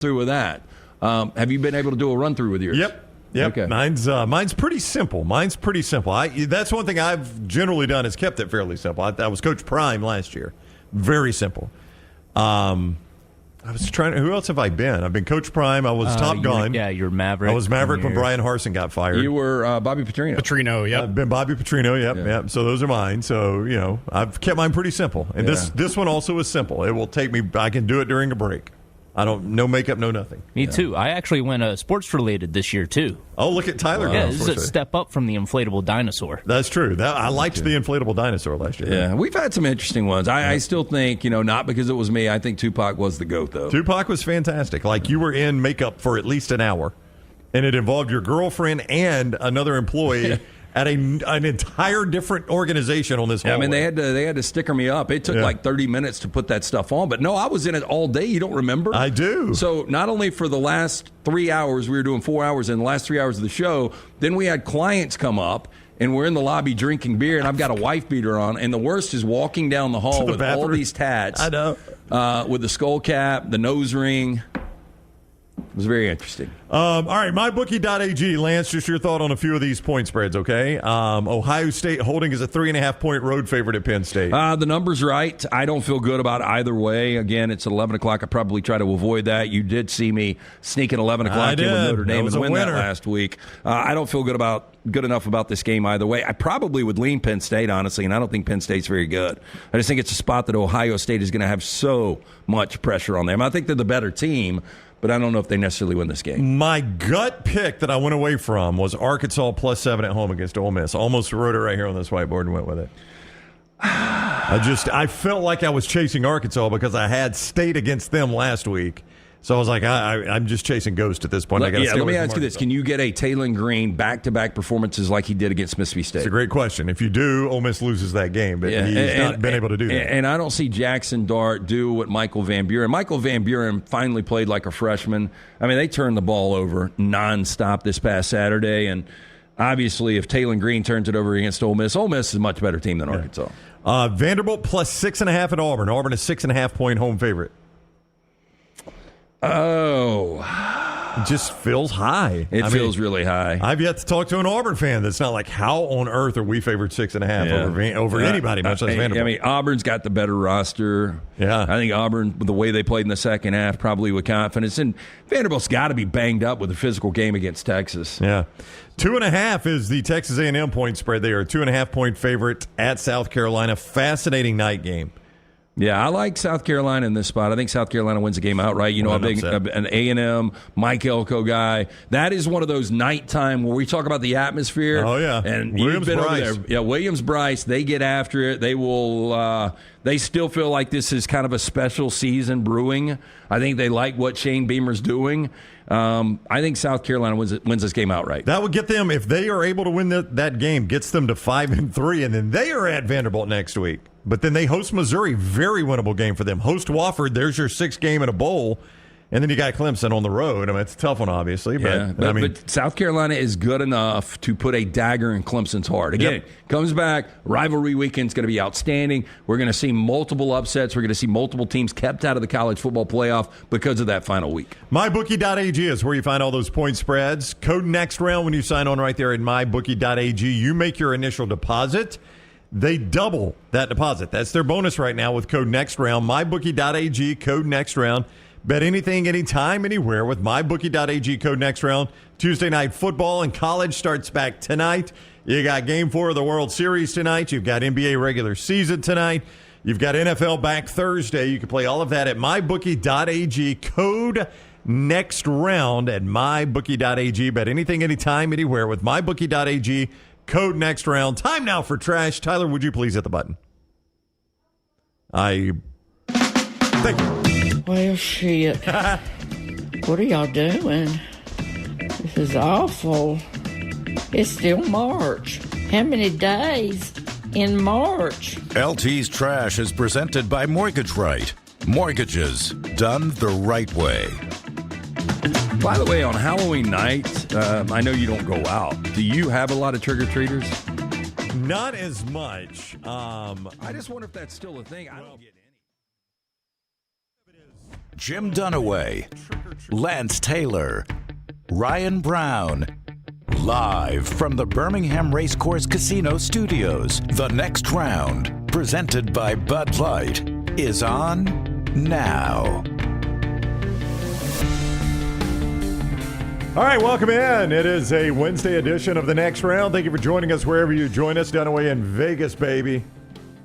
through with that. Have you been able to do a run through with yours? Yep. Okay. Mine's pretty simple. That's one thing I've generally done is kept it fairly simple. I was Coach Prime last year. Very simple. I was trying. Who else have I been? I've been Coach Prime. I was Top Gun. You're Maverick. I was Maverick when Brian Harsin got fired. You were Bobby Petrino. Petrino, yep. I've been Bobby Petrino, yep. So those are mine. So, I've kept mine pretty simple. And this one also is simple. It will take me, I can do it during a break. No makeup, no nothing. Me too. I actually went sports related this year too. Oh, look at Tyler. Yeah, this is a step up from the inflatable dinosaur. That's true. I liked the inflatable dinosaur last year. Yeah, we've had some interesting ones. I still think, not because it was me, I think Tupac was the GOAT, though. Tupac was fantastic. Like, you were in makeup for at least an hour, and it involved your girlfriend and another employee at an entire different organization on this hallway. I mean, they had to sticker me up. It took like 30 minutes to put that stuff on. But no, I was in it all day. You don't remember? I do. So not only for the last 3 hours, we were doing 4 hours, and the last 3 hours of the show, then we had clients come up, and we're in the lobby drinking beer, and I've got a wife beater on. And the worst is walking down the hall with all these tats. I know. With the skull cap, the nose ring. It was very interesting. All right, mybookie.ag. Lance, just your thought on a few of these point spreads, okay? Ohio State holding is a 3.5-point road favorite at Penn State. The number's right. I don't feel good about either way. Again, it's 11 o'clock. I probably try to avoid that. You did see me sneak at 11 o'clock in with Notre Dame and win that last week. I don't feel good enough about this game either way. I probably would lean Penn State, honestly, and I don't think Penn State's very good. I just think it's a spot that Ohio State is going to have so much pressure on them. I think they're the better team, but I don't know if they necessarily win this game. My gut pick that I went away from was Arkansas +7 at home against Ole Miss. Almost wrote it right here on this whiteboard and went with it. I felt like I was chasing Arkansas because I had State against them last week. So I was like, I'm just chasing ghost at this point. Let me ask you this. Can you get a Taylor Green back-to-back performances like he did against Mississippi State? It's a great question. If you do, Ole Miss loses that game, but he's not been able to do that. And I don't see Jackson Dart do what Michael Van Buren. Michael Van Buren finally played like a freshman. I mean, they turned the ball over nonstop this past Saturday, and obviously if Taylor Green turns it over against Ole Miss is a much better team than Arkansas. Vanderbilt +6.5 at Auburn. Auburn is 6.5-point home favorite. Oh. It just feels high. It feels really high. I've yet to talk to an Auburn fan that's not like, how on earth are we favored 6.5 over anybody, much less Vanderbilt? I mean, Auburn's got the better roster. Yeah. I think Auburn, the way they played in the second half, probably with confidence. And Vanderbilt's got to be banged up with a physical game against Texas. Yeah. 2.5 is the Texas A&M point spread. They are a 2.5-point favorite at South Carolina. Fascinating night game. Yeah, I like South Carolina in this spot. I think South Carolina wins the game outright. You know, an A&M, Mike Elko guy. That is one of those nighttime where we talk about the atmosphere. Oh, yeah. And you've been over there. Yeah, Williams-Brice, they get after it. They will. They still feel like this is kind of a special season brewing. I think they like what Shane Beamer's doing. I think South Carolina wins this game outright. That would get them, if they are able to win that game, gets them to 5-3, and then they are at Vanderbilt next week. But then they host Missouri, very winnable game for them. Host Wofford, there's your 6th game in a bowl. And then you got Clemson on the road. I mean, it's a tough one, obviously. But South Carolina is good enough to put a dagger in Clemson's heart. Again, comes back. Rivalry weekend's going to be outstanding. We're going to see multiple upsets. We're going to see multiple teams kept out of the college football playoff because of that final week. MyBookie.ag is where you find all those point spreads. Code next round when you sign on right there at MyBookie.ag. You make your initial deposit. They double that deposit. That's their bonus right now with code next round. MyBookie.ag, code next round. Bet anything, anytime, anywhere with MyBookie.ag, code next round. Tuesday night football and college starts back tonight. You got Game 4 of the World Series tonight. You've got NBA regular season tonight. You've got NFL back Thursday. You can play all of that at MyBookie.ag, code next round at MyBookie.ag. Bet anything, anytime, anywhere with MyBookie.ag, code next round. Time now for trash. Tyler, would you please hit the button? Thank you. Well, shit. What are y'all doing? This is awful. It's still March. How many days in March? LT's Trash is presented by Mortgage Right. Mortgages done the right way. By the way, on Halloween night, I know you don't go out. Do you have a lot of trick-or-treaters? Not as much. I just wonder if that's still a thing. I don't get any. Jim Dunaway, Lance Taylor, Ryan Brown. Live from the Birmingham Racecourse Casino Studios, the next round, presented by Bud Light, is on now. All right, welcome in. It is a Wednesday edition of the next round. Thank you for joining us wherever you join us. Dunaway in Vegas, baby.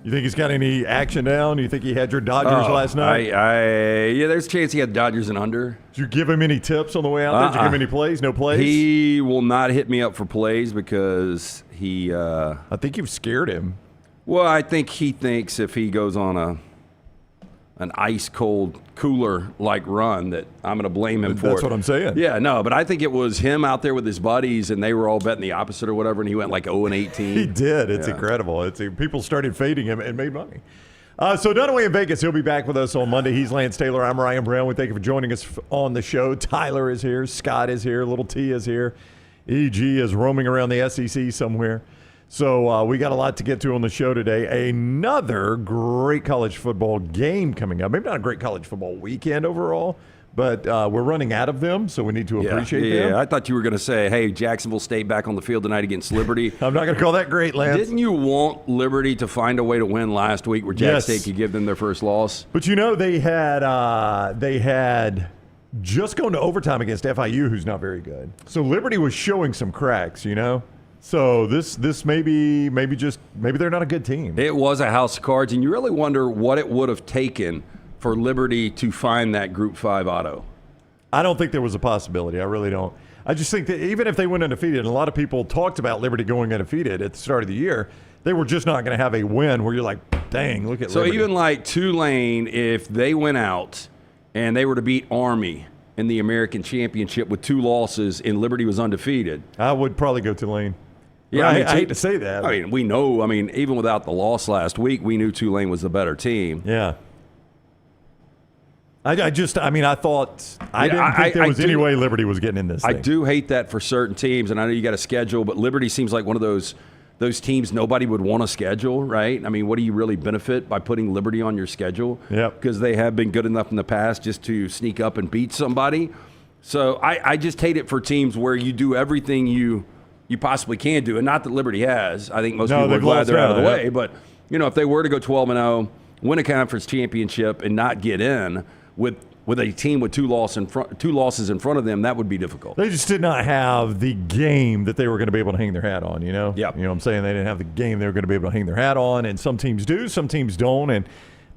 You think he's got any action down? You think he had your Dodgers last night? Yeah, there's a chance he had Dodgers and under. Did you give him any tips on the way out there? Did you give him any plays? No plays? He will not hit me up for plays because he... I think you've scared him. Well, I think he thinks if he goes on an ice-cold, cooler-like run that I'm going to blame him for it. That's what I'm saying. Yeah, no, but I think it was him out there with his buddies, and they were all betting the opposite or whatever, and he went like 0-18. He did. It's incredible. People started fading him and made money. So Dunaway in Vegas, he'll be back with us on Monday. He's Lance Taylor. I'm Ryan Brown. We thank you for joining us on the show. Tyler is here. Scott is here. Little T is here. EG is roaming around the SEC somewhere. So we got a lot to get to on the show today. Another great college football game coming up. Maybe not a great college football weekend overall, but we're running out of them, so we need to appreciate them. Yeah, I thought you were going to say, hey, Jacksonville State back on the field tonight against Liberty. I'm not going to call that great, Lance. Didn't you want Liberty to find a way to win last week where Jack State could give them their first loss? But you know, they had just gone to overtime against FIU, who's not very good. So Liberty was showing some cracks, you know? So this maybe they're not a good team. It was a house of cards, and you really wonder what it would have taken for Liberty to find that Group 5 auto. I don't think there was a possibility. I really don't. I just think that even if they went undefeated, and a lot of people talked about Liberty going undefeated at the start of the year, they were just not going to have a win where you're like, dang, look at Liberty. So even like Tulane, if they went out and they were to beat Army in the American Championship with 2 losses and Liberty was undefeated, I would probably go Tulane. Yeah, I hate to say that. I mean, we know. I mean, even without the loss last week, we knew Tulane was the better team. Yeah. I didn't think there was any way Liberty was getting in this thing. I do hate that for certain teams, and I know you got a schedule, but Liberty seems like one of those teams nobody would want to schedule, right? I mean, what do you really benefit by putting Liberty on your schedule? Yep. Because they have been good enough in the past just to sneak up and beat somebody. So I just hate it for teams where you do everything you possibly can do, and not that Liberty has. I think most people are glad they're out of the way. But, you know, if they were to go 12-0, win a conference championship, and not get in with a team with 2 losses in front of them, that would be difficult. They just did not have the game that they were going to be able to hang their hat on, you know? Yep. You know what I'm saying? They didn't have the game they were going to be able to hang their hat on, and some teams do, some teams don't, and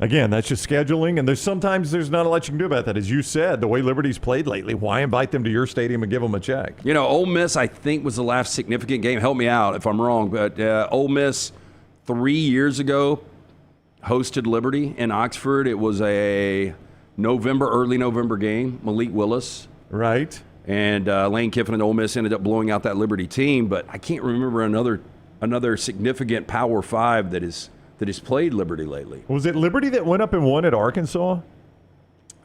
again, that's just scheduling, and sometimes there's not a lot you can do about that. As you said, the way Liberty's played lately, why invite them to your stadium and give them a check? You know, Ole Miss, I think, was the last significant game. Help me out if I'm wrong, but Ole Miss 3 years ago hosted Liberty in Oxford. It was a early November game. Malik Willis. Right. And Lane Kiffin and Ole Miss ended up blowing out that Liberty team, but I can't remember another significant Power 5 that has played Liberty lately. Was it Liberty that went up and won at Arkansas?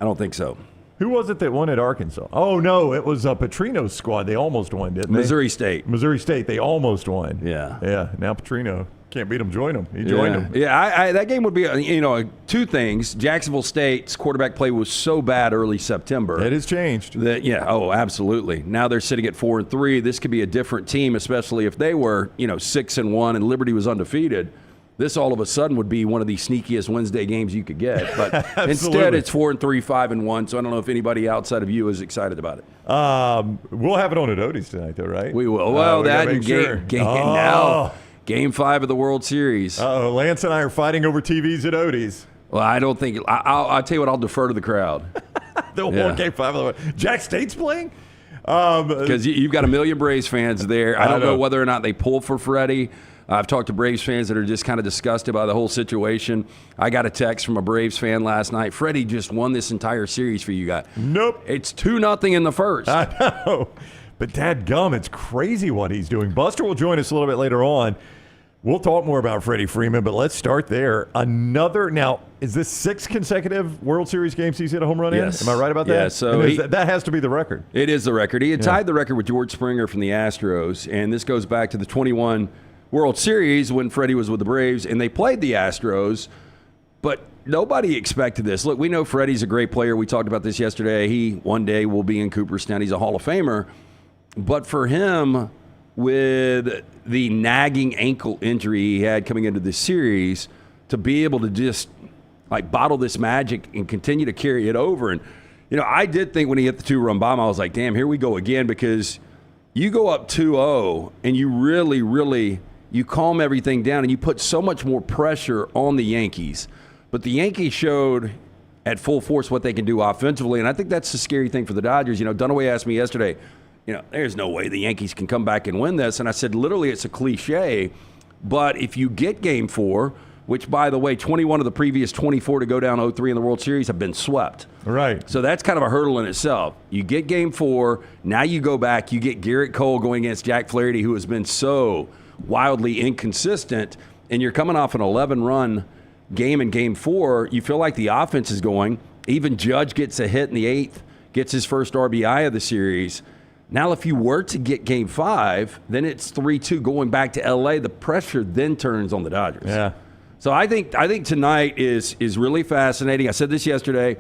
I don't think so. Who was it that won at Arkansas? Oh, no, it was Petrino's squad. They almost won, didn't they? Missouri State. Missouri State, they almost won. Yeah. Yeah, now Petrino. Can't beat him, join him. He joined him. Yeah, that game would be, two things. Jacksonville State's quarterback play was so bad early September. It has changed. Absolutely. Now they're sitting at 4-3. This could be a different team, especially if they were, 6-1 and Liberty was undefeated. This all of a sudden would be one of the sneakiest Wednesday games you could get. But instead, it's 4-3, 5-1. So I don't know if anybody outside of you is excited about it. We'll have it on at Odie's tonight, though, right? We will. Well, that and now. Game 5 of the World Series. Lance and I are fighting over TVs at Odie's. Well, I don't think – I'll tell you what, I'll defer to the crowd. They'll want Game 5 of the World. Jack State's playing? Because you've got a million Braves fans there. I don't know whether or not they pull for Freddie. I've talked to Braves fans that are just kind of disgusted by the whole situation. I got a text from a Braves fan last night. Freddie just won this entire series for you guys. Nope. It's 2-0 in the first. I know. But dadgum, it's crazy what he's doing. Buster will join us a little bit later on. We'll talk more about Freddie Freeman, but let's start there. Now, is this 6 consecutive World Series games he's hit a home run in? Am I right about that? Yeah, so that has to be the record. It is the record. He had tied the record with George Springer from the Astros, and this goes back to the 21 World Series when Freddie was with the Braves, and they played the Astros. But nobody expected this. Look, we know Freddie's a great player. We talked about this yesterday. He one day will be in Cooperstown. He's a Hall of Famer. But for him, with the nagging ankle injury he had coming into this series, to be able to just like bottle this magic and continue to carry it over. And, I did think when he hit the 2-run bomb, I was like, damn, here we go again, because you go up 2-0 and you really, you calm everything down and you put so much more pressure on the Yankees. But the Yankees showed at full force what they can do offensively, and I think that's the scary thing for the Dodgers. Dunaway asked me yesterday, there's no way the Yankees can come back and win this. And I said, literally, it's a cliche, but if you get Game 4, which, by the way, 21 of the previous 24 to go down 0-3 in the World Series have been swept. Right. So that's kind of a hurdle in itself. You get Game 4, now you go back, you get Garrett Cole going against Jack Flaherty, who has been so wildly inconsistent, and you're coming off an 11-run game in Game 4. You feel like the offense is going. Even Judge gets a hit in the 8th, gets his first RBI of the series. Now, if you were to get Game 5, then it's 3-2 going back to L.A. The pressure then turns on the Dodgers. Yeah. So I think tonight is really fascinating. I said this yesterday.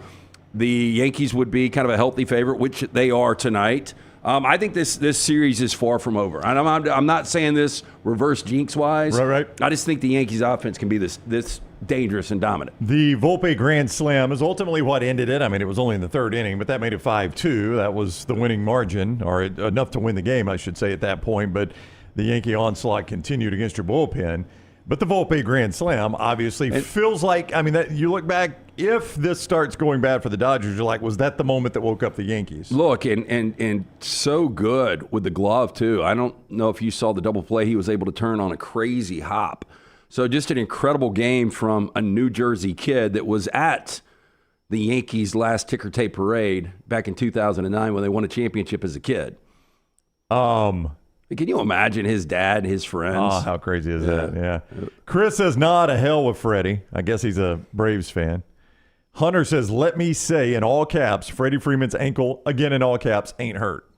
The Yankees would be kind of a healthy favorite, which they are tonight. I think this series is far from over. And I'm not saying this reverse jinx-wise. Right. I just think the Yankees' offense can be this dangerous and dominant. The Volpe Grand Slam is ultimately what ended it. I mean, it was only in the 3rd inning, but that made it 5-2. That was the winning margin, or enough to win the game, I should say, at that point. But the Yankee onslaught continued against your bullpen. But the Volpe Grand Slam obviously feels like, you look back, if this starts going bad for the Dodgers, you're like, was that the moment that woke up the Yankees? Look, and so good with the glove, too. I don't know if you saw the double play he was able to turn on a crazy hop. So just an incredible game from a New Jersey kid that was at the Yankees' last ticker tape parade back in 2009 when they won a championship as a kid. Can you imagine his dad and his friends? Oh, how crazy is that? Yeah. Chris says, nah, to hell with Freddie. I guess he's a Braves fan. Hunter says, let me say in all caps, Freddie Freeman's ankle, again in all caps, ain't hurt.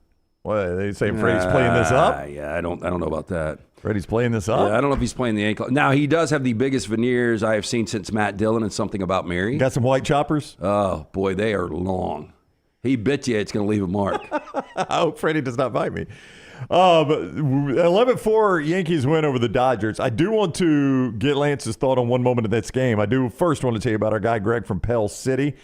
What, they saying Freddie's playing this up? Yeah, I don't know about that. Freddie's playing this up? Yeah, I don't know if he's playing the ankle. Now, he does have the biggest veneers I have seen since Matt Dillon and Something About Mary. Got some white choppers? Oh, boy, they are long. He bit you, it's going to leave a mark. I hope Freddie does not bite me. 11-4 Yankees win over the Dodgers. I do want to get Lance's thought on one moment of this game. I do first want to tell you about our guy Greg from Pell City.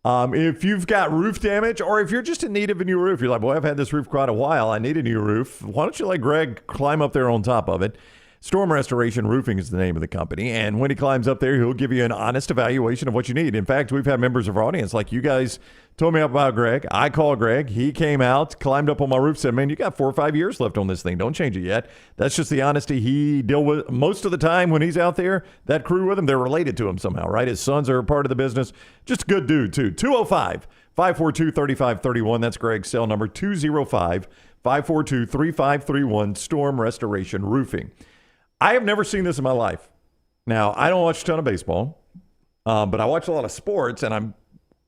If you've got roof damage, or if you're just in need of a new roof, you're like, boy, I've had this roof quite a while. I need a new roof. Why don't you let Greg climb up there on top of it? Storm Restoration Roofing is the name of the company. And when he climbs up there, he'll give you an honest evaluation of what you need. In fact, we've had members of our audience, like you guys told me about Greg. I called Greg. He came out, climbed up on my roof, said, man, you got 4 or 5 years left on this thing. Don't change it yet. That's just the honesty he deals with. Most of the time when he's out there, that crew with him, they're related to him somehow, right? His sons are a part of the business. Just a good dude, too. 205-542-3531. That's Greg's cell number, 205-542-3531, Storm Restoration Roofing. I have never seen this in my life. Now, I don't watch a ton of baseball, but I watch a lot of sports, and I'm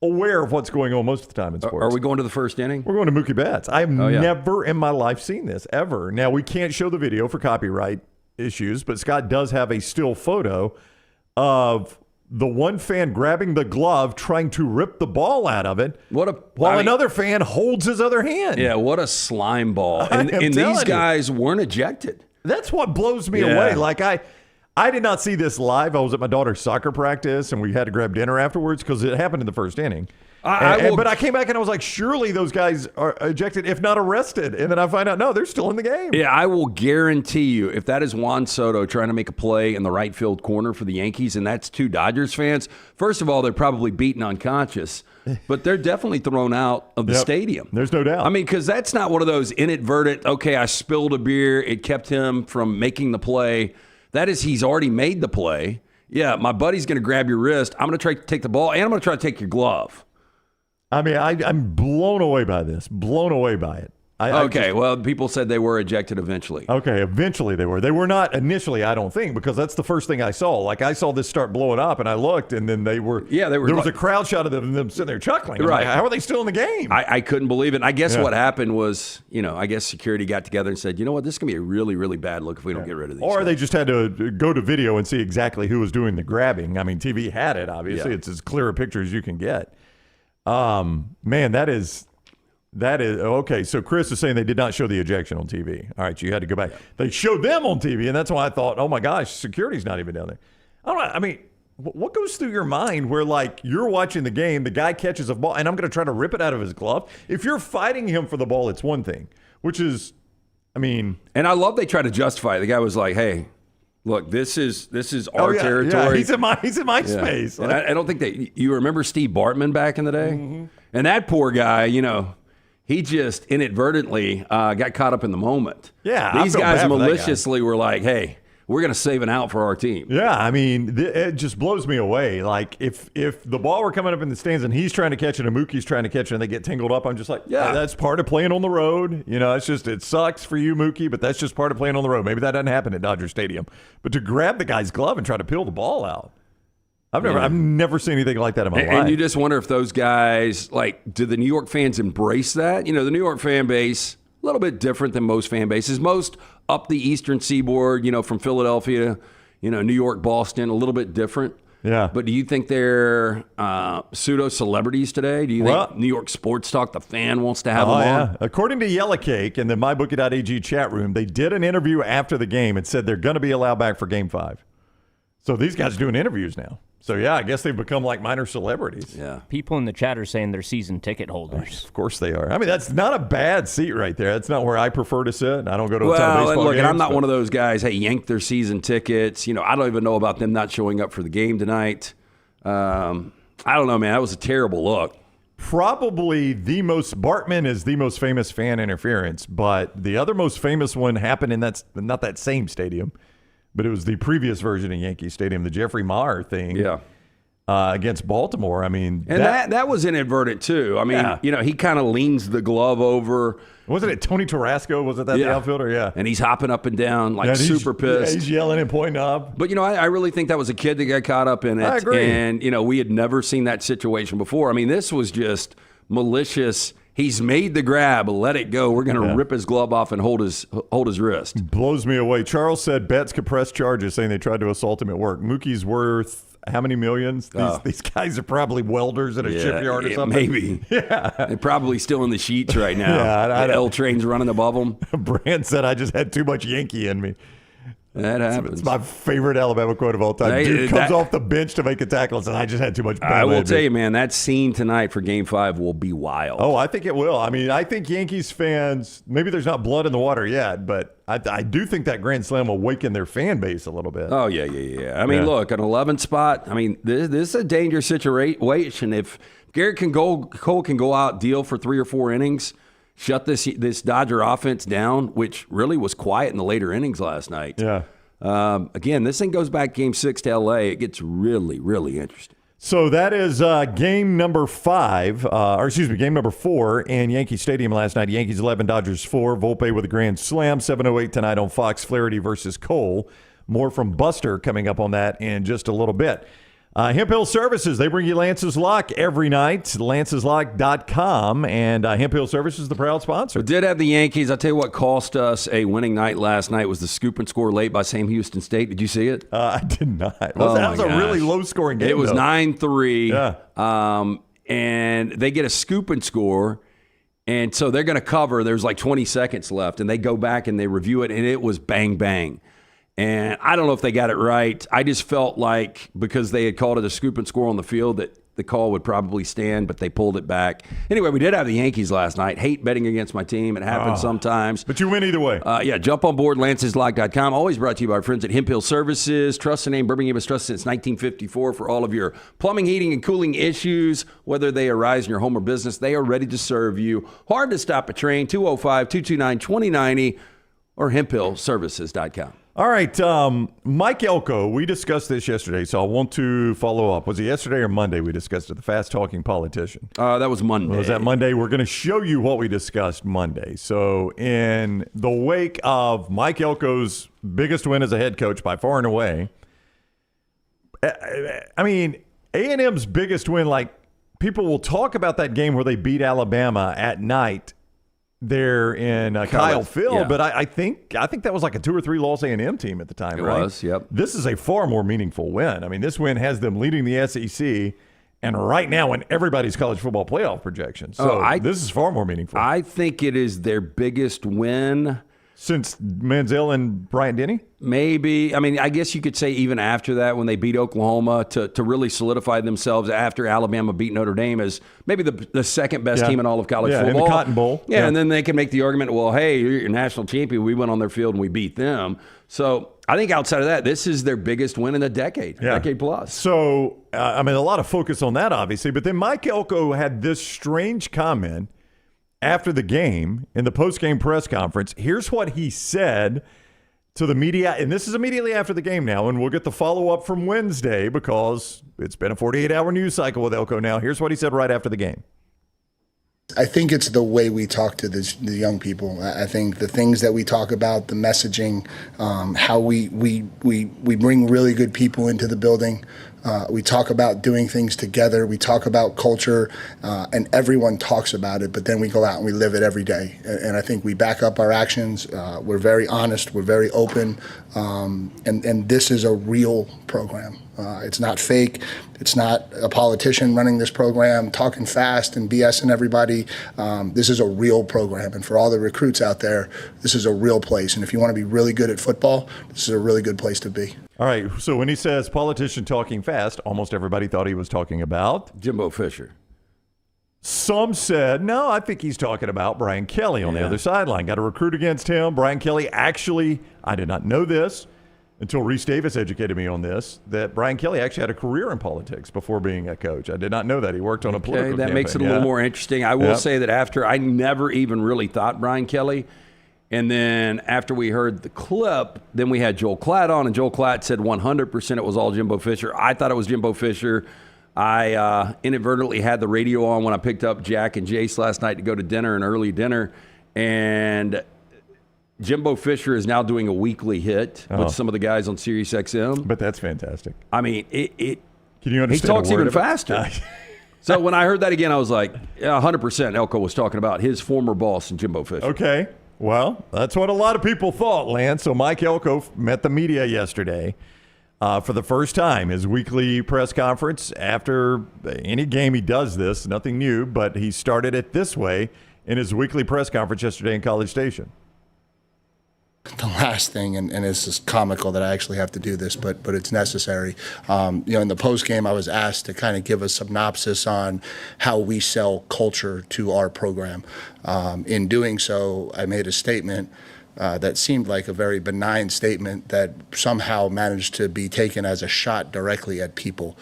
aware of what's going on most of the time in sports. Are we going to the first inning? We're going to Mookie Betts. I've never in my life seen this, ever. Now, we can't show the video for copyright issues, but Scott does have a still photo of the one fan grabbing the glove, trying to rip the ball out of it, while another fan holds his other hand. Yeah, what a slime ball. And these guys weren't ejected. That's what blows me away. Like, I did not see this live. I was at my daughter's soccer practice, and we had to grab dinner afterwards because it happened in the first inning. But I came back, and I was like, surely those guys are ejected, if not arrested. And then I find out, no, they're still in the game. Yeah, I will guarantee you, if that is Juan Soto trying to make a play in the right field corner for the Yankees, and that's 2 Dodgers fans, first of all, they're probably beaten unconscious, but they're definitely thrown out of the stadium. There's no doubt. I mean, because that's not one of those inadvertent, okay, I spilled a beer, it kept him from making the play. That is, he's already made the play. Yeah, my buddy's going to grab your wrist. I'm going to try to take the ball, and I'm going to try to take your glove. I mean, I'm blown away by this. Blown away by it. Well, people said they were ejected eventually. Okay, eventually they were. They were not initially, I don't think, because that's the first thing I saw. Like, I saw this start blowing up, and I looked, and then they were. Yeah, they were. There was a crowd shot of them sitting there chuckling. Right? Like, how are they still in the game? I couldn't believe it. And I guess what happened was, I guess security got together and said, you know what, this is gonna be a really, really bad look if we don't get rid of these. Or they just had to go to video and see exactly who was doing the grabbing. I mean, TV had it. Obviously, it's as clear a picture as you can get. Man, that is okay. So Chris is saying they did not show the ejection on TV. All right, you had to go back. They showed them on TV, and that's why I thought, oh my gosh, security's not even down there. I don't know. I mean, what goes through your mind where, like, you're watching the game, the guy catches a ball, and I'm going to try to rip it out of his glove? If you're fighting him for the ball, it's one thing, which is, I mean, and I love they try to justify it. The guy was like, hey, look, this is our territory. Yeah, he's in my space. And I don't think you remember Steve Bartman back in the day? Mm-hmm. And that poor guy, he just inadvertently got caught up in the moment. Yeah, these guys maliciously were like, hey, we're going to save an out for our team. Yeah, I mean, it just blows me away. Like, if the ball were coming up in the stands and he's trying to catch it and Mookie's trying to catch it and they get tangled up, I'm just like, yeah, that's part of playing on the road. It sucks for you, Mookie, but that's just part of playing on the road. Maybe that doesn't happen at Dodger Stadium. But to grab the guy's glove and try to peel the ball out, I've never seen anything like that in my life. And you just wonder if those guys, like, do the New York fans embrace that? The New York fan base, a little bit different than most fan bases. Most up the eastern seaboard, from Philadelphia, New York, Boston, a little bit different. Yeah. But do you think they're pseudo-celebrities today? Do you think New York Sports Talk, the fan, wants to have them on? Yeah. According to Yellow Cake in the MyBookie.ag chat room, they did an interview after the game and said they're going to be allowed back for Game 5. So these guys are doing interviews now. So, yeah, I guess they've become like minor celebrities. Yeah. People in the chat are saying they're season ticket holders. Of course they are. I mean, that's not a bad seat right there. That's not where I prefer to sit. I don't go to a ton of baseball games. And I'm not one of those guys, hey, yank their season tickets. I don't even know about them not showing up for the game tonight. I don't know, man. That was a terrible look. Probably Bartman is the most famous fan interference, but the other most famous one happened in not that same stadium. But it was the previous version of Yankee Stadium, the Jeffrey Maher thing against Baltimore. I mean, and that was inadvertent, too. I mean, he kind of leans the glove over. Wasn't it Tony Tarasco? Was it that the outfielder? Yeah. And he's hopping up and down like super pissed. Yeah, he's yelling and pointing up. But, I really think that was a kid that got caught up in it. I agree. And, we had never seen that situation before. I mean, this was just malicious. He's made the grab. Let it go. We're going to rip his glove off and hold his wrist. Blows me away. Charles said Betts could press charges saying they tried to assault him at work. Mookie's worth how many millions? These guys are probably welders at a shipyard or something. Maybe. Yeah. They're probably still in the sheets right now. The L train's running above them. Brand said, I just had too much Yankee in me. That happens. It's my favorite Alabama quote of all time. Dude comes off the bench to make a tackle and says, I just had too much Bama. I will tell you, man, that scene tonight for Game 5 will be wild. Oh, I think it will. I mean, I think Yankees fans, maybe there's not blood in the water yet, but I do think that Grand Slam will awaken their fan base a little bit. Oh, yeah. I mean, look, an 11 spot, I mean, this is a dangerous situation. If Garrett Cole can go out, deal for 3 or 4 innings, shut this Dodger offense down, which really was quiet in the later innings last night. Yeah. Again, this thing goes back Game 6 to L.A. It gets really, really interesting. So that is game number 4 in Yankee Stadium last night. Yankees 11, Dodgers 4. Volpe with a grand slam. 7:08 tonight on Fox. Flaherty versus Cole. More from Buster coming up on that in just a little bit. Hemp Hill Services, they bring you Lance's Lock every night, lanceslock.com, and Hemp Hill Services, the proud sponsor. We did have the Yankees. I'll tell you what cost us a winning night last night was the scoop and score late by Sam Houston State. Did you see it? I did not. That was a really low-scoring game, It was 9-3, and they get a scoop and score, and so they're going to cover. There's like 20 seconds left, and they go back and they review it, and it was bang, bang. And I don't know if they got it right. I just felt like because they had called it a scoop and score on the field that the call would probably stand, but they pulled it back. Anyway, we did have the Yankees last night. Hate betting against my team. It happens sometimes. But you win either way. Jump on board, lanceslock.com. Always brought to you by our friends at Hemp Hill Services. Trust the name Birmingham has trusted since 1954 for all of your plumbing, heating, and cooling issues, whether they arise in your home or business. They are ready to serve you. Hard to stop a train, 205-229-2090 or hemphillservices.com. All right, Mike Elko, we discussed this yesterday, so I want to follow up. Was it yesterday or Monday we discussed it, the fast-talking politician? That was Monday. Was that Monday? We're going to show you what we discussed Monday. So in the wake of Mike Elko's biggest win as a head coach by far and away, I mean, A&M's biggest win, like, people will talk about that game where they beat Alabama at night there in Kyle Field, yeah. but I think that was like a 2 or 3 loss A&M team at the time, right? It was, yep. This is a far more meaningful win. I mean, this win has them leading the SEC, and right now in everybody's college football playoff projections. So this is far more meaningful. I think it is their biggest win since Manziel and Bryant-Denny? Maybe. I mean, I guess you could say even after that when they beat Oklahoma to really solidify themselves after Alabama beat Notre Dame as maybe the second best team in all of college football. In the Cotton Bowl. Yeah, and then they can make the argument, well, hey, you're your national champion. We went on their field and we beat them. So I think outside of that, this is their biggest win in a decade plus. So, I mean, a lot of focus on that, obviously. But then Mike Elko had this strange comment after the game in the post-game press conference. Here's what he said to the media, and this is immediately after the game now, and we'll get the follow-up from Wednesday because it's been a 48-hour news cycle with Elko now. Here's what he said right after the game. I think it's the way we talk to the young people. I think the things that we talk about, the messaging, how we bring really good people into the building. We talk about doing things together. We talk about culture, and everyone talks about it, but then we go out and we live it every day. And I think we back up our actions. We're very honest. We're very open. And this is a real program. It's not fake. It's not a politician running this program, talking fast and BSing everybody. This is a real program. And for all the recruits out there, this is a real place. And if you want to be really good at football, this is a really good place to be. All right, so when he says politician talking fast, almost everybody thought he was talking about Jimbo Fisher. Some said, no, I think he's talking about Brian Kelly on the other sideline. Got to recruit against him. Brian Kelly actually, I did not know this until Reese Davis educated me on this, that Brian Kelly actually had a career in politics before being a coach. I did not know that. He worked on a political campaign. That makes it a little more interesting. I will say that after, I never even really thought Brian Kelly. And then after we heard the clip, then we had Joel Klatt on, and Joel Klatt said 100% it was all Jimbo Fisher. I thought it was Jimbo Fisher. I inadvertently had the radio on when I picked up Jack and Jace last night to go to dinner, an early dinner, and Jimbo Fisher is now doing a weekly hit with some of the guys on Sirius XM. But that's fantastic. I mean, can you understand? He talks even faster. So when I heard that again, I was like, 100% Elko was talking about his former boss and Jimbo Fisher. Okay. Well, that's what a lot of people thought, Lance. So Mike Elko met the media yesterday for the first time. His weekly press conference after any game he does this, nothing new, but he started it this way in his weekly press conference yesterday in College Station. The last thing, and it's just comical that I actually have to do this, but it's necessary. In the post game, I was asked to kind of give a synopsis on how we sell culture to our program. In doing so, I made a statement that seemed like a very benign statement that somehow managed to be taken as a shot directly at people.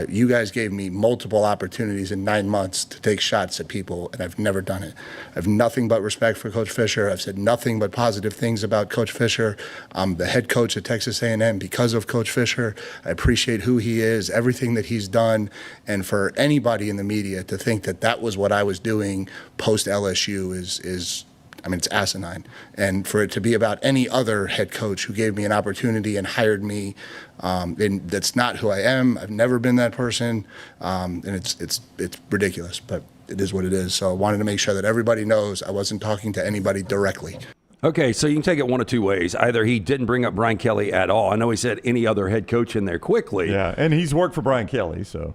You guys gave me multiple opportunities in 9 months to take shots at people, and I've never done it. I have nothing but respect for Coach Fisher. I've said nothing but positive things about Coach Fisher. I'm the head coach at Texas A&M because of Coach Fisher. I appreciate who he is, everything that he's done, and for anybody in the media to think that that was what I was doing post-LSU is it's asinine. And for it to be about any other head coach who gave me an opportunity and hired me, and that's not who I am. I've never been that person, and it's ridiculous, but it is what it is. So I wanted to make sure that everybody knows I wasn't talking to anybody directly. Okay, so you can take it one of two ways. Either he didn't bring up Brian Kelly at all. I know he said any other head coach in there quickly. Yeah, and he's worked for Brian Kelly, so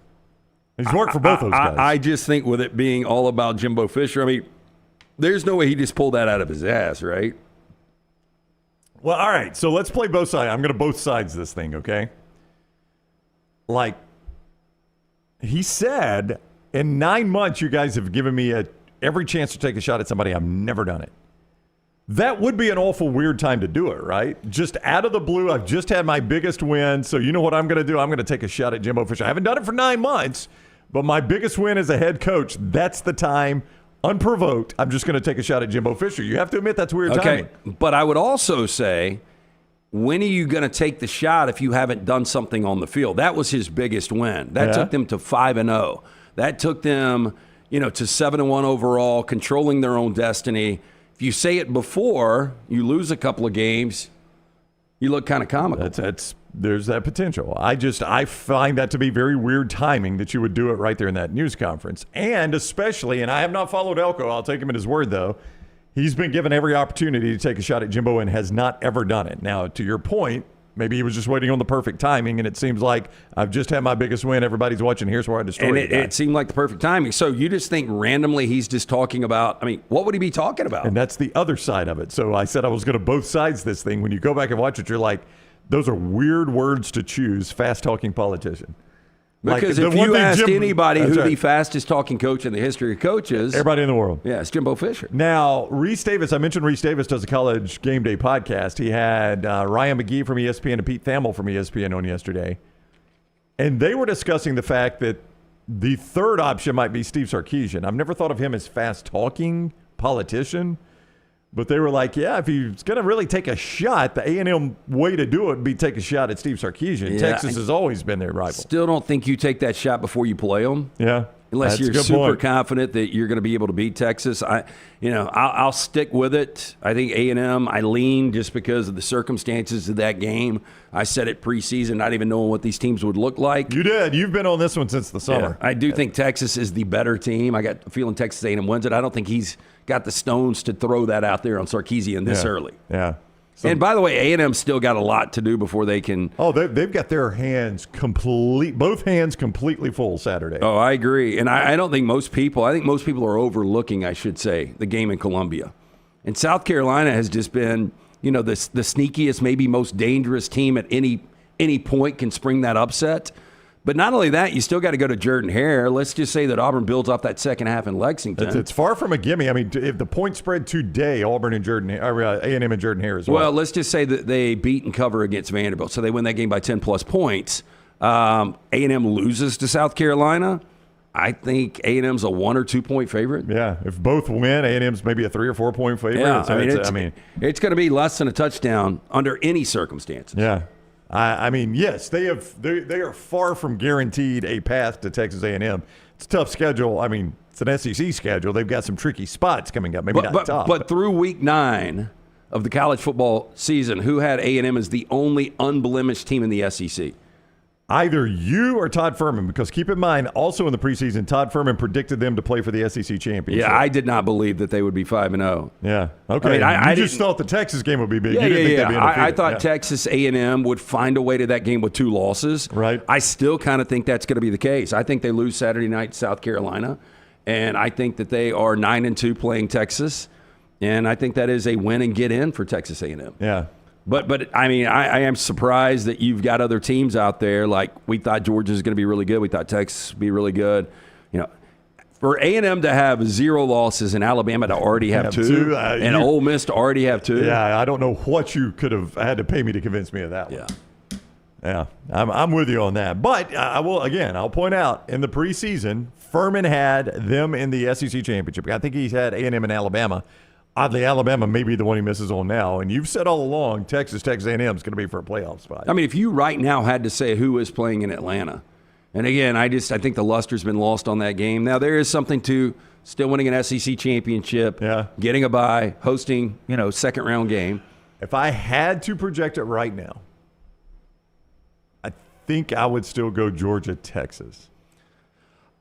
he's worked for both those guys. I just think with it being all about Jimbo Fisher, I mean, there's no way he just pulled that out of his ass, right? Well, all right. So let's play both sides. I'm going to both sides this thing, okay? Like, he said, in 9 months, you guys have given me every chance to take a shot at somebody. I've never done it. That would be an awful weird time to do it, right? Just out of the blue, I've just had my biggest win. So you know what I'm going to do? I'm going to take a shot at Jimbo Fisher. I haven't done it for 9 months, but my biggest win as a head coach, that's the time. Unprovoked, I'm just going to take a shot at Jimbo Fisher. You have to admit that's weird timing. But I would also say when are you going to take the shot if you haven't done something on the field? That was his biggest win. That took them to 5-0. That took them, to 7-1 overall, controlling their own destiny. If you say it before you lose a couple of games, you look kind of comical. There's that potential. I find that to be very weird timing that you would do it right there in that news conference. And especially, and I have not followed Elko, I'll take him at his word though, he's been given every opportunity to take a shot at Jimbo and has not ever done it. Now, to your point, maybe he was just waiting on the perfect timing, and it seems like I've just had my biggest win. Everybody's watching. Here's where I destroyed it. And it seemed like the perfect timing. So you just think randomly he's just talking about, what would he be talking about? And that's the other side of it. So I said I was going to both sides this thing. When you go back and watch it, you're like, those are weird words to choose, fast-talking politician. Because if you asked anybody who the fastest talking coach in the history of coaches, everybody in the world. Yeah, it's Jimbo Fisher. Now, Reese Davis, I mentioned Reese Davis does a college game day podcast. He had Ryan McGee from ESPN and Pete Thamel from ESPN on yesterday. And they were discussing the fact that the third option might be Steve Sarkisian. I've never thought of him as fast-talking politician. But they were like, yeah, if he's going to really take a shot, the A&M way to do it would be take a shot at Steve Sarkisian. Yeah, Texas has always been their rival. Still don't think you take that shot before you play them. Yeah. Unless you're super confident that you're going to be able to beat Texas. I'll stick with it. I think A&M, I lean just because of the circumstances of that game. I said it preseason, not even knowing what these teams would look like. You did. You've been on this one since the summer. Yeah, I do think Texas is the better team. I got a feeling Texas A&M wins it. I don't think he's got the stones to throw that out there on Sarkisian this early. Yeah. And by the way, A&M still got a lot to do before they can. Oh, they've got their hands both hands completely full Saturday. Oh, I agree. And I don't think most people are overlooking, I should say, the game in Columbia. And South Carolina has just been, the sneakiest, maybe most dangerous team at any point can spring that upset. But not only that, you still got to go to Jordan-Hare. Let's just say that Auburn builds off that second half in Lexington. It's far from a gimme. If the point spread today, Auburn and A&M and Jordan-Hare as well. Well, let's just say that they beat and cover against Vanderbilt, so they win that game by 10-plus points. A&M loses to South Carolina. I think A&M's a 1 or 2 point favorite. Yeah, if both win, A&M's maybe a 3 or 4 point favorite. Yeah, it's going to be less than a touchdown under any circumstances. Yeah. Yes, they are far from guaranteed a path to Texas A&M. It's a tough schedule. It's an SEC schedule. They've got some tricky spots coming up. Not tough. But through week 9 of the college football season, who had A&M as the only unblemished team in the SEC? Either you or Todd Furman, because keep in mind, also in the preseason, Todd Furman predicted them to play for the SEC championship. Yeah, I did not believe that they would be 5-0. Yeah, okay. I just thought the Texas game would be big. Yeah, you didn't think they'd be undefeated. I thought Texas A&M would find a way to that game with 2 losses. Right. I still kind of think that's going to be the case. I think they lose Saturday night to South Carolina, and I think that they are 9-2 playing Texas, and I think that is a win and get in for Texas A&M. Yeah. But I am surprised that you've got other teams out there. Like, we thought Georgia's going to be really good. We thought Texas would be really good. For A&M to have 0 losses and Alabama to already have 2 and Ole Miss to already have 2. Yeah, I don't know what you could have had to pay me to convince me of that one. Yeah, I'm with you on that. But I'll point out, in the preseason, Furman had them in the SEC championship. I think he's had A&M and Alabama. Oddly, Alabama may be the one he misses on now. And you've said all along, Texas A&M is going to be for a playoff spot. If you right now had to say who is playing in Atlanta, and again, I think the luster's been lost on that game. Now, there is something to still winning an SEC championship, getting a bye, hosting, second-round game. If I had to project it right now, I think I would still go Georgia, Texas.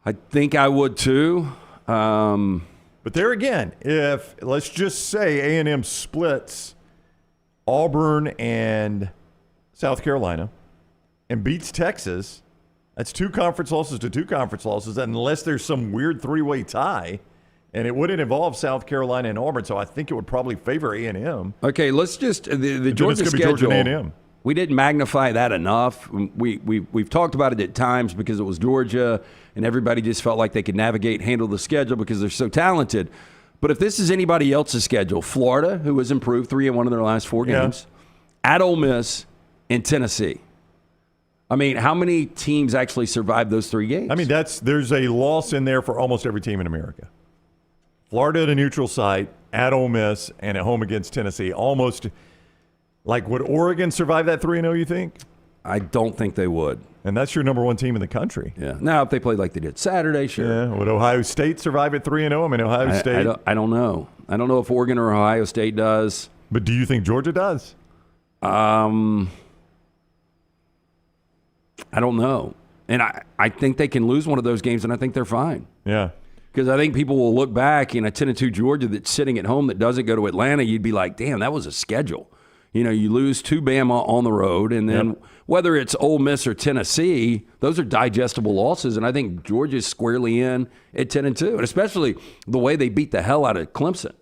I think I would too. But there again, if let's just say A&M splits Auburn and South Carolina and beats Texas, that's 2 conference losses to 2 conference losses, unless there's some weird 3-way tie, and it wouldn't involve South Carolina and Auburn, so I think it would probably favor A&M. Okay, let's just the Georgia schedule. Georgia and A&M. We didn't magnify that enough. We've talked about it at times because it was Georgia, and everybody just felt like they could handle the schedule because they're so talented. But if this is anybody else's schedule, Florida, who has improved 3-1 in their last 4 games, at Ole Miss, and Tennessee. How many teams actually survived those 3 games? There's a loss in there for almost every team in America. Florida at a neutral site, at Ole Miss, and at home against Tennessee. Almost Like, would Oregon survive that 3-0, you think? I don't think they would. And that's your number one team in the country. Yeah. Now, if they played like they did Saturday, sure. Yeah. Would Ohio State survive at 3-0? I mean, Ohio State. I don't know. I don't know if Oregon or Ohio State does. But do you think Georgia does? I don't know. And I think they can lose one of those games, and I think they're fine. Yeah. Because I think people will look back in a 10-2 Georgia that's sitting at home that doesn't go to Atlanta. You'd be like, damn, that was a schedule. You know, you lose to Bama on the road, and then whether it's Ole Miss or Tennessee, those are digestible losses. And I think Georgia's squarely in at 10-2, and especially the way they beat the hell out of Clemson.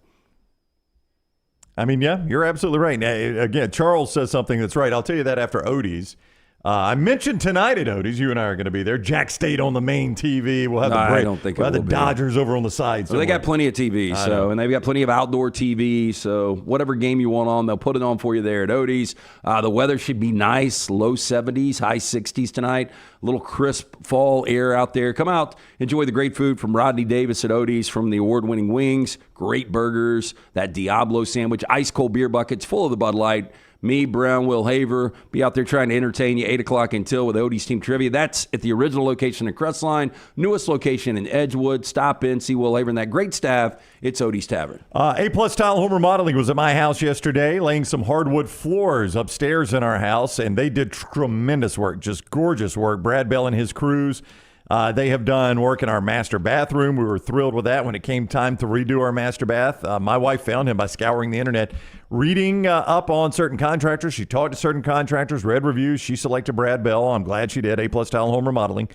I mean, yeah, you're absolutely right. Now, again, Charles says something that's right. I'll tell you that after Odie's. I mentioned tonight at Odie's, you and I are going to be there. Jack State on the main TV. We'll have I don't think we'll have the be. Dodgers over on the side. Well, they got plenty of TV, and they've got plenty of outdoor TV. So whatever game you want on, they'll put it on for you there at Odie's. The weather should be nice, low 70s, high 60s tonight. A little crisp fall air out there. Come out, enjoy the great food from Rodney Davis at Odie's, from the award-winning wings, great burgers, that Diablo sandwich, ice-cold beer buckets full of the Bud Light. Me, Brown, Will Haver, be out there trying to entertain you 8 o'clock until with Odie's Team Trivia. That's at the original location in Crestline, newest location in Edgewood. Stop in, see Will Haver and that great staff. It's Odie's Tavern. A-Plus Tile Home Remodeling was at my house yesterday, laying some hardwood floors upstairs in our house, and they did tremendous work, just gorgeous work. Brad Bell and his crews. They have done work in our master bathroom. We were thrilled with that when it came time to redo our master bath. My wife found him by scouring the internet, reading up on certain contractors. She talked to certain contractors, read reviews. She selected Brad Bell. I'm glad she did. A-Plus Tile Home Remodeling.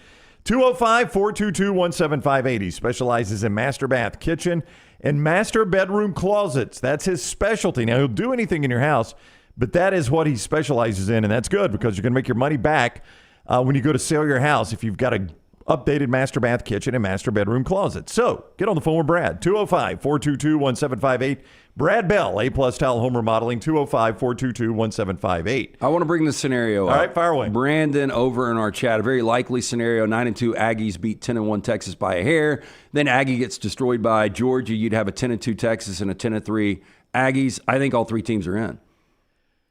205-422-1758. He specializes in master bath, kitchen, and master bedroom closets. That's his specialty. Now, he'll do anything in your house, but that is what he specializes in, and that's good because you're going to make your money back when you go to sell your house if you've got a updated master bath, kitchen, and master bedroom closet. So get on the phone with Brad. 205-422-1758. Brad Bell, A-Plus Tile Home Remodeling, 205-422-1758. I want to bring the scenario up. All right, fire away. Brandon over in our chat, a very likely scenario, 9-2 Aggies beat 10-1 Texas by a hair. Then Aggie gets destroyed by Georgia. You'd have a 10-2 Texas and a 10-3 Aggies. I think all three teams are in.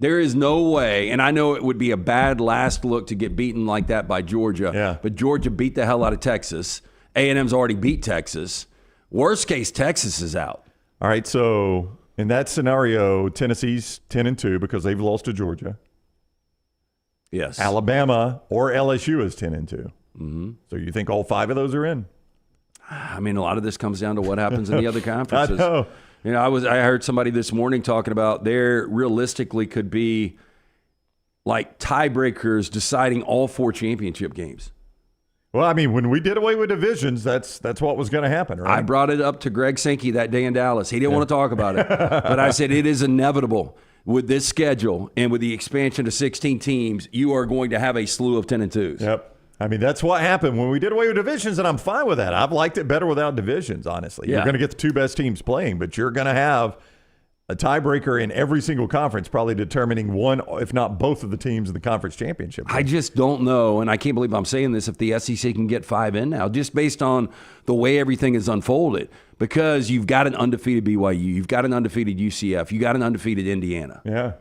There is no way, and I know it would be a bad last look to get beaten like that by Georgia, but Georgia beat the hell out of Texas. A&M's already beat Texas. Worst case, Texas is out. All right, so in that scenario, Tennessee's 10-2 because they've lost to Georgia. Yes. Alabama or LSU is 10-2. Mm-hmm. So you think all 5 of those are in? I mean, a lot of this comes down to what happens in the other conferences. I know. You know, I heard somebody this morning talking about there realistically could be like tiebreakers deciding all 4 championship games. Well, I mean, when we did away with divisions, that's what was going to happen, right? I brought it up to Greg Sankey that day in Dallas. He didn't want to talk about it. But I said it is inevitable with this schedule and with the expansion to 16 teams, you are going to have a slew of 10-2s. Yep. I mean, that's what happened when we did away with divisions, and I'm fine with that. I've liked it better without divisions, honestly. Yeah. You're going to get the 2 best teams playing, but you're going to have a tiebreaker in every single conference, probably determining one, if not both of the teams in the conference championship. I just don't know, and I can't believe I'm saying this, if the SEC can get 5 in now, just based on the way everything is unfolded, because you've got an undefeated BYU, you've got an undefeated UCF, you got an undefeated Indiana. Yeah.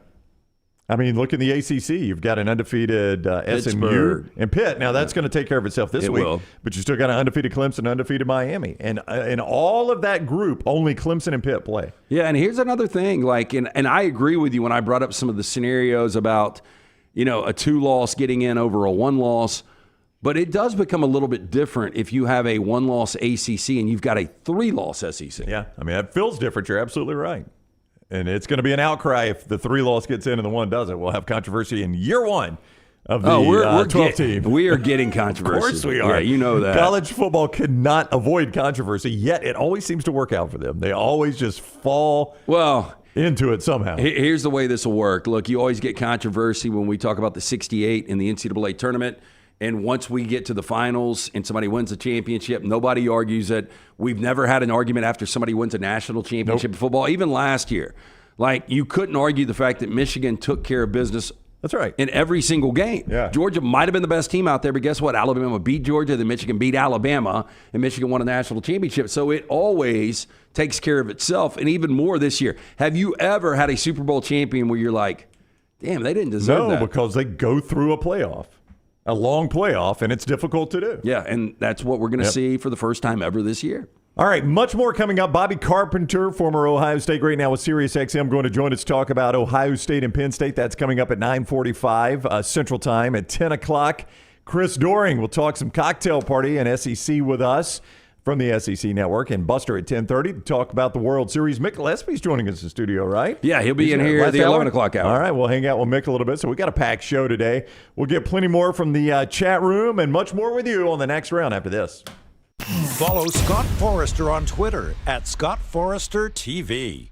I mean, look in the ACC. You've got an undefeated SMU and Pitt. Now, that's going to take care of itself this week. Will. But you still got an undefeated Clemson, undefeated Miami. And in all of that group, only Clemson and Pitt play. Yeah, and here's another thing. Like, and I agree with you when I brought up some of the scenarios about, you know, a 2-loss getting in over a 1-loss. But it does become a little bit different if you have a 1-loss ACC and you've got a 3-loss SEC. Yeah, I mean, that feels different. You're absolutely right. And it's going to be an outcry if the 3-loss gets in and the 1 doesn't. We'll have controversy in year 1 of the 12 team. We are getting controversy. Of course we are. Yeah, you know that. College football cannot avoid controversy, yet it always seems to work out for them. They always just fall into it somehow. Here's the way this will work. Look, you always get controversy when we talk about the 68 in the NCAA tournament. And once we get to the finals and somebody wins a championship, nobody argues it. We've never had an argument after somebody wins a national championship in football, even last year. Like, you couldn't argue the fact that Michigan took care of business. That's right. In every single game. Yeah. Georgia might have been the best team out there, but guess what? Alabama beat Georgia, then Michigan beat Alabama, and Michigan won a national championship. So it always takes care of itself, and even more this year. Have you ever had a Super Bowl champion where you're like, Damn, they didn't deserve that. No, because they go through a long playoff, and it's difficult to do. Yeah, and that's what we're going to see for the first time ever this year. All right, much more coming up. Bobby Carpenter, former Ohio State great, now with SiriusXM, going to join us to talk about Ohio State and Penn State. That's coming up at 9:45 Central Time. At 10 o'clock, Chris Doering will talk some cocktail party and SEC with us from the SEC Network. And Buster at 10:30 to talk about the World Series. Mick Gillespie's joining us in the studio, right? Yeah, he'll be in here at the 11 o'clock hour. All right, we'll hang out with Mick a little bit. So we got a packed show today. We'll get plenty more from the chat room and much more with you on the next round after this. Follow Scott Forrester on Twitter at scottforestertv.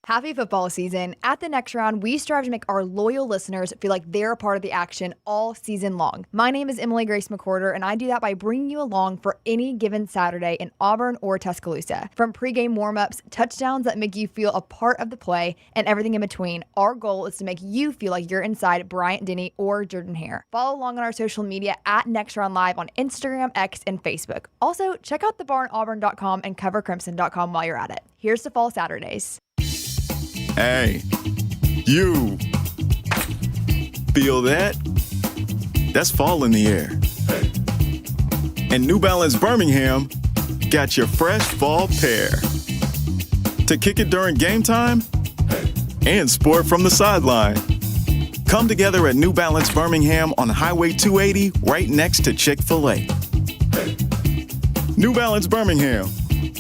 Happy football season. At the next round, we strive to make our loyal listeners feel like they're a part of the action all season long. My name is Emily Grace McWhorter, and I do that by bringing you along for any given Saturday in Auburn or Tuscaloosa. From pregame warm-ups, touchdowns that make you feel a part of the play, and everything in between, our goal is to make you feel like you're inside Bryant Denny or Jordan Hare. Follow along on our social media at Next Round Live on Instagram, X, and Facebook. Also, check out thebarnauburn.com and covercrimson.com while you're at it. Here's to Fall Saturdays. Hey, you feel that? That's fall in the air. And New Balance Birmingham got your fresh fall pair to kick it during game time and sport from the sideline. Come together at New Balance Birmingham on Highway 280 right next to Chick-fil-A. New Balance Birmingham,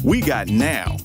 we got now.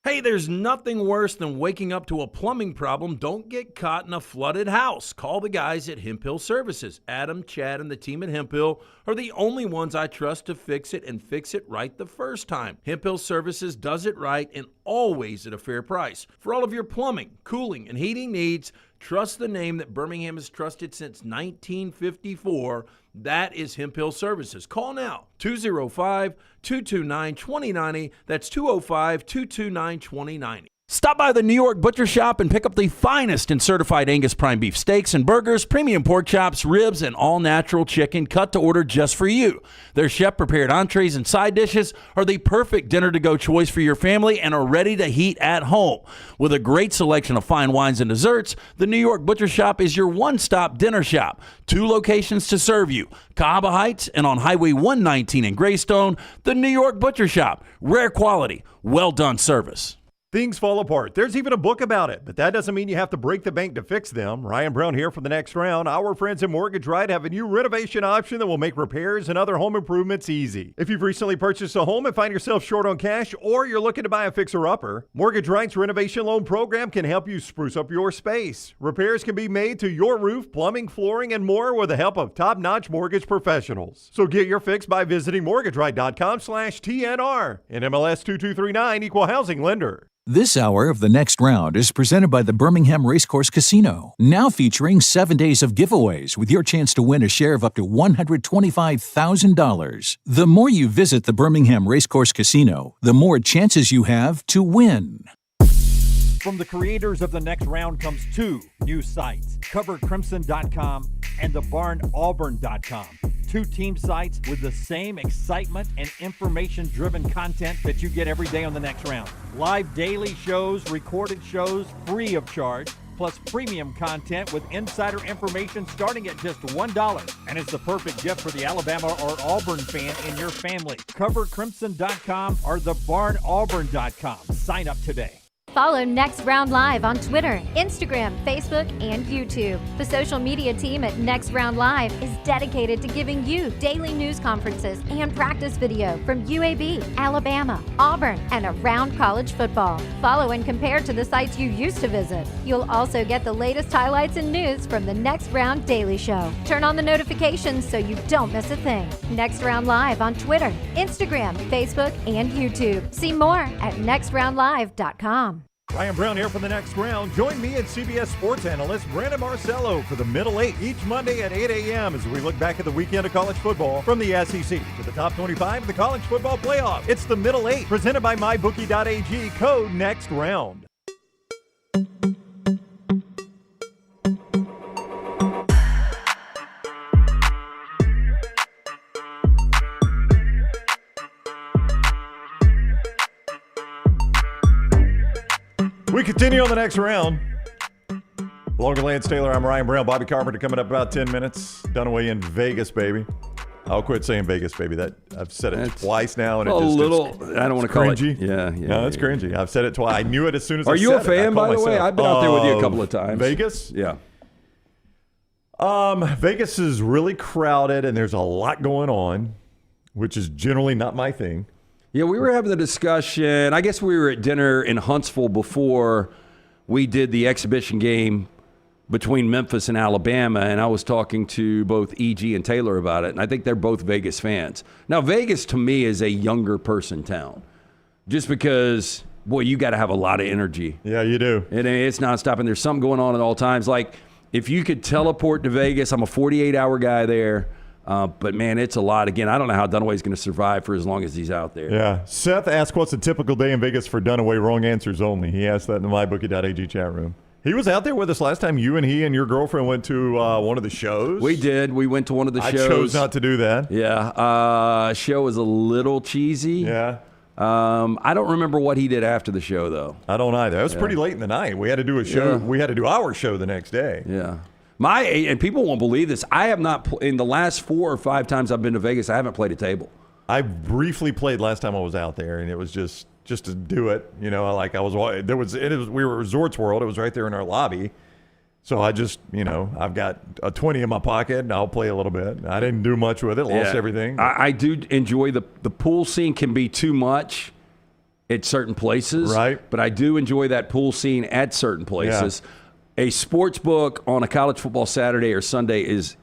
Hey, there's nothing worse than waking up to a plumbing problem. Don't get caught in a flooded house. Call the guys at Hemphill Services. Adam, Chad, and the team at Hemphill are the only ones I trust to fix it and fix it right the first time. Hemphill Services does it right and always at a fair price. For all of your plumbing, cooling, and heating needs, trust the name that Birmingham has trusted since 1954. That is Hemphill Services. Call now, 205-229-2090. That's 205-229-2090. Stop by the New York Butcher Shop and pick up the finest in certified Angus prime beef steaks and burgers, premium pork chops, ribs, and all-natural chicken cut to order just for you. Their chef-prepared entrees and side dishes are the perfect dinner-to-go choice for your family and are ready to heat at home. With a great selection of fine wines and desserts, the New York Butcher Shop is your one-stop dinner shop. 2 locations to serve you, Cahaba Heights and on Highway 119 in Greystone. The New York Butcher Shop. Rare quality, well-done service. Things fall apart. There's even a book about it, but that doesn't mean you have to break the bank to fix them. Ryan Brown here for the next round. Our friends at Mortgage Right have a new renovation option that will make repairs and other home improvements easy. If you've recently purchased a home and find yourself short on cash, or you're looking to buy a fixer-upper, Mortgage Right's renovation loan program can help you spruce up your space. Repairs can be made to your roof, plumbing, flooring, and more with the help of top-notch mortgage professionals. So get your fix by visiting mortgageright.com/TNR. And MLS 2239, Equal Housing Lender. This hour of The Next Round is presented by the Birmingham Racecourse Casino, now featuring 7 days of giveaways with your chance to win a share of up to $125,000. The more you visit the Birmingham Racecourse Casino, the more chances you have to win. From the creators of The Next Round comes 2 new sites, covercrimson.com and thebarnauburn.com. 2 team sites with the same excitement and information-driven content that you get every day on The Next Round. Live daily shows, recorded shows, free of charge, plus premium content with insider information starting at just $1. And it's the perfect gift for the Alabama or Auburn fan in your family. Covercrimson.com or thebarnauburn.com. Sign up today. Follow Next Round Live on Twitter, Instagram, Facebook, and YouTube. The social media team at Next Round Live is dedicated to giving you daily news conferences and practice video from UAB, Alabama, Auburn, and around college football. Follow and compare to the sites you used to visit. You'll also get the latest highlights and news from the Next Round Daily Show. Turn on the notifications so you don't miss a thing. Next Round Live on Twitter, Instagram, Facebook, and YouTube. See more at nextroundlive.com. Ryan Brown here for the next round. Join me and CBS sports analyst Brandon Marcello for the Middle 8 each Monday at 8 a.m. as we look back at the weekend of college football from the SEC to the top 25 of the college football playoff. It's the Middle 8 presented by MyBookie.ag, code next round. We continue on the next round. Along with Lance Taylor, I'm Ryan Brown. Bobby Carpenter coming up about 10 minutes. Dunaway in Vegas, baby. I'll quit saying Vegas, baby. That I've said it twice now, and I don't want to call cringy. it. Yeah. No, it's cringy. I've said it twice. I knew it as soon as I said it. Are you a fan, by the way? I've been out there with you a couple of times. Vegas? Yeah. Vegas is really crowded, and there's a lot going on, which is generally not my thing. Yeah, we were having the discussion. I guess we were at dinner in Huntsville before we did the exhibition game between Memphis and Alabama, and I was talking to both E.G. and Taylor about it, and I think they're both Vegas fans. Now, Vegas, to me, is a younger person town, just because, boy, you got to have a lot of energy. Yeah, you do. And it's nonstop, and there's something going on at all times. Like, if you could teleport to Vegas, I'm a 48-hour guy there, but, man, it's a lot. Again, I don't know how Dunaway's going to survive for as long as he's out there. Yeah. Seth asked, what's a typical day in Vegas for Dunaway? Wrong answers only. He asked that in the mybookie.ag chat room. He was out there with us last time. You and he and your girlfriend went to one of the shows. We did. We went to one of the shows. I chose not to do that. Yeah. Show was a little cheesy. Yeah. I don't remember what he did after the show, though. I don't either. It was pretty late in the night. We had to do a show. Yeah. We had to do our show the next day. Yeah. And people won't believe this. I have not, in the last 4 or 5 times I've been to Vegas, I haven't played a table. I briefly played last time I was out there, and it was just to do it. We were at Resorts World. It was right there in our lobby. So I just, I've got a 20 in my pocket, and I'll play a little bit. I didn't do much with it. Lost everything. I do enjoy the pool scene. Can be too much at certain places. Right. But I do enjoy that pool scene at certain places. Yeah. A sports book on a college football Saturday or Sunday is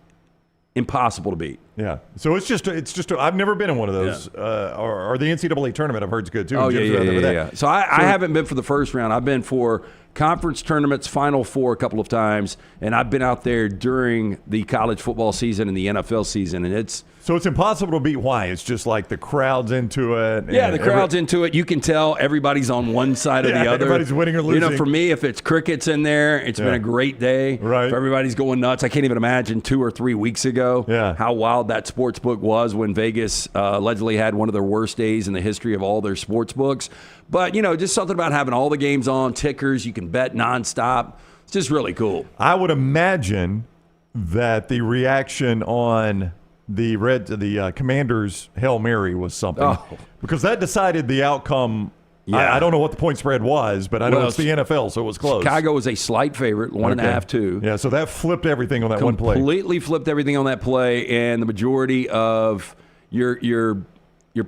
impossible to beat. Yeah. So it's just I've never been in one of those. Yeah. Or the NCAA tournament I've heard is good too. Oh, yeah. So I haven't been for the first round. I've been for conference tournaments, Final Four a couple of times, and I've been out there during the college football season and the NFL season, and it's impossible to beat. Why? It's just like the crowd's into it. Yeah, the crowd's into it. You can tell everybody's on one side or the other. Everybody's winning or losing. For me, if it's crickets in there, it's been a great day. Right. If everybody's going nuts. I can't even imagine 2 or 3 weeks ago how wild that sports book was when Vegas allegedly had one of their worst days in the history of all their sports books. But, just something about having all the games on, tickers, you can bet nonstop. It's just really cool. I would imagine that the reaction on the Commanders' Hail Mary was something. Because that decided the outcome. Yeah. I don't know what the point spread was, but I know it's the NFL, so it was close. Chicago was a slight favorite, 1.5, 2. Yeah, so that flipped everything on that one play. Completely flipped everything on that play, and the majority of your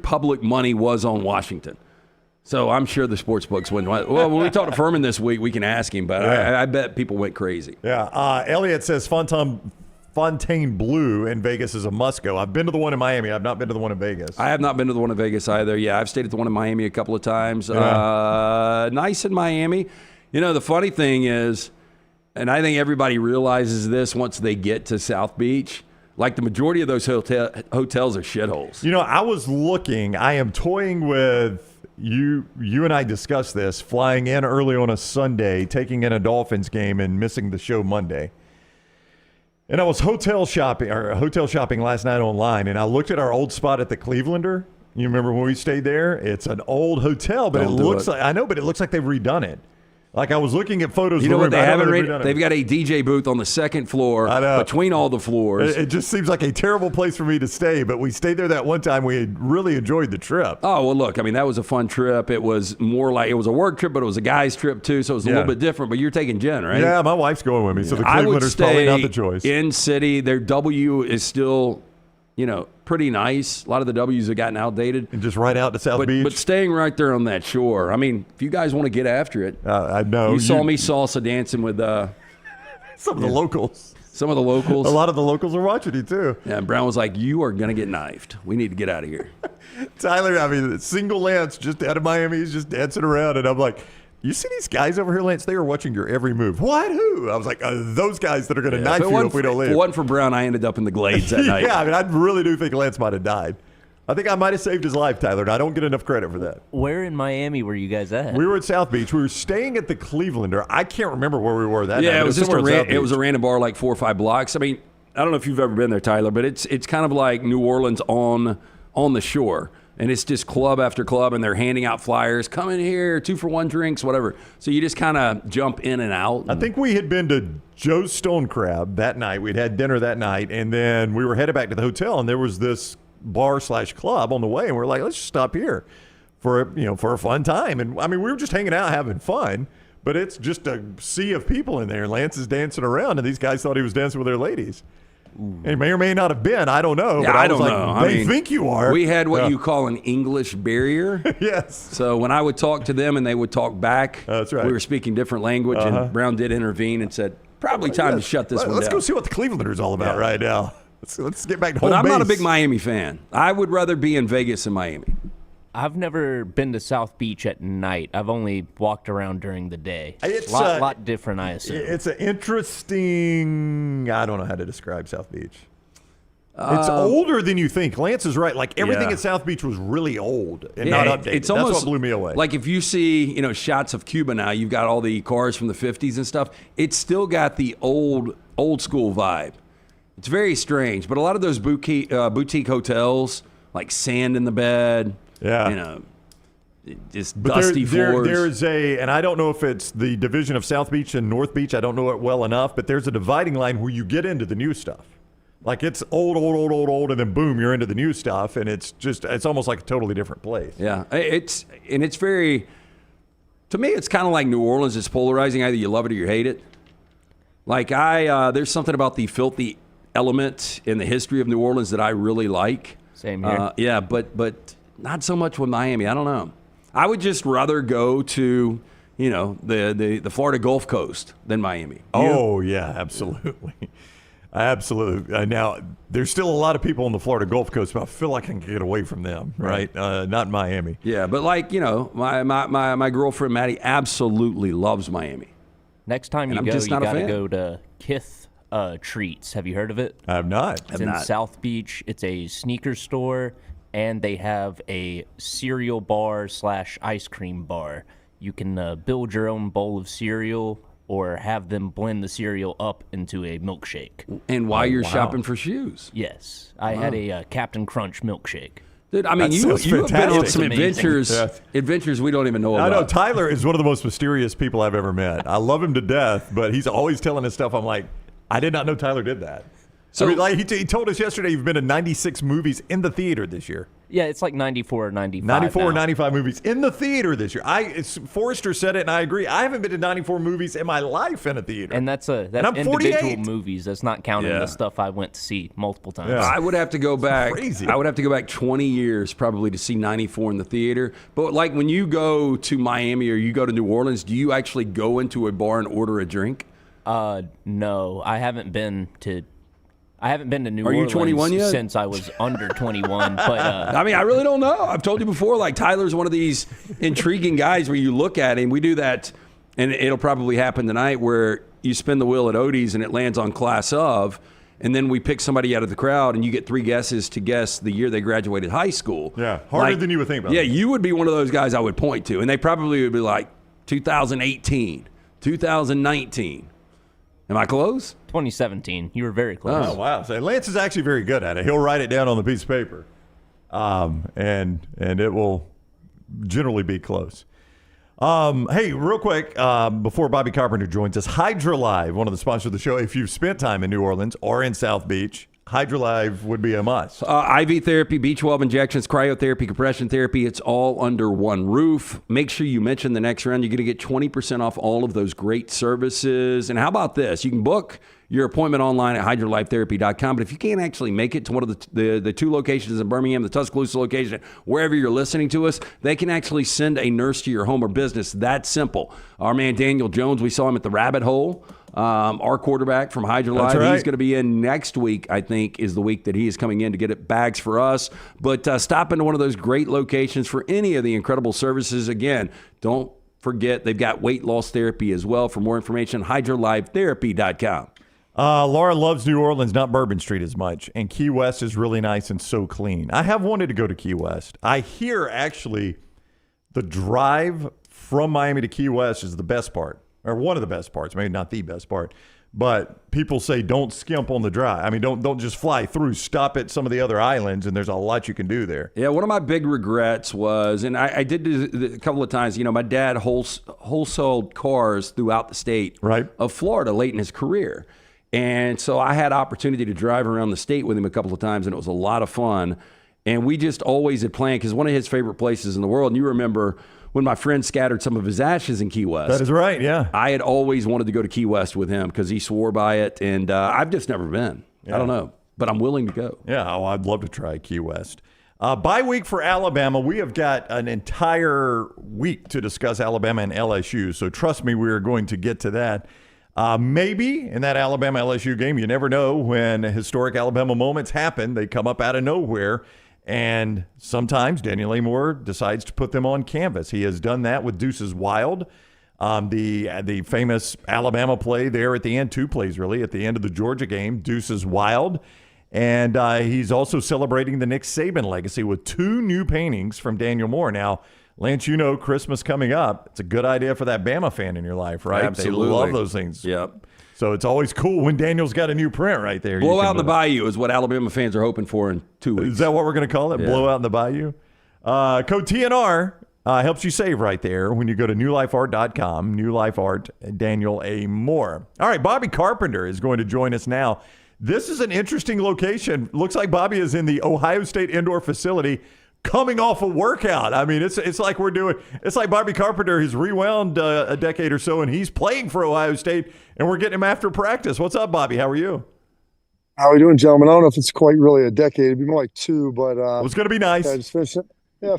public money was on Washington. So I'm sure the sports books went. Well, when we talk to Furman this week, we can ask him, but I bet people went crazy. Yeah. Elliot says Fontaine Blue in Vegas is a must-go. I've been to the one in Miami. I've not been to the one in Vegas. I have not been to the one in Vegas either. Yeah, I've stayed at the one in Miami a couple of times. Nice in Miami. The funny thing is, and I think everybody realizes this once they get to South Beach, like the majority of those hotels are shitholes. I was looking. I am toying with you and I discussed this, flying in early on a Sunday, taking in a Dolphins game, and missing the show Monday. And I was hotel shopping last night online, and I looked at our old spot at the Clevelander. You remember when we stayed there? It's an old hotel, but it looks like they've redone it. Like I was looking at photos. You know what they haven't redone? They've got a DJ booth on the second floor between all the floors. It just seems like a terrible place for me to stay, but we stayed there that one time. We had really enjoyed the trip. Oh, well, look, that was a fun trip. It was more like it was a work trip, but it was a guy's trip too, so it was a little bit different. But you're taking Jen, right? Yeah, my wife's going with me, so the Clevelander's probably not the choice. In city, their W is still, pretty nice. A lot of the W's have gotten outdated. And just right out to South Beach. But staying right there on that shore. If you guys want to get after it. I know. You saw me salsa dancing with some of the locals. Some of the locals. A lot of the locals are watching you, too. Yeah, and Brown was like, you are going to get knifed. We need to get out of here. Tyler, single Lance just out of Miami. He's just dancing around. And I'm like, you see these guys over here, Lance? They are watching your every move. What? Who? I was like, those guys that are going to knife you if we don't leave. If it wasn't for Brown, I ended up in the Glades that night. Yeah, I really do think Lance might have died. I think I might have saved his life, Tyler, and I don't get enough credit for that. Where in Miami were you guys at? We were at South Beach. We were staying at the Clevelander. I can't remember where we were that night. Yeah, it was just it was a random bar like 4 or 5 blocks. I don't know if you've ever been there, Tyler, but it's kind of like New Orleans on the shore. And it's just club after club, and they're handing out flyers. Come in here, 2-for-1 drinks, whatever. So you just kind of jump in and out. I think we had been to Joe's Stone Crab that night. We'd had dinner that night, and then we were headed back to the hotel, and there was this bar/club on the way, and we're like, let's just stop here for a fun time. And I mean, we were just hanging out, having fun, but it's just a sea of people in there. Lance is dancing around, and these guys thought he was dancing with their ladies. It may or may not have been. I don't know. Yeah, but I don't was know. Like, they think you are. We had what you call an English barrier. Yes. So when I would talk to them and they would talk back, that's right. We were speaking different language, and Brown did intervene and said, probably time to shut this one down. Let's go see what the Clevelanders all about right now. Let's get back to home But I'm base. not a big Miami fan. I would rather be in Vegas than Miami. I've never been to South Beach at night. I've only walked around during the day. It's a lot different, I assume. It's an interesting. I don't know how to describe South Beach. It's older than you think. Lance is right. Like everything at South Beach was really old and not updated. It's almost, that's what blew me away. Like if you see, shots of Cuba now, you've got all the cars from the 50s and stuff. It's still got the old school vibe. It's very strange. But a lot of those boutique hotels, like sand in the bed, just dusty floors. There's and I don't know if it's the division of South Beach and North Beach. I don't know it well enough, but there's a dividing line where you get into the new stuff. Like it's old, and then boom, you're into the new stuff, and it's almost like a totally different place. Yeah, it's very, to me, it's kind of like New Orleans. It's polarizing. Either you love it or you hate it. Like there's something about the filthy element in the history of New Orleans that I really like. Same here. Yeah, but not so much with Miami. I don't know. I would just rather go to the Florida Gulf Coast than Miami. Yeah, absolutely. Absolutely. Now, there's still a lot of people on the Florida Gulf Coast, but I feel like I can get away from them, right? Not Miami. Yeah, but my girlfriend Maddie absolutely loves Miami. Next time you go, you got to go to Kith Treats. Have you heard of it? I have not. It's in South Beach. It's a sneaker store, and they have a cereal bar / ice cream bar. You can build your own bowl of cereal or have them blend the cereal up into a milkshake. And while you're shopping for shoes. Yes. I had a Captain Crunch milkshake. Dude, I mean, you have been on some adventures we don't even know about. I know. Tyler is one of the most mysterious people I've ever met. I love him to death, but he's always telling us stuff. I'm like, I did not know Tyler did that. So, he told us yesterday you've been to 96 movies in the theater this year. Yeah, it's like 94 or 95 94 now. or 95 movies in the theater this year. Forrester said it, and I agree. I haven't been to 94 movies in my life in a theater. And that's individual 48. Movies. That's not counting the stuff I went to see multiple times. Yeah. I would have to go back. Crazy. I would have to go back 20 years probably to see 94 in the theater. But like when you go to Miami or you go to New Orleans, do you actually go into a bar and order a drink? No, I haven't been to New Orleans. Are you 21 yet? Since I was under 21. But I mean, I really don't know. I've told you before, like Tyler's one of these intriguing guys where you look at him. We do that, and it'll probably happen tonight, where you spin the wheel at Odie's and it lands on class of, and then we pick somebody out of the crowd and you get 3 guesses to guess the year they graduated high school. Yeah, harder than you would think about. Yeah, you would be one of those guys I would point to, and they probably would be like 2018, 2019. Am I close? 2017. You were very close. Oh, wow. So Lance is actually very good at it. He'll write it down on the piece of paper, and it will generally be close. Hey, real quick, before Bobby Carpenter joins us, HydroLive, one of the sponsors of the show. If you've spent time in New Orleans or in South Beach, HydroLive would be a must. IV therapy, B12 injections, cryotherapy, compression therapy, it's all under one roof. Make sure you mention the next round. You're going to get 20% off all of those great services. And how about this? You can book your appointment online at hydrolifetherapy.com. But if you can't actually make it to one of the 2 locations in Birmingham, the Tuscaloosa location, wherever you're listening to us, they can actually send a nurse to your home or business. That simple. Our man Daniel Jones, we saw him at the Rabbit Hole. Our quarterback from HydroLive, right. He's going to be in next week, I think, is the week that he is coming in to get bags for us. But stop into one of those great locations for any of the incredible services. Again, don't forget, they've got weight loss therapy as well. For more information, hydrolifetherapy.com. Laura loves New Orleans, not Bourbon Street as much. And Key West is really nice and so clean. I have wanted to go to Key West. I hear, actually, the drive from Miami to Key West is the best part. Or one of the best parts, maybe not the best part. But people say don't skimp on the drive. I mean, don't just fly through. Stop at some of the other islands, and there's a lot you can do there. Yeah, one of my big regrets was, and I did this a couple of times, my dad wholesaled cars throughout the state of Florida late in his career. And so I had opportunity to drive around the state with him a couple of times, and it was a lot of fun. And we just always had planned, because one of his favorite places in the world, and you remember when my friend scattered some of his ashes in Key West. That is right, yeah. I had always wanted to go to Key West with him because he swore by it, and I've just never been. Yeah. I don't know, but I'm willing to go. Yeah, I'd love to try Key West. Bye week for Alabama. We have got an entire week to discuss Alabama and LSU, so trust me, we are going to get to that. Maybe in that Alabama-LSU game, you never know when historic Alabama moments happen. They come up out of nowhere. And sometimes Daniel A. Moore decides to put them on canvas. He has done that with Deuces Wild, the famous Alabama play there at the end, 2 plays really, at the end of the Georgia game, Deuces Wild. And he's also celebrating the Nick Saban legacy with 2 new paintings from Daniel Moore. Now, Lance, Christmas coming up. It's a good idea for that Bama fan in your life, right? Absolutely. They love those things. Yep. So it's always cool when Daniel's got a new print right there. Blowout in the Bayou is what Alabama fans are hoping for in 2 weeks. Is that what we're going to call it? Yeah. Blowout in the Bayou? Code TNR helps you save right there when you go to newlifeart.com. New Life Art, Daniel A. Moore. All right, Bobby Carpenter is going to join us now. This is an interesting location. Looks like Bobby is in the Ohio State indoor facility, coming off a workout. I mean, it's like it's like Bobby Carpenter has rewound a decade or so, and he's playing for Ohio State, and we're getting him after practice. What's up, Bobby? How are you? How are we doing, gentlemen? I don't know if it's quite really a decade. It'd be more like 2, but it's going to be nice. Yeah, just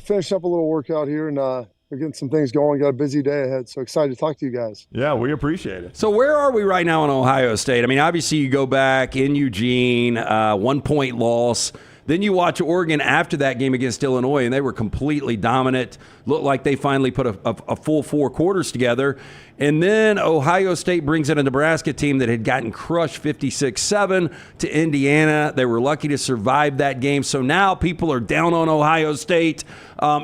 finish up a little workout here, and we're getting some things going. Got a busy day ahead, so excited to talk to you guys. Yeah, we appreciate it. So where are we right now in Ohio State? I mean, obviously you go back in Eugene, 1-point loss. Then you watch Oregon after that game against Illinois, and they were completely dominant. Looked like they finally put a full 4 quarters together. And then Ohio State brings in a Nebraska team that had gotten crushed 56-7 to Indiana. They were lucky to survive that game. So now people are down on Ohio State.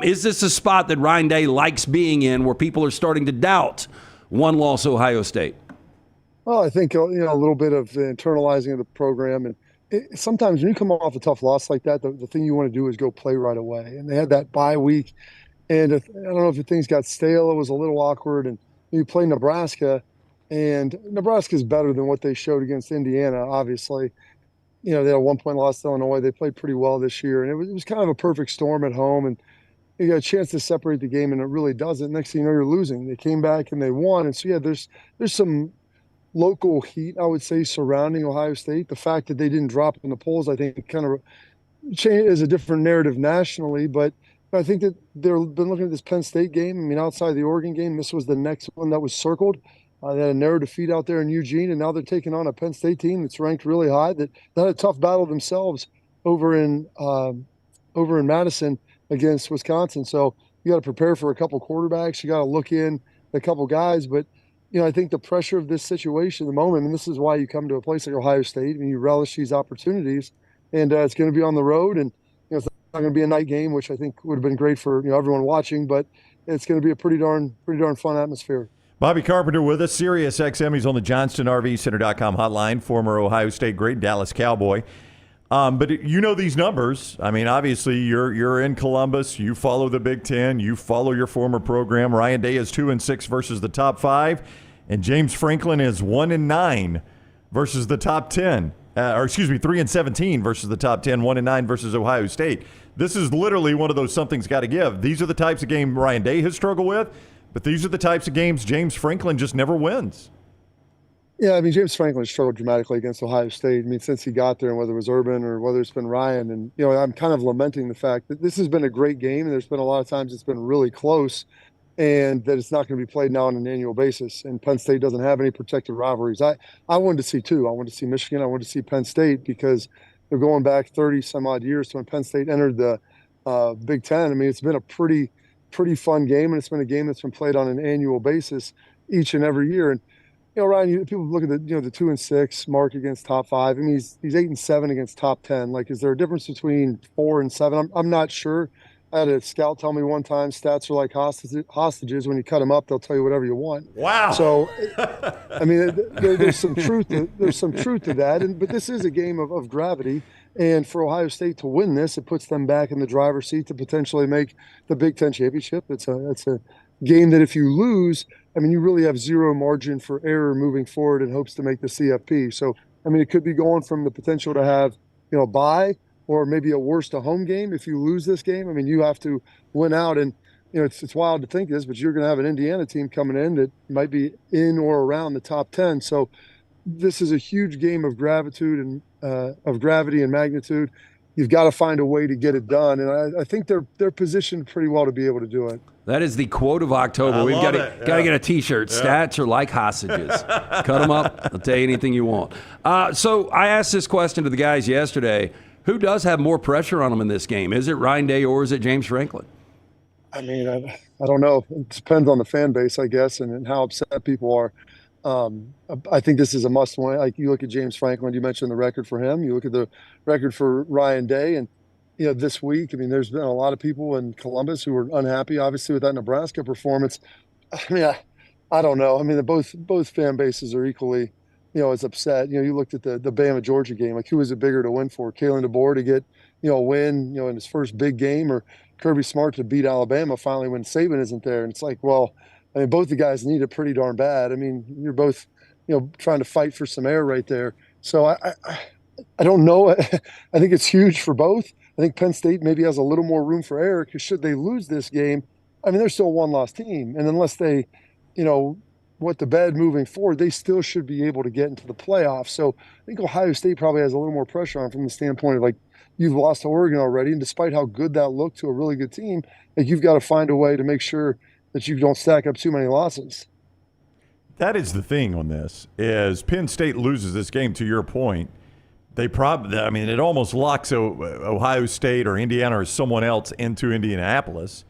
Is this a spot that Ryan Day likes being in, where people are starting to doubt one-loss Ohio State? Well, I think a little bit of the internalizing of the program, and sometimes when you come off a tough loss like that, the thing you want to do is go play right away. And they had that bye week, and I don't know if things got stale. It was a little awkward, and you play Nebraska, and Nebraska's better than what they showed against Indiana, obviously. They had a 1-point loss to Illinois. They played pretty well this year, and it was kind of a perfect storm at home, and you got a chance to separate the game, and it really doesn't. Next thing you know, you're losing. They came back and they won, and so there's some local heat, I would say, surrounding Ohio State. The fact that they didn't drop in the polls, I think, kind of is a different narrative nationally. But I think that they've been looking at this Penn State game. I mean, outside the Oregon game, this was the next one that was circled. They had a narrow defeat out there in Eugene, and now they're taking on a Penn State team that's ranked really high. That had a tough battle themselves over in Madison against Wisconsin. So you got to prepare for a couple quarterbacks. You got to look in a couple guys, but I think the pressure of this situation, the moment, and this is why you come to a place like Ohio State and you relish these opportunities, and it's going to be on the road, and it's not going to be a night game, which I think would have been great for everyone watching, but it's going to be a pretty darn fun atmosphere. Bobby Carpenter with us, Sirius XM. He's on the JohnstonRVCenter.com hotline, former Ohio State great, Dallas Cowboy. But these numbers. I mean, obviously you're in Columbus. You follow the Big Ten. You follow your former program. Ryan Day is 2-6 versus the top 5, and James Franklin is 1-9 versus the top 10. 3-17 versus the top 10. 1-9 versus Ohio State. This is literally one of those something's got to give. These are the types of game Ryan Day has struggled with, but these are the types of games James Franklin just never wins. Yeah, I mean, James Franklin struggled dramatically against Ohio State. I mean, since he got there, and whether it was Urban or whether it's been Ryan. And, I'm kind of lamenting the fact that this has been a great game, and there's been a lot of times it's been really close, and that it's not going to be played now on an annual basis. And Penn State doesn't have any protected rivalries. I wanted to see 2. I wanted to see Michigan. I wanted to see Penn State, because they're going back 30-some-odd years to when Penn State entered the Big Ten. I mean, it's been a pretty fun game, and it's been a game that's been played on an annual basis each and every year. And Ryan, people look at the 2-6 mark against top 5. I mean, he's 8-7 against top 10. Like, is there a difference between 4 and 7? I'm not sure. I had a scout tell me one time, stats are like hostages. When you cut them up, they'll tell you whatever you want. Wow. So, I mean, there's some truth to that. But this is a game of gravity. And for Ohio State to win this, it puts them back in the driver's seat to potentially make the Big Ten championship. It's a game that if you lose, I mean, you really have zero margin for error moving forward in hopes to make the CFP. So, I mean, it could be going from the potential to have, a bye or maybe a worse to home game. If you lose this game, I mean, you have to win out. And, it's wild to think this, but you're going to have an Indiana team coming in that might be in or around the top 10. So this is a huge game of gravity and magnitude. You've got to find a way to get it done. And I think they're positioned pretty well to be able to do it. That is the quote of October. We've got to get a T-shirt. Yeah. Stats are like hostages. Cut them up. I'll tell you anything you want. So I asked this question to the guys yesterday. Who does have more pressure on them in this game? Is it Ryan Day or is it James Franklin? I mean, I don't know. It depends on the fan base, I guess, and how upset people are. I think this is a must-win. Like, you look at James Franklin, you mentioned the record for him. You look at the record for Ryan Day, and this week, I mean, there's been a lot of people in Columbus who were unhappy, obviously, with that Nebraska performance. I mean, I don't know. I mean, both fan bases are equally, as upset. You looked at the Bama Georgia game. Like, who was it bigger to win for? Kalen DeBoer to get a win, in his first big game, or Kirby Smart to beat Alabama finally when Saban isn't there? And it's like, well, I mean, both the guys need it pretty darn bad. I mean, you're both, trying to fight for some air right there. So I don't know. I think it's huge for both. I think Penn State maybe has a little more room for error because should they lose this game, I mean, they're still a one-loss team. And unless they, wet the bed moving forward, they still should be able to get into the playoffs. So I think Ohio State probably has a little more pressure on from the standpoint of, like, you've lost to Oregon already. And despite how good that looked to a really good team, like, you've got to find a way to make sure that you don't stack up too many losses. That is the thing on this, is Penn State loses this game, to your point. It almost locks Ohio State or Indiana or someone else into Indianapolis.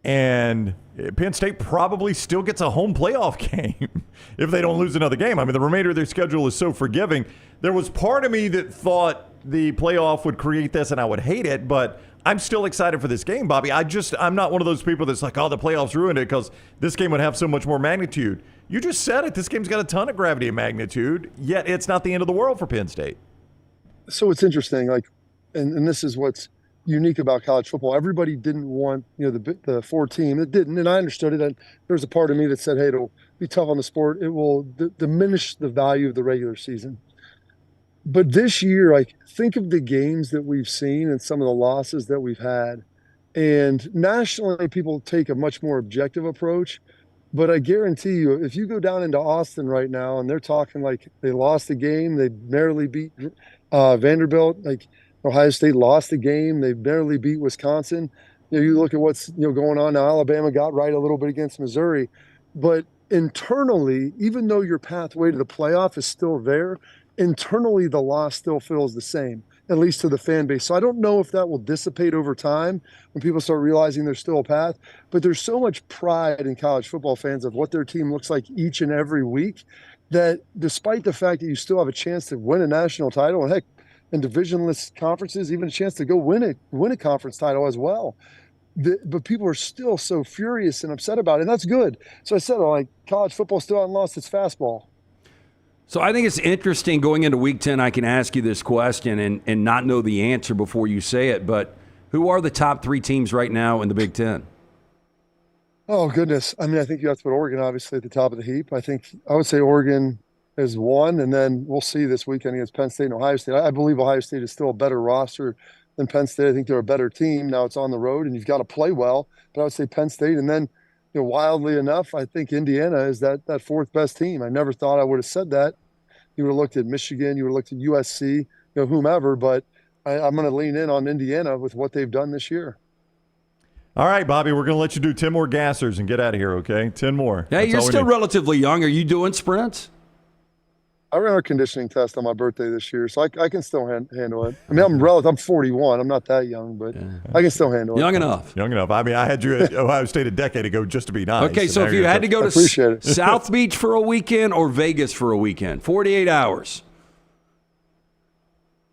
And Penn State probably still gets a home playoff game if they don't lose another game. I mean, the remainder of their schedule is so forgiving. There was part of me that thought the playoff would create this and I would hate it, but I'm still excited for this game, Bobby. I'm not one of those people that's like, oh, the playoffs ruined it because this game would have so much more magnitude. You just said it. This game's got a ton of gravity and magnitude, yet it's not the end of the world for Penn State. So it's interesting, like, and this is what's unique about college football. Everybody didn't want, the 4 team. It didn't, and I understood it. And there was a part of me that said, hey, it'll be tough on the sport. It will diminish the value of the regular season. But this year, like, think of the games that we've seen and some of the losses that we've had. And nationally, people take a much more objective approach. But I guarantee you, if you go down into Austin right now and they're talking like they lost a game, they barely beat Vanderbilt, like Ohio State lost a game, they barely beat Wisconsin. You look at what's going on now. Alabama got right a little bit against Missouri. But internally, even though your pathway to the playoff is still there, internally the loss still feels the same, at least to the fan base. So I don't know if that will dissipate over time when people start realizing there's still a path, but there's so much pride in college football fans of what their team looks like each and every week that despite the fact that you still have a chance to win a national title, and heck, in divisionless conferences, even a chance to go win a conference title as well. But people are still so furious and upset about it, and that's good. So I said, like, college football still hasn't lost its fastball. So I think it's interesting going into Week 10, I can ask you this question and not know the answer before you say it, but who are the top 3 teams right now in the Big Ten? Oh, goodness. I mean, I think you have to put Oregon, obviously, at the top of the heap. I would say Oregon is 1, and then we'll see this weekend against Penn State and Ohio State. I believe Ohio State is still a better roster than Penn State. I think they're a better team. Now it's on the road, and you've got to play well, but I would say Penn State, and then wildly enough, I think Indiana is that 4th best team. I never thought I would have said that. You would have looked at Michigan, you would have looked at USC, whomever, but I'm going to lean in on Indiana with what they've done this year. All right, Bobby, we're going to let you do 10 more gassers and get out of here, okay? 10 more. Hey, you're still relatively young. Are you doing sprints? I ran a conditioning test on my birthday this year, so I can still handle it. I mean, I'm 41. I'm not that young, but I can still handle it. Young enough. Young enough. I mean, I had you at Ohio State a decade ago just to be nice. Okay, so if you had to go to South Beach for a weekend or Vegas for a weekend, 48 hours.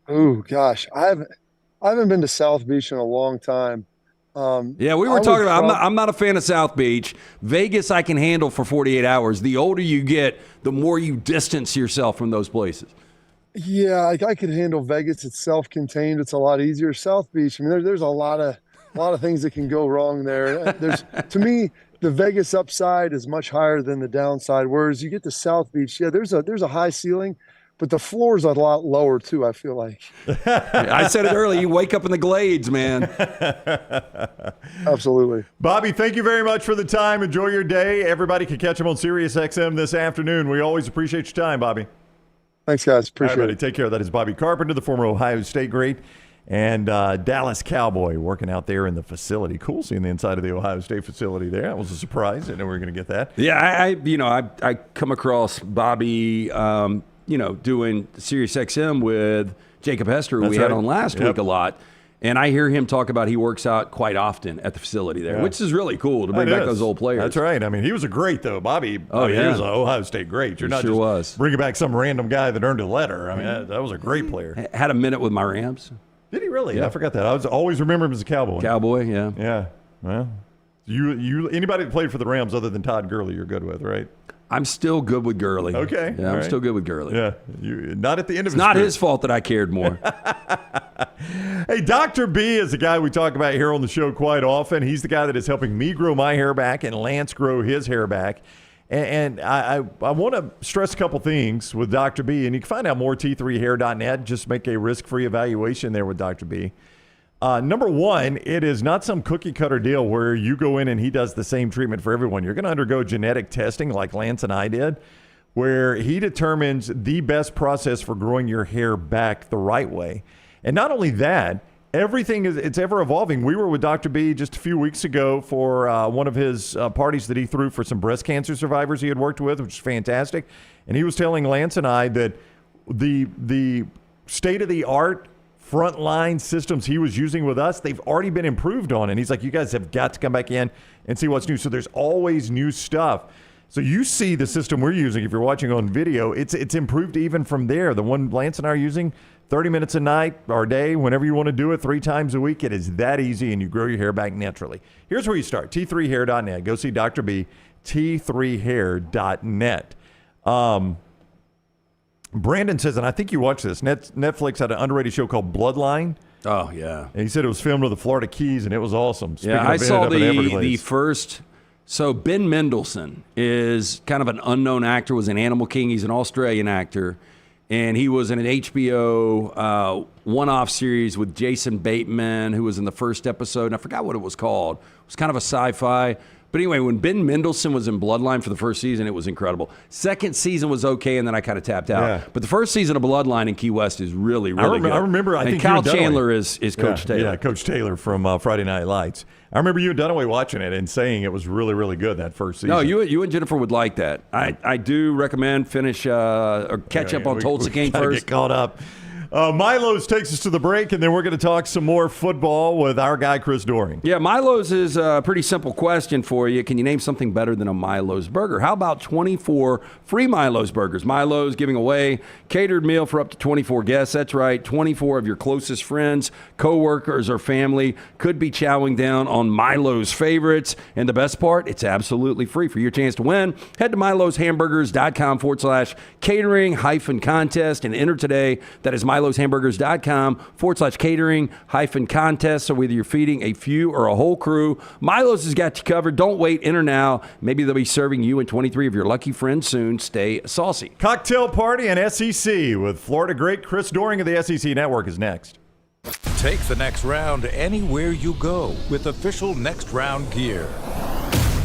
Oh, gosh. I haven't been to South Beach in a long time. Yeah, we were talking about. I'm not a fan of South Beach. Vegas, I can handle for 48 hours. The older you get, the more you distance yourself from those places. Yeah, I could handle Vegas. It's self-contained. It's a lot easier. South Beach, I mean, there's a lot of things that can go wrong there. To me, the Vegas upside is much higher than the downside. Whereas you get to South Beach, yeah, there's a high ceiling, but the floor's a lot lower too, I feel like. I said it earlier. You wake up in the Glades, man. Absolutely. Bobby, thank you very much for the time. Enjoy your day. Everybody can catch him on SiriusXM this afternoon. We always appreciate your time, Bobby. Thanks, guys. Appreciate it. Take care. That is Bobby Carpenter, the former Ohio State great, and Dallas Cowboy working out there in the facility. Cool seeing the inside of the Ohio State facility there. That was a surprise. I didn't know we were going to get that. Yeah, I come across Bobby, doing SiriusXM with Jacob Hester, who we had on last week a lot. And I hear him talk about he works out quite often at the facility there, which is really cool to bring back those old players. That's right. I mean, he was a great, though. Bobby, he was an Ohio State great. You're not just bringing back some random guy that earned a letter. I mean, that was a great player. Had a minute with my Rams. Did he really? Yeah. I forgot that. I always remember him as a Cowboy. Cowboy, yeah. Yeah. Well, you anybody that played for the Rams other than Todd Gurley, you're good with, right? I'm still good with Gurley. Okay. Yeah, I'm still good with Gurley. Yeah. Not at the end of It's not his fault that I cared more. Hey, Dr. B is the guy we talk about here on the show quite often. He's the guy that is helping me grow my hair back and Lance grow his hair back. And I want to stress a couple things with Dr. B. And you can find out more at t3hair.net. Just make a risk-free evaluation there with Dr. B. Number one, it is not some cookie cutter deal where you go in and he does the same treatment for everyone. You're going to undergo genetic testing like Lance and I did, where he determines the best process for growing your hair back the right way. And not only that, it's ever evolving. We were with Dr. B just a few weeks ago for one of his parties that he threw for some breast cancer survivors he had worked with, which is fantastic. And he was telling Lance and I that the state-of-the-art frontline systems he was using with us, they've already been improved on. And he's like, you guys have got to come back in and see what's new. So there's always new stuff. So you see the system we're using, if you're watching on video, it's improved even from there. The one Lance and I are using, 30 minutes a night or a day, whenever you want to do it, 3 times a week. It is that easy, and you grow your hair back naturally. Here's where you start, t3hair.net. Go see Dr. B, t3hair.net. Brandon says, and I think you watched this, Netflix had an underrated show called Bloodline. Oh, yeah. And he said it was filmed with the Florida Keys, and it was awesome. I saw the first. So Ben Mendelsohn is kind of an unknown actor, was in Animal King. He's an Australian actor. And he was in an HBO one-off series with Jason Bateman, who was in the first episode. And I forgot what it was called. It was kind of a sci-fi. But anyway, when Ben Mendelsohn was in Bloodline for the first season, it was incredible. Second season was okay, and then I kind of tapped out. Yeah. But the first season of Bloodline in Key West is really, really good. I remember. I think Kyle Chandler is Coach Taylor. Yeah, Coach Taylor from Friday Night Lights. I remember you and Dunaway watching it and saying it was really, really good that first season. No, you and Jennifer would like that. I do recommend catch up on Tulsa King first. Get caught up. Milo's takes us to the break, and then we're going to talk some more football with our guy, Chris Doering. Yeah, Milo's is a pretty simple question for you. Can you name something better than a Milo's burger? How about 24 free Milo's burgers? Milo's giving away catered meal for up to 24 guests. That's right, 24 of your closest friends, coworkers, or family could be chowing down on Milo's favorites. And the best part, it's absolutely free. For your chance to win, head to miloshamburgers.com/catering-contest and enter today. That is miloshamburgers.com/catering-contest. So whether you're feeding a few or a whole crew, Milo's has got you covered. Don't wait. Enter now. Maybe they'll be serving you and 23 of your lucky friends soon. Stay saucy. Cocktail Party and SEC with Florida great Chris Doering of the SEC Network is next. Take the next round anywhere you go with official Next Round gear.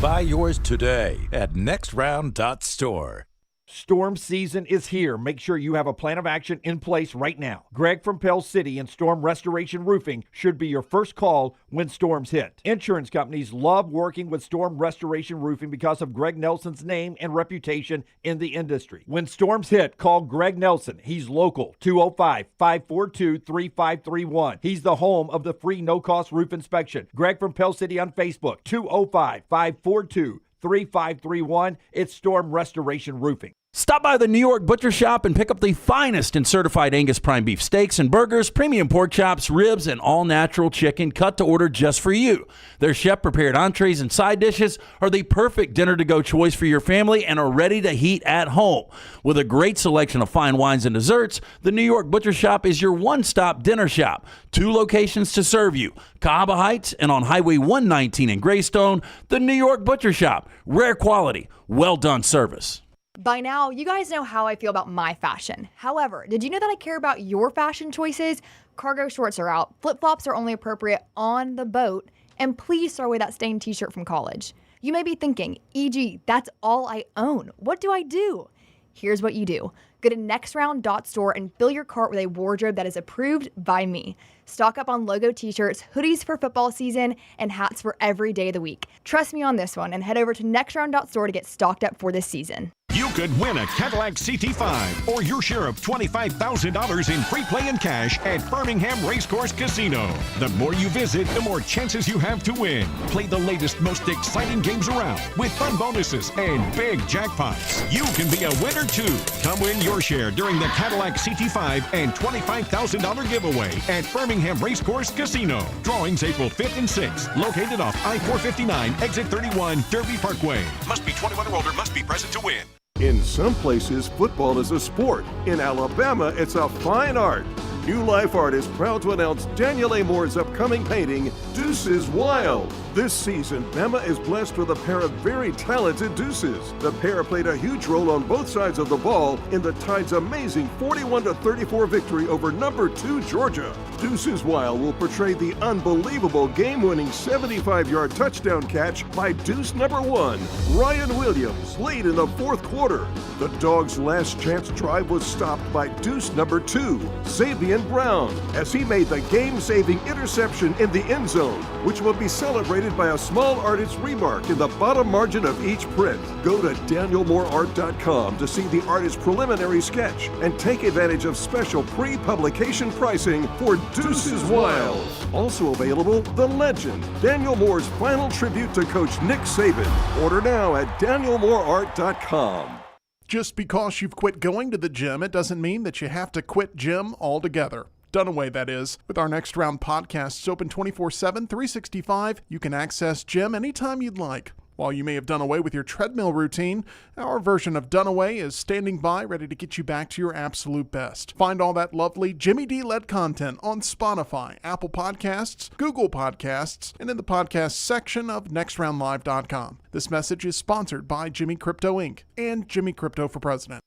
Buy yours today at nextround.store. Storm season is here. Make sure you have a plan of action in place right now. Greg from Pell City and Storm Restoration Roofing should be your first call when storms hit. Insurance companies love working with Storm Restoration Roofing because of Greg Nelson's name and reputation in the industry. When storms hit, call Greg Nelson. He's local, 205-542-3531. He's the home of the free no-cost roof inspection. Greg from Pell City on Facebook, 205-542-3531. It's Storm Restoration Roofing. Stop by the New York Butcher Shop and pick up the finest in certified Angus prime beef steaks and burgers, premium pork chops, ribs, and all-natural chicken cut to order just for you. Their chef-prepared entrees and side dishes are the perfect dinner-to-go choice for your family and are ready to heat at home. With a great selection of fine wines and desserts, the New York Butcher Shop is your one-stop dinner shop. 2 locations to serve you, Cahaba Heights and on Highway 119 in Greystone. The New York Butcher Shop. Rare quality, well-done service. By now, you guys know how I feel about my fashion. However, did you know that I care about your fashion choices? Cargo shorts are out, flip-flops are only appropriate on the boat, and please throw away that stained t-shirt from college. You may be thinking, EG, that's all I own. What do I do? Here's what you do. Go to nextround.store and fill your cart with a wardrobe that is approved by me. Stock up on logo t-shirts, hoodies for football season, and hats for every day of the week. Trust me on this one and head over to nextround.store to get stocked up for this season. You could win a Cadillac CT5 or your share of $25,000 in free play and cash at Birmingham Racecourse Casino. The more you visit, the more chances you have to win. Play the latest, most exciting games around with fun bonuses and big jackpots. You can be a winner too. Come win your share during the Cadillac CT5 and $25,000 giveaway at Birmingham Racecourse Casino. Drawings April 5th and 6th. Located off I-459, exit 31, Derby Parkway. Must be 21 or older, must be present to win. In some places, football is a sport. In Alabama, it's a fine art. New Life Art is proud to announce Daniel A. Moore's upcoming painting, Deuces Wild. This season, Bama is blessed with a pair of very talented deuces. The pair played a huge role on both sides of the ball in the Tide's amazing 41-34 victory over number 2 Georgia. Deuces Wild will portray the unbelievable game-winning 75-yard touchdown catch by deuce number 1, Ryan Williams, late in the 4th quarter. The Dogs' last chance drive was stopped by deuce number 2, Xavier Brown, as he made the game-saving interception in the end zone, which will be celebrated by a small artist's remark in the bottom margin of each print. Go to danielmooreart.com to see the artist's preliminary sketch and take advantage of special pre-publication pricing for Deuces Wild. Also available, The Legend, Daniel Moore's final tribute to Coach Nick Saban. Order now at danielmooreart.com. Just because you've quit going to the gym, it doesn't mean that you have to quit gym altogether. Dunaway, that is. With our Next Round podcasts open 24/7, 365, you can access gym anytime you'd like. While you may have done away with your treadmill routine, our version of Dunaway is standing by ready to get you back to your absolute best. Find all that lovely Jimmy D-led content on Spotify, Apple Podcasts, Google Podcasts, and in the podcast section of nextroundlive.com. This message is sponsored by Jimmy Crypto Inc. and Jimmy Crypto for President.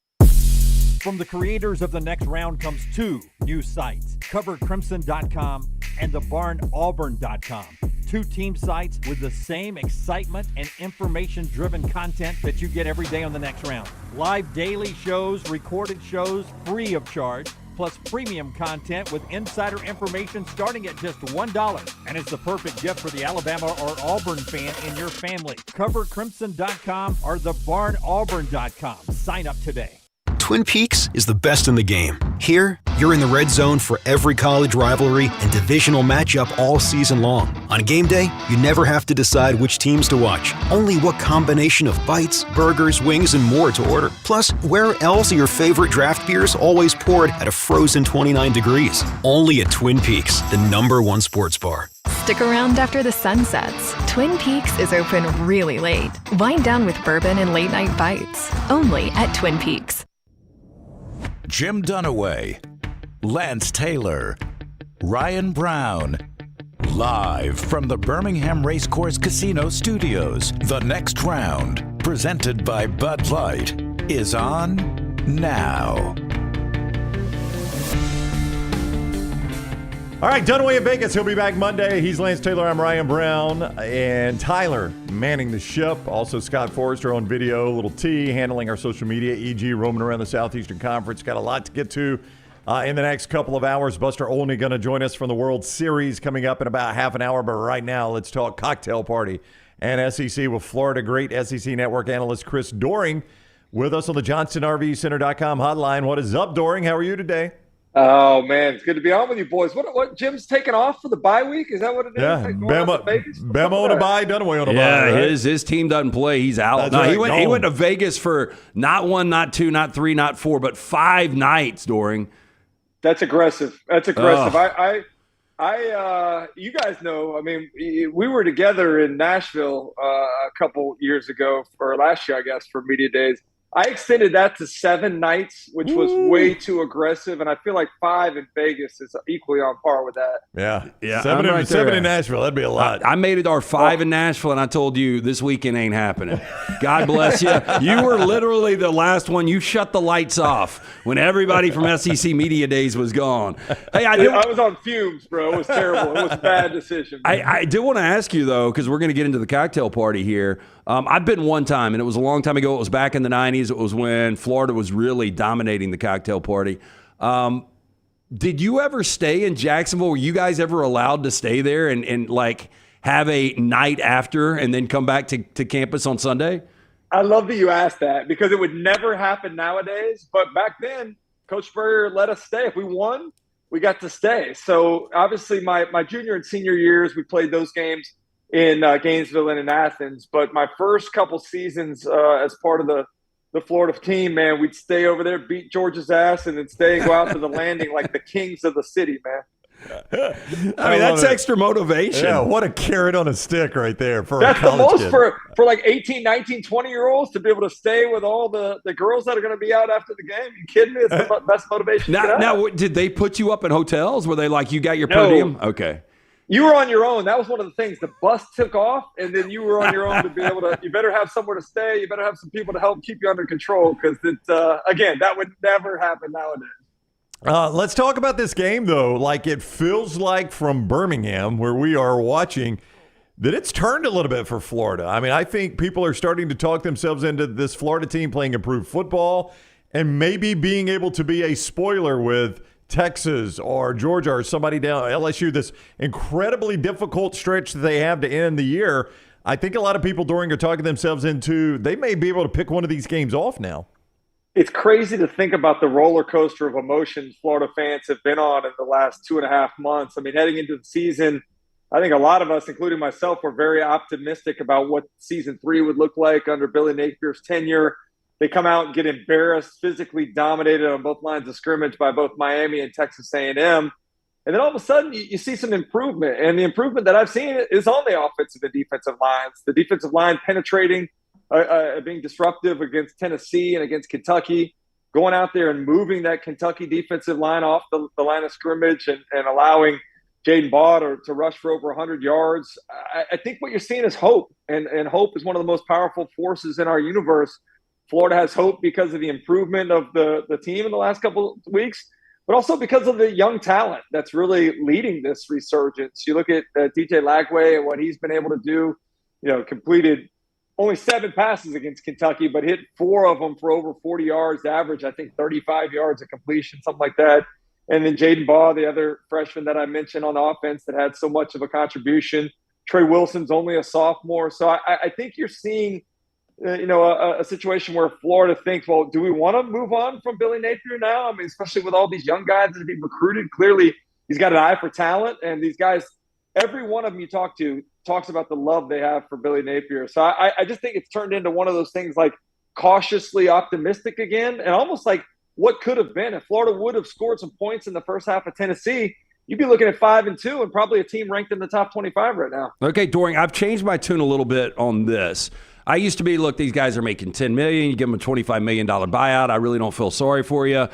From the creators of The Next Round comes 2 new sites, CoverCrimson.com and thebarnauburn.com. 2 team sites with the same excitement and information-driven content that you get every day on The Next Round. Live daily shows, recorded shows, free of charge, plus premium content with insider information starting at just $1. And it's the perfect gift for the Alabama or Auburn fan in your family. CoverCrimson.com or thebarnauburn.com. Sign up today. Twin Peaks is the best in the game. Here, you're in the red zone for every college rivalry and divisional matchup all season long. On game day, you never have to decide which teams to watch, only what combination of bites, burgers, wings, and more to order. Plus, where else are your favorite draft beers always poured at a frozen 29 degrees? Only at Twin Peaks, the #1 sports bar. Stick around after the sun sets. Twin Peaks is open really late. Wind down with bourbon and late-night bites. Only at Twin Peaks. Jim Dunaway, Lance Taylor, Ryan Brown. Live from the Birmingham Racecourse Casino Studios, The Next Round, presented by Bud Light, is on now. All right, Dunaway in Vegas. He'll be back Monday. He's Lance Taylor. I'm Ryan Brown. And Tyler manning the ship. Also, Scott Forrester on video. Little T handling our social media. EG roaming around the Southeastern Conference. Got a lot to get to in the next couple of hours. Buster Olney going to join us from the World Series coming up in about half an hour. But right now, let's talk cocktail party and SEC with Florida great SEC Network analyst Chris Doering with us on the JohnstonRVCenter.com hotline. What is up, Doering? How are you today? Oh, man, it's good to be on with you boys. What Jim's taking off for the bye week? Is that what it is? Yeah, Bama on a bye, Dunaway on a bye. Yeah, right? his team doesn't play. He's out. That's No, right. he went to Vegas for not 1, not 2, not 3, not 4, but 5 nights, Doering. That's aggressive. That's aggressive. You guys know, I mean, we were together in Nashville a couple years ago, or last year, I guess, for Media Days. I extended that to 7 nights, which was way too aggressive, and I feel like 5 in Vegas is equally on par with that. Yeah. 7 in Nashville, that'd be a lot. I made it our 5 in Nashville, and I told you this weekend ain't happening. God bless you. You were literally the last one. You shut the lights off when everybody from SEC Media Days was gone. Hey, I was on fumes, bro. It was terrible. It was a bad decision. I do want to ask you, though, because we're going to get into the cocktail party here. I've been one time, and it was a long time ago. It was back in the 90s. It was when Florida was really dominating the cocktail party. Did you ever stay in Jacksonville? Were you guys ever allowed to stay there and like have a night after and then come back to campus on Sunday? I love that you asked that because it would never happen nowadays. But back then, Coach Spurrier let us stay. If we won, we got to stay. So obviously my junior and senior years, we played those games in Gainesville and in Athens. But my first couple seasons as part of the Florida team, man, we'd stay over there, beat Georgia's ass, and then stay and go out to the landing like the kings of the city, man. I mean, that's extra motivation. Yeah, what a carrot on a stick right there for that's a college the most kid. for like 18, 19, 20-year-olds to be able to stay with all the girls that are going to be out after the game. You kidding me? It's the best motivation. Now, did they put you up in hotels? Were they like, you got your per diem? Okay. You were on your own. That was one of the things. The bus took off, and then you were on your own to be able to – you better have somewhere to stay. You better have some people to help keep you under control because, again, that would never happen nowadays. Let's talk about this game, though. Like, it feels like from Birmingham, where we are watching, that it's turned a little bit for Florida. I mean, I think people are starting to talk themselves into this Florida team playing improved football and maybe being able to be a spoiler with – Texas or Georgia or somebody down LSU, this incredibly difficult stretch that they have to end the year. I think a lot of people during are talking themselves into they may be able to pick one of these games off now. It's crazy to think about the roller coaster of emotions Florida fans have been on in the last 2.5 months. I mean, heading into the season, I think a lot of us, including myself, were very optimistic about what season 3 would look like under Billy Napier's tenure. They come out and get embarrassed, physically dominated on both lines of scrimmage by both Miami and Texas A&M. And then all of a sudden, you see some improvement. And the improvement that I've seen is on the offensive and defensive lines. The defensive line penetrating, being disruptive against Tennessee and against Kentucky, going out there and moving that Kentucky defensive line off the line of scrimmage and allowing Jaden Baugh to rush for over 100 yards. I think what you're seeing is hope. And hope is one of the most powerful forces in our universe. Florida has hope because of the improvement of the team in the last couple of weeks, but also because of the young talent that's really leading this resurgence. You look at DJ Lagway and what he's been able to do, completed only 7 passes against Kentucky, but hit 4 of them for over 40 yards, average, I think 35 yards of completion, something like that. And then Jaden Baugh, the other freshman that I mentioned on offense that had so much of a contribution. Trey Wilson's only a sophomore. So I think you're seeing a situation where Florida thinks, well, do we want to move on from Billy Napier now? I mean, especially with all these young guys that are being recruited. Clearly, he's got an eye for talent. And these guys, every one of them you talk to talks about the love they have for Billy Napier. So I just think it's turned into one of those things like cautiously optimistic again and almost like what could have been. If Florida would have scored some points in the first half of Tennessee, you'd be looking at 5-2 and probably a team ranked in the top 25 right now. Okay, Doering, I've changed my tune a little bit on this. I used to be, look, these guys are making $10 million. You give them a $25 million buyout. I really don't feel sorry for you.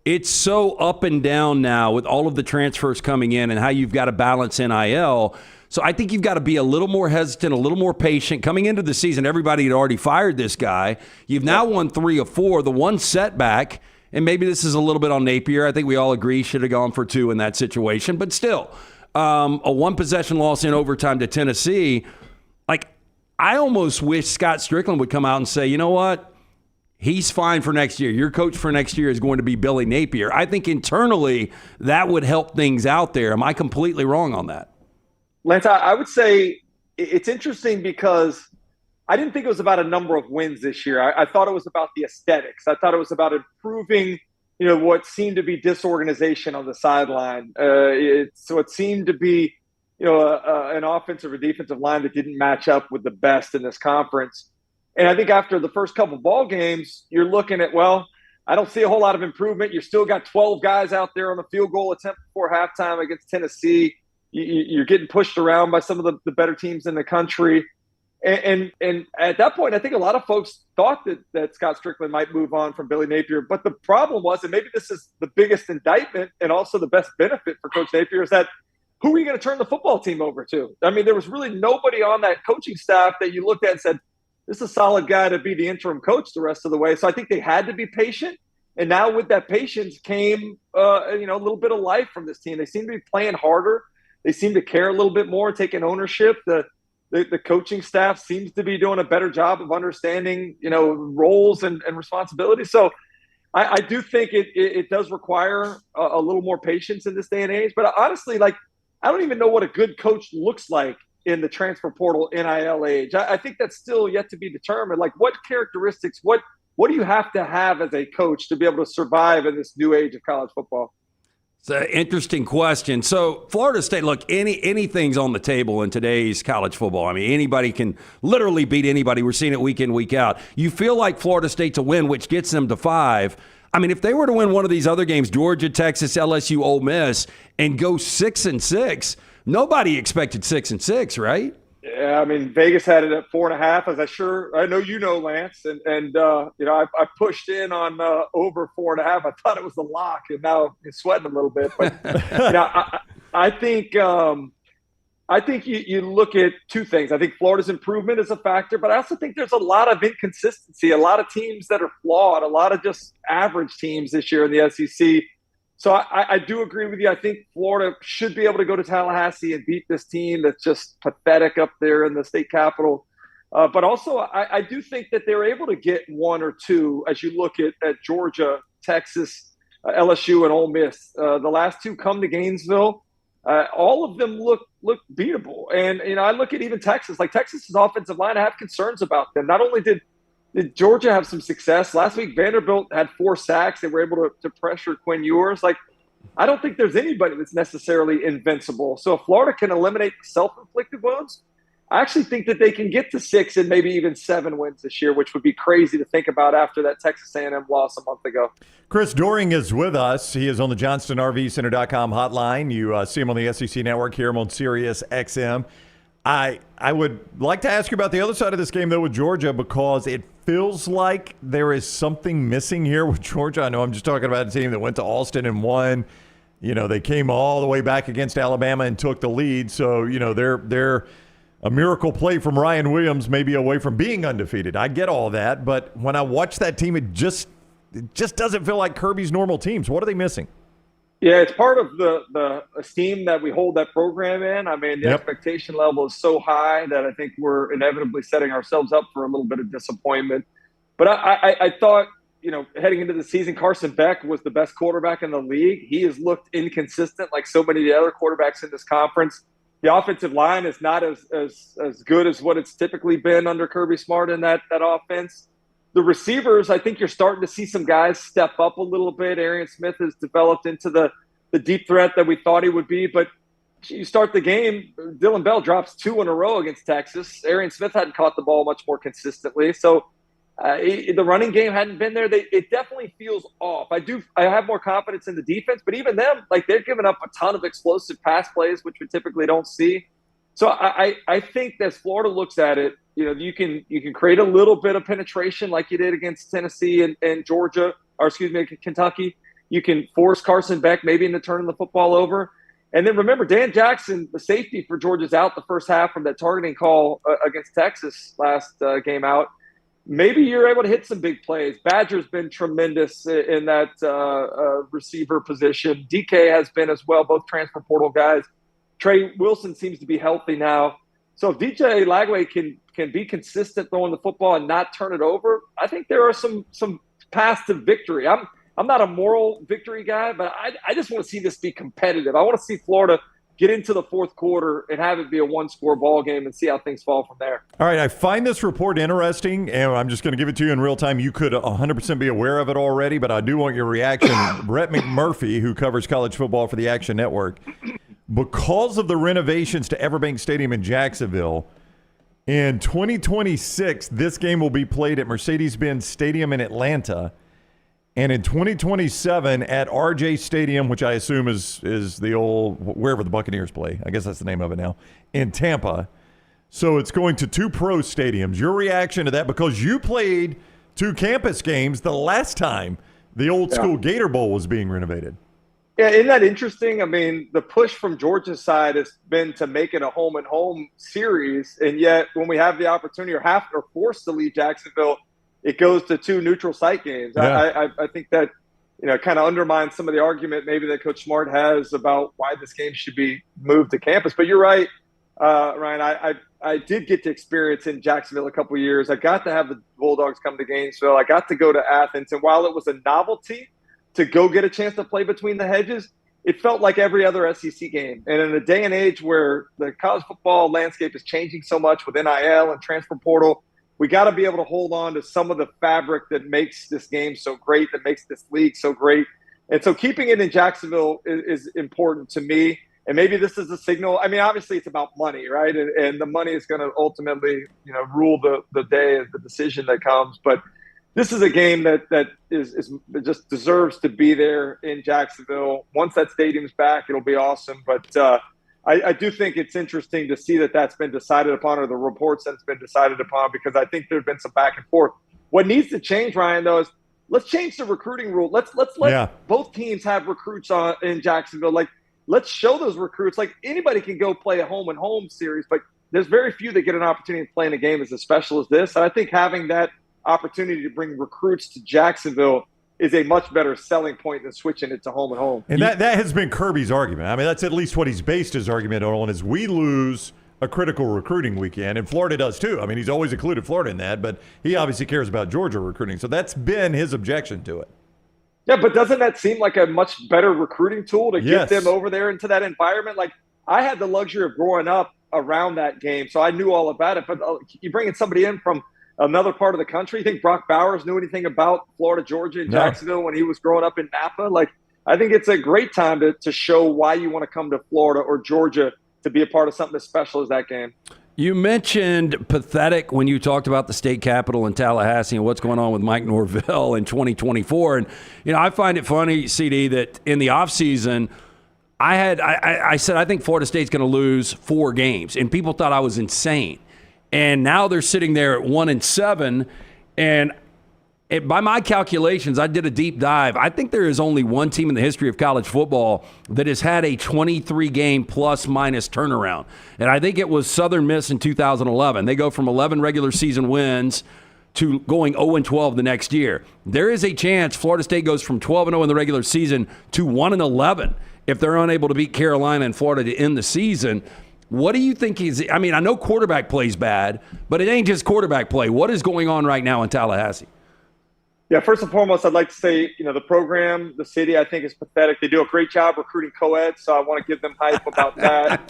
It's so up and down now with all of the transfers coming in and how you've got to balance NIL. So I think you've got to be a little more hesitant, a little more patient. Coming into the season, everybody had already fired this guy. You've now won 3 of 4. The one setback, and maybe this is a little bit on Napier. I think we all agree should have gone for 2 in that situation. But still, a 1-possession loss in overtime to Tennessee, I almost wish Scott Strickland would come out and say, you know what? He's fine for next year. Your coach for next year is going to be Billy Napier. I think internally that would help things out there. Am I completely wrong on that? Lance, I would say it's interesting because I didn't think it was about a number of wins this year. I thought it was about the aesthetics. I thought it was about improving what seemed to be disorganization on the sideline. So it seemed to be, an offensive or defensive line that didn't match up with the best in this conference. And I think after the first couple ball games, you're looking at, I don't see a whole lot of improvement. You still got 12 guys out there on the field goal attempt before halftime against Tennessee. You're getting pushed around by some of the better teams in the country. And at that point, I think a lot of folks thought that Scott Strickland might move on from Billy Napier. But the problem was, and maybe this is the biggest indictment and also the best benefit for Coach Napier, is that who are you going to turn the football team over to? I mean, there was really nobody on that coaching staff that you looked at and said, this is a solid guy to be the interim coach the rest of the way. So I think they had to be patient. And now with that patience came, a little bit of life from this team. They seem to be playing harder. They seem to care a little bit more, taking ownership. The coaching staff seems to be doing a better job of understanding, roles and responsibilities. So I do think it does require a little more patience in this day and age. But honestly, I don't even know what a good coach looks like in the transfer portal NIL age. I think that's still yet to be determined. What characteristics, what do you have to have as a coach to be able to survive in this new age of college football? It's an interesting question. So Florida State, look, anything's on the table in today's college football. I mean, anybody can literally beat anybody. We're seeing it week in, week out. You feel like Florida State's a win, which gets them to 5. I mean, if they were to win one of these other games, Georgia, Texas, LSU, Ole Miss, and go 6-6, nobody expected 6-6, right? Yeah, I mean, Vegas had it at 4.5, as I know you know, Lance, and I pushed in on over 4.5. I thought it was a lock, and now you're sweating a little bit. But I think you look at two things. I think Florida's improvement is a factor, but I also think there's a lot of inconsistency, a lot of teams that are flawed, a lot of just average teams this year in the SEC. So I do agree with you. I think Florida should be able to go to Tallahassee and beat this team that's just pathetic up there in the state capitol. But also, I do think that they're able to get 1 or 2 as you look at Georgia, Texas, LSU, and Ole Miss. The last 2 come to Gainesville. All of them look beatable. And, I look at even Texas. Texas's offensive line, I have concerns about them. Not only did Georgia have some success last week, Vanderbilt had 4 sacks. They were able to pressure Quinn Ewers. I don't think there's anybody that's necessarily invincible. So if Florida can eliminate self-inflicted wounds, I actually think that they can get to 6 and maybe even 7 wins this year, which would be crazy to think about after that Texas A&M loss a month ago. Chris Doering is with us. He is on the JohnstonRVCenter.com hotline. You see him on the SEC Network, hear him on Sirius XM. I would like to ask you about the other side of this game, though, with Georgia, because it feels like there is something missing here with Georgia. I know I'm just talking about a team that went to Austin and won. They came all the way back against Alabama and took the lead. So, they're a miracle play from Ryan Williams, maybe away from being undefeated. I get all that. But when I watch that team, it just doesn't feel like Kirby's normal teams. What are they missing? Yeah, it's part of the esteem that we hold that program in. I mean, the expectation level is so high that I think we're inevitably setting ourselves up for a little bit of disappointment. But I thought, heading into the season, Carson Beck was the best quarterback in the league. He has looked inconsistent like so many of the other quarterbacks in this conference. The offensive line is not as good as what it's typically been under Kirby Smart in that offense. The receivers, I think you're starting to see some guys step up a little bit. Arian Smith has developed into the deep threat that we thought he would be. But you start the game, Dylan Bell drops 2 in a row against Texas. Arian Smith hadn't caught the ball much more consistently. So the running game hadn't been there. It definitely feels off. I have more confidence in the defense, but even them, they've given up a ton of explosive pass plays, which we typically don't see. So I think as Florida looks at it, you can create a little bit of penetration like you did against Tennessee and Georgia, Kentucky. You can force Carson Beck maybe into turning the football over. And then remember, Dan Jackson, the safety for Georgia's out the first half from that targeting call against Texas last game out. Maybe you're able to hit some big plays. Badger's been tremendous in that receiver position. DK has been as well, both transfer portal guys. Trey Wilson seems to be healthy now. So if DJ Lagway can be consistent throwing the football and not turn it over, I think there are some paths to victory. I'm not a moral victory guy, but I just want to see this be competitive. I want to see Florida get into the fourth quarter and have it be a one-score ball game and see how things fall from there. All right, I find this report interesting, and I'm just going to give it to you in real time. You could 100% be aware of it already, but I do want your reaction. Brett McMurphy, who covers college football for the Action Network, because of the renovations to Everbank Stadium in Jacksonville, in 2026, this game will be played at Mercedes-Benz Stadium in Atlanta. And in 2027 at RJ Stadium, which I assume is the old, wherever the Buccaneers play. I guess that's the name of it now, in Tampa. So it's going to 2 pro stadiums. Your reaction to that, because you played 2 campus games the last time the old school Gator Bowl was being renovated. Yeah, isn't that interesting? I mean, the push from Georgia's side has been to make it a home-and-home series, and yet when we have the opportunity or forced to leave Jacksonville, it goes to 2 neutral site games. Yeah. I think that, kind of undermines some of the argument maybe that Coach Smart has about why this game should be moved to campus. But you're right, Ryan. I did get to experience in Jacksonville a couple of years. I got to have the Bulldogs come to Gainesville. I got to go to Athens, and while it was a novelty to go get a chance to play between the hedges, it felt like every other SEC game. And in a day and age where the college football landscape is changing so much with NIL and transfer portal, we got to be able to hold on to some of the fabric that makes this game so great, that makes this league so great. And so keeping it in Jacksonville is important to me. And maybe this is a signal. I mean, obviously it's about money, right? And the money is going to ultimately, rule the day of the decision that comes. But this is a game that is just deserves to be there in Jacksonville. Once that stadium's back, it'll be awesome. But I do think it's interesting to see that that's been decided upon, or the reports that's been decided upon, because I think there's been some back and forth. What needs to change, Ryan, though, is let's change the recruiting rule. Let's let both teams have recruits in Jacksonville. Like, let's show those recruits. Like, anybody can go play a home-and-home series, but there's very few that get an opportunity to play in a game as special as this. And I think having that opportunity to bring recruits to Jacksonville is a much better selling point than switching it to home and home. And that has been Kirby's argument. I mean, that's at least what he's based his argument on, is we lose a critical recruiting weekend, and Florida does too. I mean, he's always included Florida in that, but he obviously cares about Georgia recruiting. So that's been his objection to it. Yeah, but doesn't that seem like a much better recruiting tool to get them over there into that environment? Like, I had the luxury of growing up around that game, so I knew all about it. But you bring in somebody in from another part of the country. You think Brock Bowers knew anything about Florida, Georgia, and Jacksonville when he was growing up in Napa? Like, I think it's a great time to show why you want to come to Florida or Georgia to be a part of something as special as that game. You mentioned pathetic when you talked about the state capitol in Tallahassee and what's going on with Mike Norvell in 2024. And, I find it funny, CD, that in the offseason, I said I think Florida State's going to lose 4 games, and people thought I was insane. And now they're sitting there at 1-7, and by my calculations, I did a deep dive. I think there is only one team in the history of college football that has had a 23-game plus-minus turnaround, and I think it was Southern Miss in 2011. They go from 11 regular season wins to going 0-12 the next year. There is a chance Florida State goes from 12-0 in the regular season to 1-11 if they're unable to beat Carolina and Florida to end the season. What do you think I know quarterback play's bad, but it ain't just quarterback play. What is going on right now in Tallahassee? Yeah, first and foremost, I'd like to say, the program, the city, I think is pathetic. They do a great job recruiting co-ed, so I want to give them hype about that.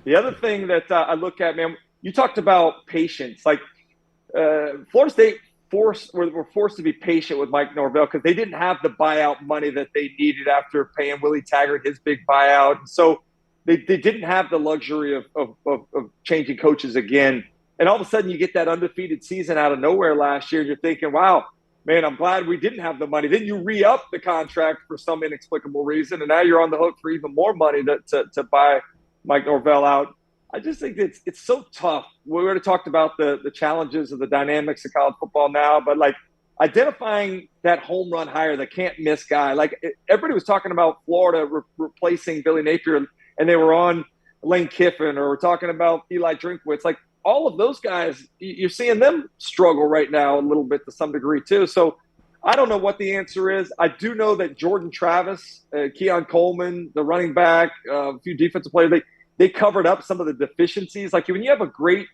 The other thing that I look at, man, you talked about patience. Like, Florida State were forced to be patient with Mike Norvell because they didn't have the buyout money that they needed after paying Willie Taggart his big buyout. And so they didn't have the luxury of changing coaches again. And all of a sudden you get that undefeated season out of nowhere last year. And you're thinking, wow, man, I'm glad we didn't have the money. Then you re-up the contract for some inexplicable reason, and now you're on the hook for even more money to buy Mike Norvell out. I just think it's so tough. We already talked about the challenges of the dynamics of college football now, but like identifying that home run hire, the can't miss guy. Like everybody was talking about Florida replacing Billy Napier, and they were on Lane Kiffin, or we're talking about Eli Drinkwitz. Like all of those guys, you're seeing them struggle right now a little bit to some degree too. So I don't know what the answer is. I do know that Jordan Travis, Keon Coleman, the running back, a few defensive players, they covered up some of the deficiencies. Like when you have a great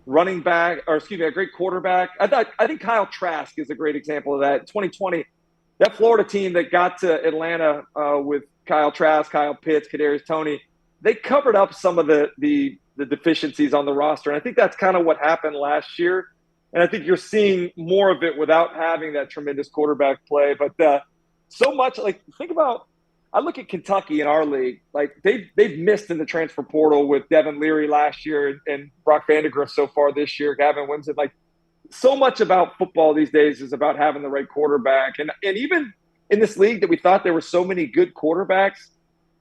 running back, a great quarterback, I think Kyle Trask is a great example of that. In 2020, that Florida team that got to Atlanta with Kyle Trask, Kyle Pitts, Kadarius Toney, they covered up some of the deficiencies on the roster. And I think that's kind of what happened last year. And I think you're seeing more of it without having that tremendous quarterback play. But so much, like, think about, I look at Kentucky in our league, like they've missed in the transfer portal with Devin Leary last year and Brock Vandegrift so far this year, Gavin Winston. Like, so much about football these days is about having the right quarterback. And even in this league that we thought there were so many good quarterbacks,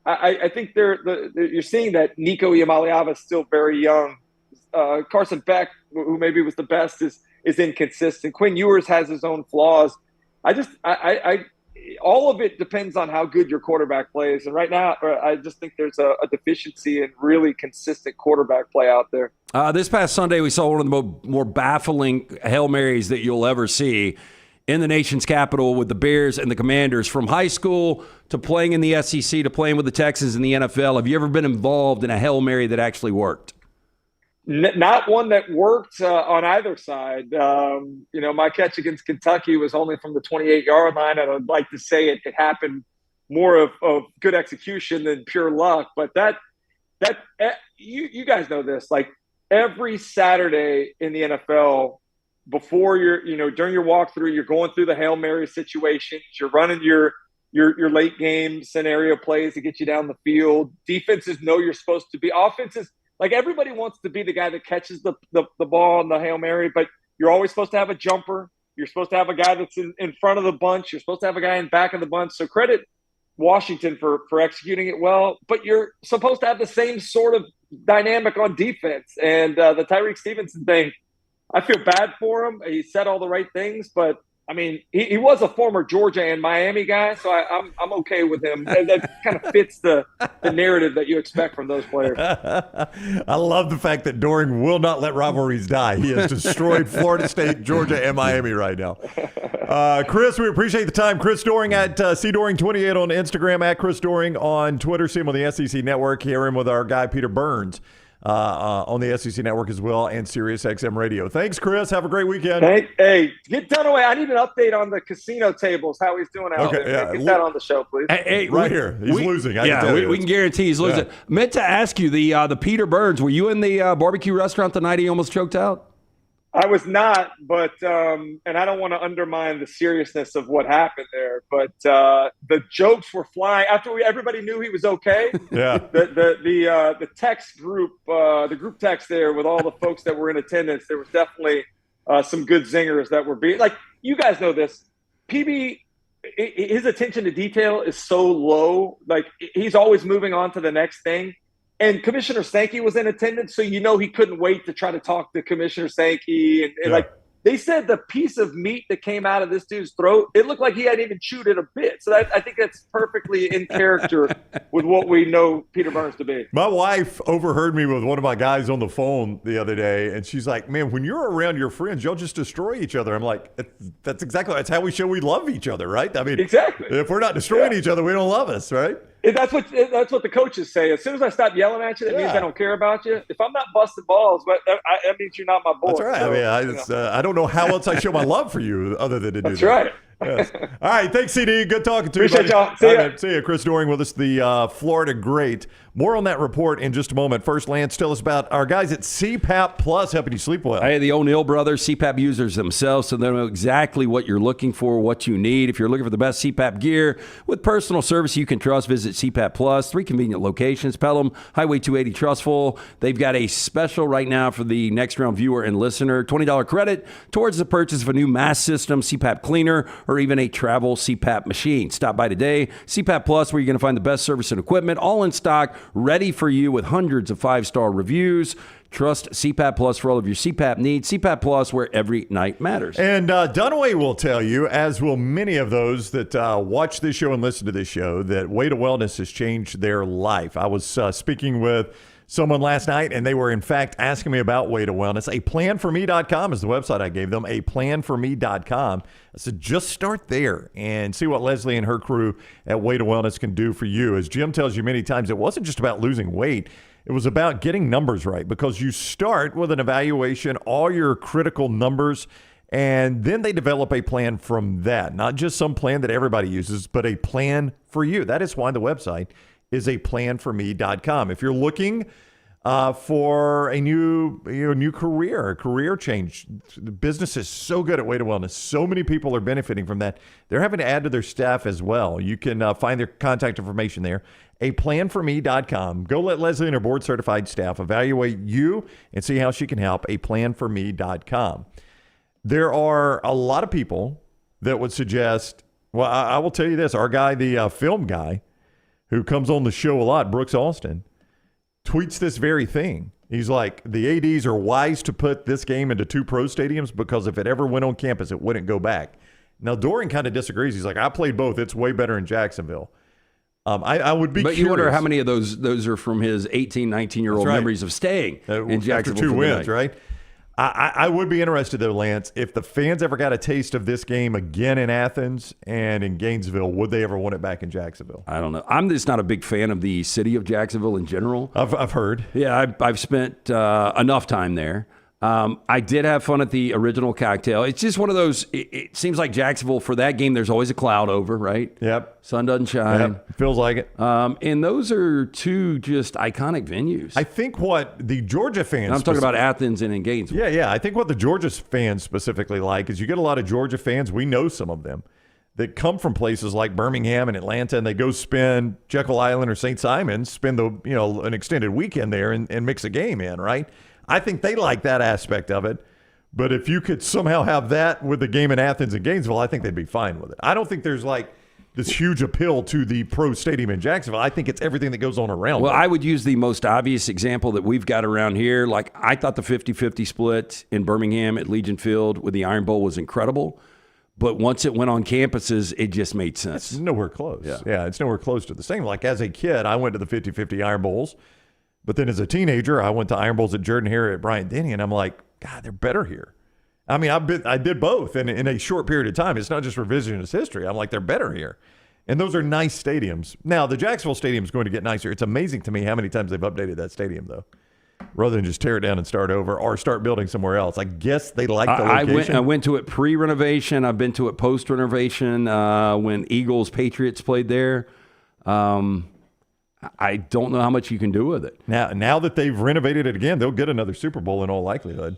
I think you're seeing that Nico Iamaleava is still very young. Carson Beck, who maybe was the best, is inconsistent. Quinn Ewers has his own flaws. All of it depends on how good your quarterback plays. And right now, I just think there's a deficiency in really consistent quarterback play out there. This past Sunday, we saw one of the more baffling Hail Marys that you'll ever see in the nation's capital with the Bears and the Commanders. From high school to playing in the SEC to playing with the Texans in the NFL, have you ever been involved in a Hail Mary that actually worked? Not one that worked on either side. My catch against Kentucky was only from the 28-yard line, and I'd like to say it happened more of good execution than pure luck. But you guys know this. Like, every Saturday in the NFL, before during your walkthrough, you're going through the Hail Mary situations. You're running your late game scenario plays to get you down the field. Defenses know you're supposed to be. Offenses, like, everybody wants to be the guy that catches the ball in the Hail Mary, but you're always supposed to have a jumper. You're supposed to have a guy that's in front of the bunch. You're supposed to have a guy in back of the bunch. So credit Washington for executing it well, but you're supposed to have the same sort of dynamic on defense. And the Tyreek Stevenson thing, I feel bad for him. He said all the right things, but I mean, he was a former Georgia and Miami guy, so I'm okay with him. That kind of fits the narrative that you expect from those players. I love the fact that Doering will not let rivalries die. He has destroyed Florida State, Georgia, and Miami right now. Chris, we appreciate the time. Chris Doering at cdoering28 on Instagram, at Chris Doering on Twitter. See him on the SEC Network. Hear him with our guy Peter Burns on the SEC Network as well, and Sirius XM Radio. Thanks, Chris. Have a great weekend. Hey, get Dunaway. I need an update on the casino tables, how he's doing out there. Yeah. Get that on the show, please. Here. He's losing. We can guarantee he's losing. Yeah. Meant to ask you, the Peter Burns, were you in the barbecue restaurant the night he almost choked out? I was not, but and I don't want to undermine the seriousness of what happened there, but the jokes were flying after everybody knew he was okay. Yeah. The text group, the group text there with all the folks that were in attendance, there was definitely some good zingers that were being, like, you guys know this. PB, his attention to detail is so low. Like, he's always moving on to the next thing. And Commissioner Sankey was in attendance, so he couldn't wait to try to talk to Commissioner Sankey. And like, they said the piece of meat that came out of this dude's throat, it looked like he hadn't even chewed it a bit. So I think that's perfectly in character with what we know Peter Burns to be. My wife overheard me with one of my guys on the phone the other day, and she's like, man, when you're around your friends, you'll just destroy each other. I'm like, that's how we show we love each other, right? I mean, exactly. If we're not destroying each other, we don't love us, right? That's what the coaches say. As soon as I stop yelling at you, that means I don't care about you. If I'm not busting balls, but that means you're not my boy. That's right. So, I don't know how else I show my love for you other than to do that. That's right. Yes. All right. Thanks, CD. Good talking to you. Appreciate y'all. See ya. See you. Chris Doering with us, the Florida great. More on that report in just a moment. First, Lance, tell us about our guys at CPAP Plus helping you sleep well. Hey, the O'Neill brothers, CPAP users themselves, so they know exactly what you're looking for, what you need. If you're looking for the best CPAP gear with personal service you can trust, visit CPAP Plus. 3 convenient locations: Pelham, Highway 280, Trustful. They've got a special right now for the next round viewer and listener: $20 credit towards the purchase of a new mask system, CPAP cleaner, or even a travel CPAP machine. Stop by today. CPAP Plus, where you're going to find the best service and equipment, all in stock, ready for you with hundreds of 5-star reviews. Trust CPAP Plus for all of your CPAP needs. CPAP Plus, where every night matters. And Dunaway will tell you, as will many of those that watch this show and listen to this show, that Way to Wellness has changed their life. I was speaking with someone last night, and they were, in fact, asking me about Way to Wellness. Aplanforme.com is the website I gave them, aplanforme.com. I said, just start there and see what Leslie and her crew at Way to Wellness can do for you. As Jim tells you many times, it wasn't just about losing weight. It was about getting numbers right, because you start with an evaluation, all your critical numbers, And then they develop a plan from that, not just some plan that everybody uses, but a plan for you. That is why the website is a planforme.com. If you're looking for a new career change, the business is so good at Weight and Wellness. So many people are benefiting from that. They're having to add to their staff as well. You can find their contact information there. A planforme.com. Go let Leslie and her board-certified staff evaluate you and see how she can help. A planforme.com. There are a lot of people that would suggest, well, I will tell you this. Our guy, the film guy, who comes on the show a lot, Brooks Austin, tweets this very thing. He's like, the ADs are wise to put this game into 2 pro stadiums because if it ever went on campus, it wouldn't go back. Now, Doering kind of disagrees. He's like, I played both. It's way better in Jacksonville. I would be curious. But you wonder how many of those are from his 18, 19-year-old memories of staying in Jacksonville. After 2 wins, right? I would be interested, though, Lance, if the fans ever got a taste of this game again in Athens and in Gainesville, would they ever want it back in Jacksonville? I don't know. I'm just not a big fan of the city of Jacksonville in general. I've heard. Yeah, I've spent enough time there. I did have fun at the original cocktail. It's just one of those, it seems like Jacksonville, for that game, there's always a cloud over, right? Yep. Sun doesn't shine. Yep. Feels like it. And those are 2 just iconic venues. I think what the Georgia fans... And I'm talking about Athens and in Gainesville. Yeah. I think what the Georgia fans specifically like is you get a lot of Georgia fans, we know some of them, that come from places like Birmingham and Atlanta, and they go spend Jekyll Island or St. Simons, spend an extended weekend there and mix a game in, right? I think they like that aspect of it. But if you could somehow have that with the game in Athens and Gainesville, I think they'd be fine with it. I don't think there's like this huge appeal to the pro stadium in Jacksonville. I think it's everything that goes on around Well, it. I would use the most obvious example that we've got around here. Like, I thought the 50-50 split in Birmingham at Legion Field with the Iron Bowl was incredible. But once it went on campuses, it just made sense. It's nowhere close. Yeah, it's nowhere close to the same. Like, as a kid, I went to the 50-50 Iron Bowls. But then as a teenager, I went to Iron Bowls at Jordan-Hare at Bryant-Denny, and I'm like, God, they're better here. I mean, I did both in a short period of time. It's not just revisionist history. I'm like, they're better here. And those are nice stadiums. Now, the Jacksonville Stadium is going to get nicer. It's amazing to me how many times they've updated that stadium, though, rather than just tear it down and start over or start building somewhere else. I guess they like the location. I went to it pre-renovation. I've been to it post-renovation when Eagles-Patriots played there. I don't know how much you can do with it. Now that they've renovated it again, they'll get another Super Bowl in all likelihood.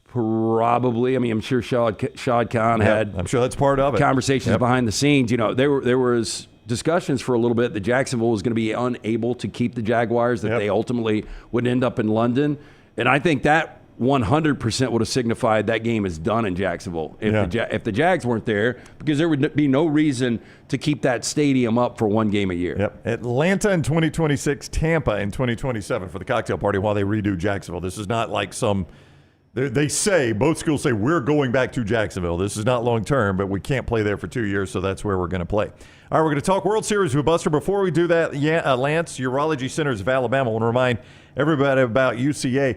Probably. I mean, I'm sure Shad Khan had. I'm sure that's part of it. Conversations behind the scenes. You know, there was discussions for a little bit that Jacksonville was going to be unable to keep the Jaguars, that they ultimately would end up in London, and I think that 100% would have signified that game is done in Jacksonville if the Jags weren't there, because there would be no reason to keep that stadium up for one game a year. Yep. Atlanta in 2026, Tampa in 2027 for the cocktail party while they redo Jacksonville. This is not like both schools say we're going back to Jacksonville. This is not long term, but we can't play there for 2 years, so that's where we're going to play. All right, we're going to talk World Series with Buster. Before we do that, Lance, Urology Centers of Alabama, I want to remind everybody about UCA.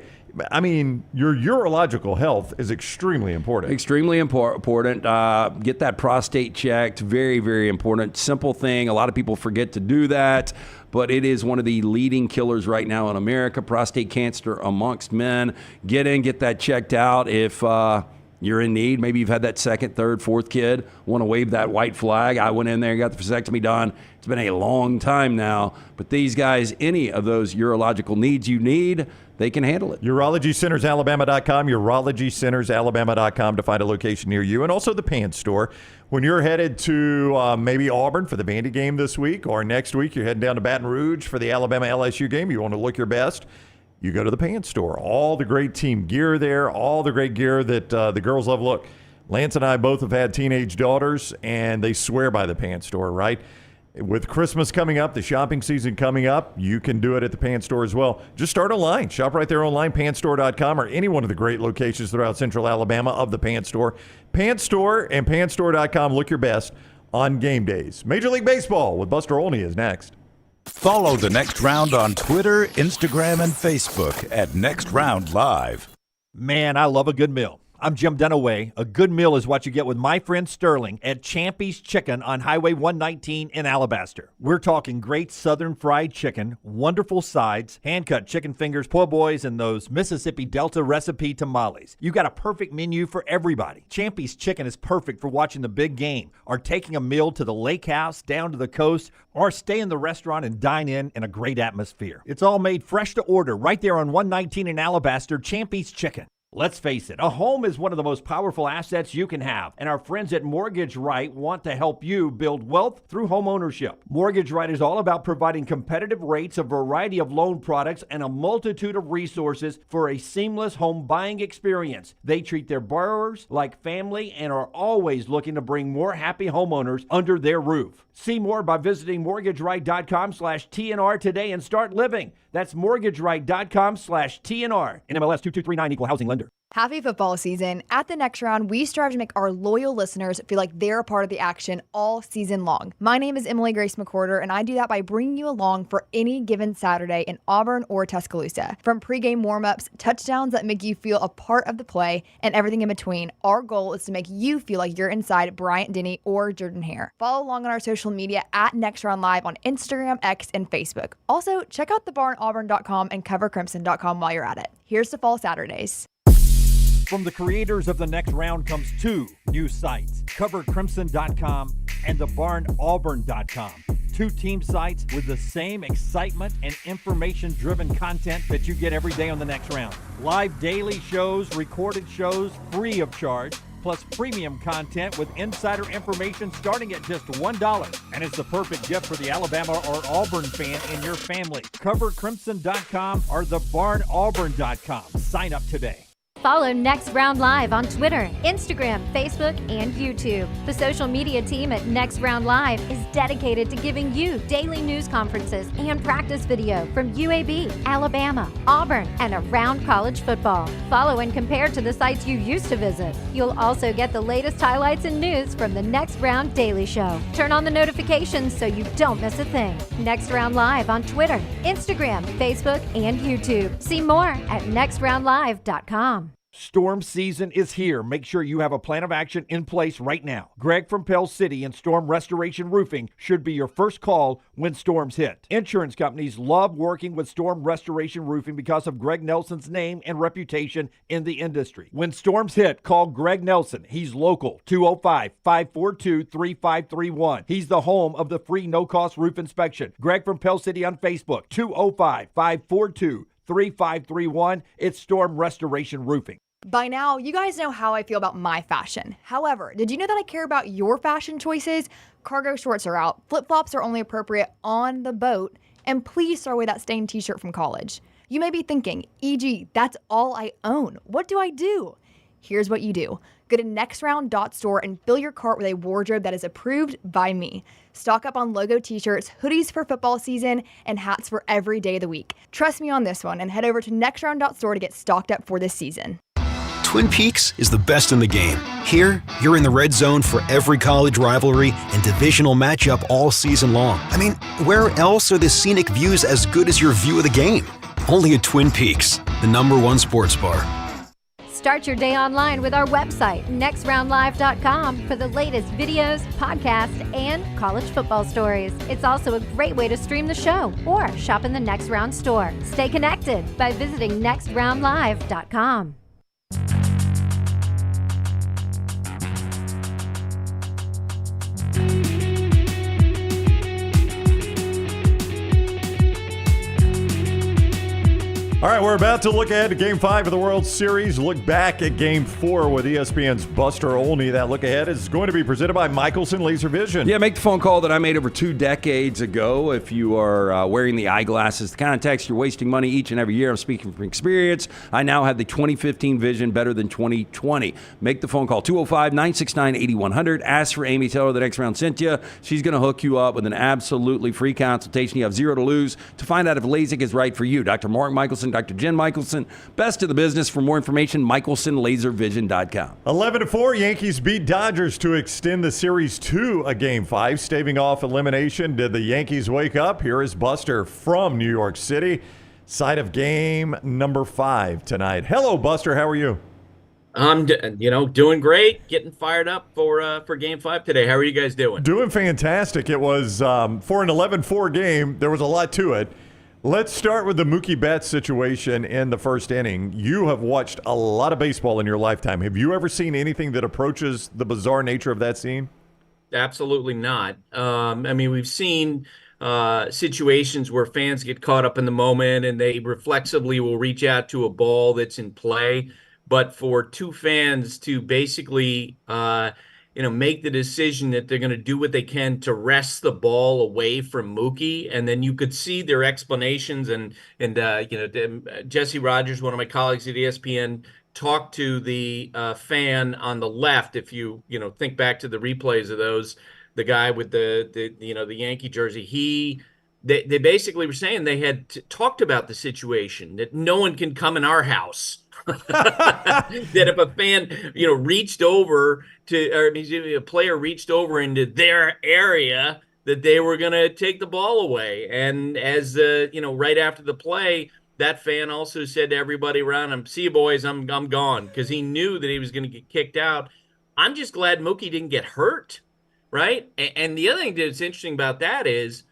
I mean, your urological health is extremely important. Extremely important. Get that prostate checked. Very, very important. Simple thing. A lot of people forget to do that, but it is one of the leading killers right now in America. Prostate cancer amongst men. Get that checked out. If you're in need, maybe you've had that second, third, fourth kid, want to wave that white flag. I went in there and got the vasectomy done. It's been a long time now, but these guys, any of those urological needs you need, they can handle it. UrologyCentersAlabama.com, UrologyCentersAlabama.com to find a location near you, and also the Penn store. When you're headed to maybe Auburn for the Vandy game this week, or next week you're heading down to Baton Rouge for the Alabama-LSU game, you want to look your best, you go to the Penn store. All the great team gear there, all the great gear that the girls love. Look, Lance and I both have had teenage daughters, and they swear by the Penn store, right? With Christmas coming up, the shopping season coming up, you can do it at the Penn store as well. Just start online. Shop right there online, pantstore.com, or any one of the great locations throughout Central Alabama of the Penn store. Penn store and pantstore.com. Look your best on game days. Major League Baseball with Buster Olney is next. Follow The Next Round on Twitter, Instagram, and Facebook at Next Round Live. Man, I love a good meal. I'm Jim Dunaway. A good meal is what you get with my friend Sterling at Champy's Chicken on Highway 119 in Alabaster. We're talking great southern fried chicken, wonderful sides, hand-cut chicken fingers, po' boys, and those Mississippi Delta recipe tamales. You got a perfect menu for everybody. Champy's Chicken is perfect for watching the big game, or taking a meal to the lake house, down to the coast, or stay in the restaurant and dine in a great atmosphere. It's all made fresh to order right there on 119 in Alabaster, Champy's Chicken. Let's face it, a home is one of the most powerful assets you can have, and our friends at Mortgage Right want to help you build wealth through home ownership. Mortgage Right is all about providing competitive rates, a variety of loan products, and a multitude of resources for a seamless home buying experience. They treat their borrowers like family and are always looking to bring more happy homeowners under their roof. See more by visiting mortgageright.com/TNR today and start living. That's mortgageright.com/TNR. NMLS 2239, equal housing lender. Happy football season. At the Next Round, we strive to make our loyal listeners feel like they're a part of the action all season long. My name is Emily Grace McWhorter, and I do that by bringing you along for any given Saturday in Auburn or Tuscaloosa. From pregame warm-ups, touchdowns that make you feel a part of the play, and everything in between, our goal is to make you feel like you're inside Bryant Denny or Jordan Hare. Follow along on our social media at Next Round Live on Instagram, X, and Facebook. Also, check out thebarnauburn.com and covercrimson.com while you're at it. Here's to Fall Saturdays. From the creators of The Next Round comes two new sites, covercrimson.com and thebarnauburn.com. Two team sites with the same excitement and information-driven content that you get every day on The Next Round. Live daily shows, recorded shows, free of charge, plus premium content with insider information starting at just $1. And it's the perfect gift for the Alabama or Auburn fan in your family. Covercrimson.com or thebarnauburn.com. Sign up today. Follow Next Round Live on Twitter, Instagram, Facebook, and YouTube. The social media team at Next Round Live is dedicated to giving you daily news conferences and practice video from UAB, Alabama, Auburn, and around college football. Follow and compare to the sites you used to visit. You'll also get the latest highlights and news from the Next Round Daily Show. Turn on the notifications so you don't miss a thing. Next Round Live on Twitter, Instagram, Facebook, and YouTube. See more at nextroundlive.com. Storm season is here. Make sure you have a plan of action in place right now. Greg from Pell City and Storm Restoration Roofing should be your first call when storms hit. Insurance companies love working with Storm Restoration Roofing because of Greg Nelson's name and reputation in the industry. When storms hit, call Greg Nelson. He's local, 205-542-3531. He's the home of the free no-cost roof inspection. Greg from Pell City on Facebook, 205-542-3531. It's Storm Restoration Roofing. By now, you guys know how I feel about my fashion. However, did you know that I care about your fashion choices? Cargo shorts are out, flip-flops are only appropriate on the boat, and please throw away that stained t-shirt from college. You may be thinking, EG, that's all I own. What do I do? Here's what you do. Go to nextround.store and fill your cart with a wardrobe that is approved by me. Stock up on logo t-shirts, hoodies for football season, and hats for every day of the week. Trust me on this one and head over to nextround.store to get stocked up for this season. Twin Peaks is the best in the game. Here, you're in the red zone for every college rivalry and divisional matchup all season long. I mean, where else are the scenic views as good as your view of the game? Only at Twin Peaks, the #1 sports bar. Start your day online with our website, nextroundlive.com, for the latest videos, podcasts, and college football stories. It's also a great way to stream the show or shop in the Next Round store. Stay connected by visiting nextroundlive.com. All right, we're about to look ahead to Game 5 of the World Series. Look back at Game 4 with ESPN's Buster Olney. That look ahead is going to be presented by Michelson Laser Vision. Yeah, make the phone call that I made over 2 decades ago. If you are wearing the eyeglasses, the contacts, you're wasting money each and every year. I'm speaking from experience. I now have the 2015 vision, better than 2020. Make the phone call, 205-969-8100. Ask for Amy. Tell her the Next Round sent you. She's going to hook you up with an absolutely free consultation. You have 0 to lose to find out if LASIK is right for you. Dr. Mark Michelson, Dr. Jen Michelson, best in the business. For more information, michelsonlaservision.com. 11-4, Yankees beat Dodgers to extend the series to a Game 5, staving off elimination. Did the Yankees wake up? Here is Buster from New York City, site of game number 5 tonight. Hello, Buster. How are you? I'm, doing great. Getting fired up for Game 5 today. How are you guys doing? Doing fantastic. It was for an 11-4 game. There was a lot to it. Let's start with the Mookie Betts situation in the first inning. You have watched a lot of baseball in your lifetime. Have you ever seen anything that approaches the bizarre nature of that scene? Absolutely not. We've seen situations where fans get caught up in the moment and they reflexively will reach out to a ball that's in play. But for two fans to basically, make the decision that they're going to do what they can to wrest the ball away from Mookie, and then you could see their explanations. And Jesse Rogers, one of my colleagues at ESPN, talked to the fan on the left. If you think back to the replays of those, the guy with the Yankee jersey, they basically were saying they had talked about the situation, that no one can come in our house. That if a fan, reached over a player reached over into their area, that they were going to take the ball away. And as right after the play, that fan also said to everybody around him, "See you boys, I'm gone," because he knew that he was going to get kicked out. I'm just glad Mookie didn't get hurt, right? And the other thing that's interesting about that is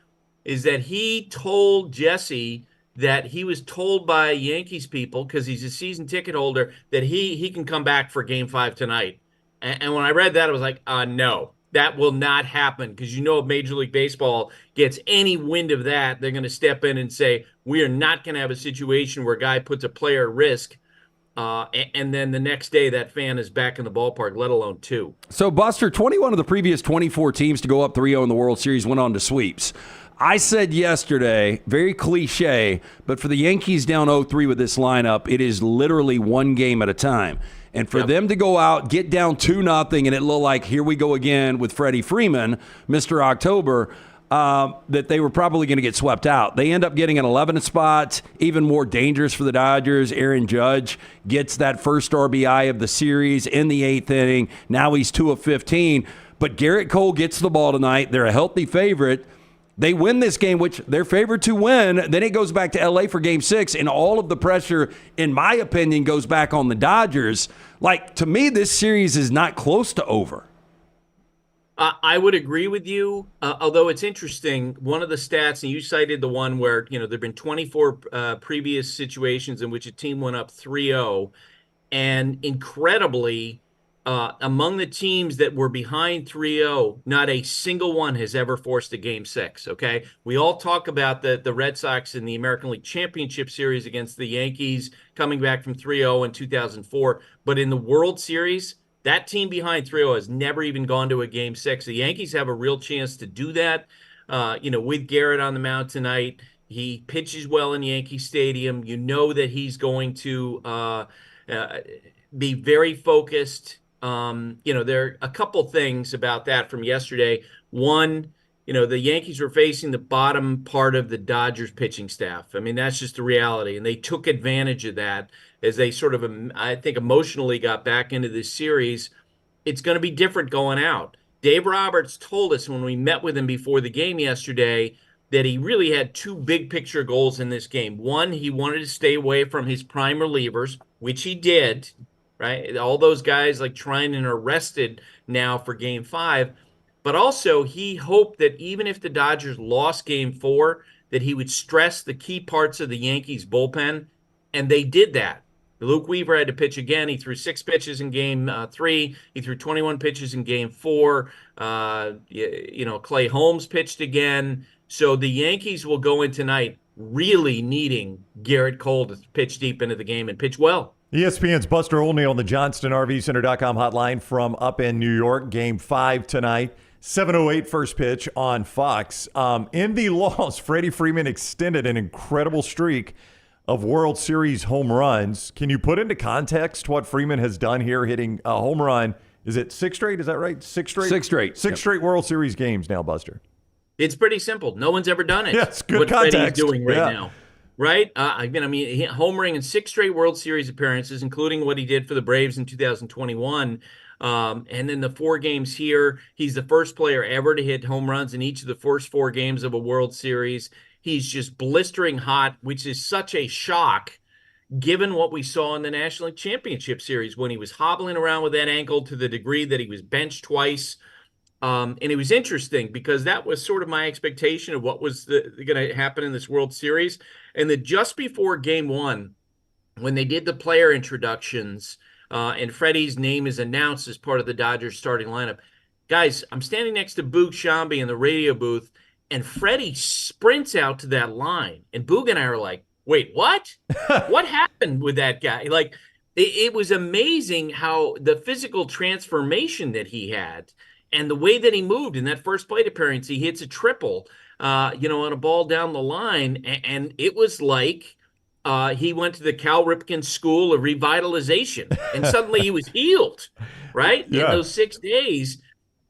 that he told Jesse that he was told by Yankees people, because he's a season ticket holder, that he can come back for Game 5 tonight. And when I read that, I was like, no, that will not happen, because if Major League Baseball gets any wind of that, they're going to step in and say, we are not going to have a situation where a guy puts a player at risk, and then the next day that fan is back in the ballpark, let alone two. So, Buster, 21 of the previous 24 teams to go up 3-0 in the World Series went on to sweeps. I said yesterday, very cliche, but for the Yankees down 0-3 with this lineup, it is literally one game at a time. And for them to go out, get down 2-0, and it looked like here we go again with Freddie Freeman, Mr. October, that they were probably going to get swept out. They end up getting an 11th spot, even more dangerous for the Dodgers. Aaron Judge gets that first RBI of the series in the 8th inning. Now he's 2 of 15. But Garrett Cole gets the ball tonight. They're a healthy favorite. They win this game, which they're favored to win. Then it goes back to L.A. for Game 6, and all of the pressure, in my opinion, goes back on the Dodgers. To me, this series is not close to over. I would agree with you, although it's interesting. One of the stats, and you cited the one where, there have been 24 previous situations in which a team went up 3-0, and incredibly, among the teams that were behind 3-0, not a single one has ever forced a Game 6, okay? We all talk about the Red Sox in the American League Championship Series against the Yankees coming back from 3-0 in 2004, but in the World Series, that team behind 3-0 has never even gone to a Game 6. The Yankees have a real chance to do that, with Garrett on the mound tonight. He pitches well in Yankee Stadium. You know that he's going to be very focused. There are a couple things about that from yesterday. One, the Yankees were facing the bottom part of the Dodgers pitching staff. That's just the reality. And they took advantage of that as they sort of, I think, emotionally got back into this series. It's going to be different going out. Dave Roberts told us when we met with him before the game yesterday that he really had two big picture goals in this game. One, he wanted to stay away from his prime relievers, which he did. Right? All those guys like Trinan are rested now for Game 5. But also he hoped that even if the Dodgers lost Game 4, that he would stress the key parts of the Yankees bullpen. And they did that. Luke Weaver had to pitch again. He threw 6 pitches in Game 3. He threw 21 pitches in Game 4. Clay Holmes pitched again. So the Yankees will go in tonight really needing Garrett Cole to pitch deep into the game and pitch well. ESPN's Buster Olney on the JohnstonRVCenter.com hotline from up in New York. Game 5 tonight, 7:08 first pitch on Fox. In the loss, Freddie Freeman extended an incredible streak of World Series home runs. Can you put into context what Freeman has done here, hitting a home run? Is it 6 straight? Is that right? 6 straight? 6 strate. 6 straight World Series games now, Buster. It's pretty simple. No one's ever done it. Yes, good what context. Freddie's doing right now. Right? Homering in 6 straight World Series appearances, including what he did for the Braves in 2021. And then the 4 games here, he's the first player ever to hit home runs in each of the first 4 games of a World Series. He's just blistering hot, which is such a shock given what we saw in the National League Championship Series when he was hobbling around with that ankle to the degree that he was benched twice. And it was interesting because that was sort of my expectation of what was going to happen in this World Series. And that just before Game 1, when they did the player introductions and Freddie's name is announced as part of the Dodgers starting lineup, guys, I'm standing next to Boog Shambi in the radio booth, and Freddie sprints out to that line. And Boog and I are like, wait, what? What happened with that guy? Like, it was amazing how the physical transformation that he had and the way that he moved in that first plate appearance. He hits a triple, on a ball down the line. And it was like he went to the Cal Ripken School of Revitalization, and suddenly he was healed, right? Yeah. In those 6 days.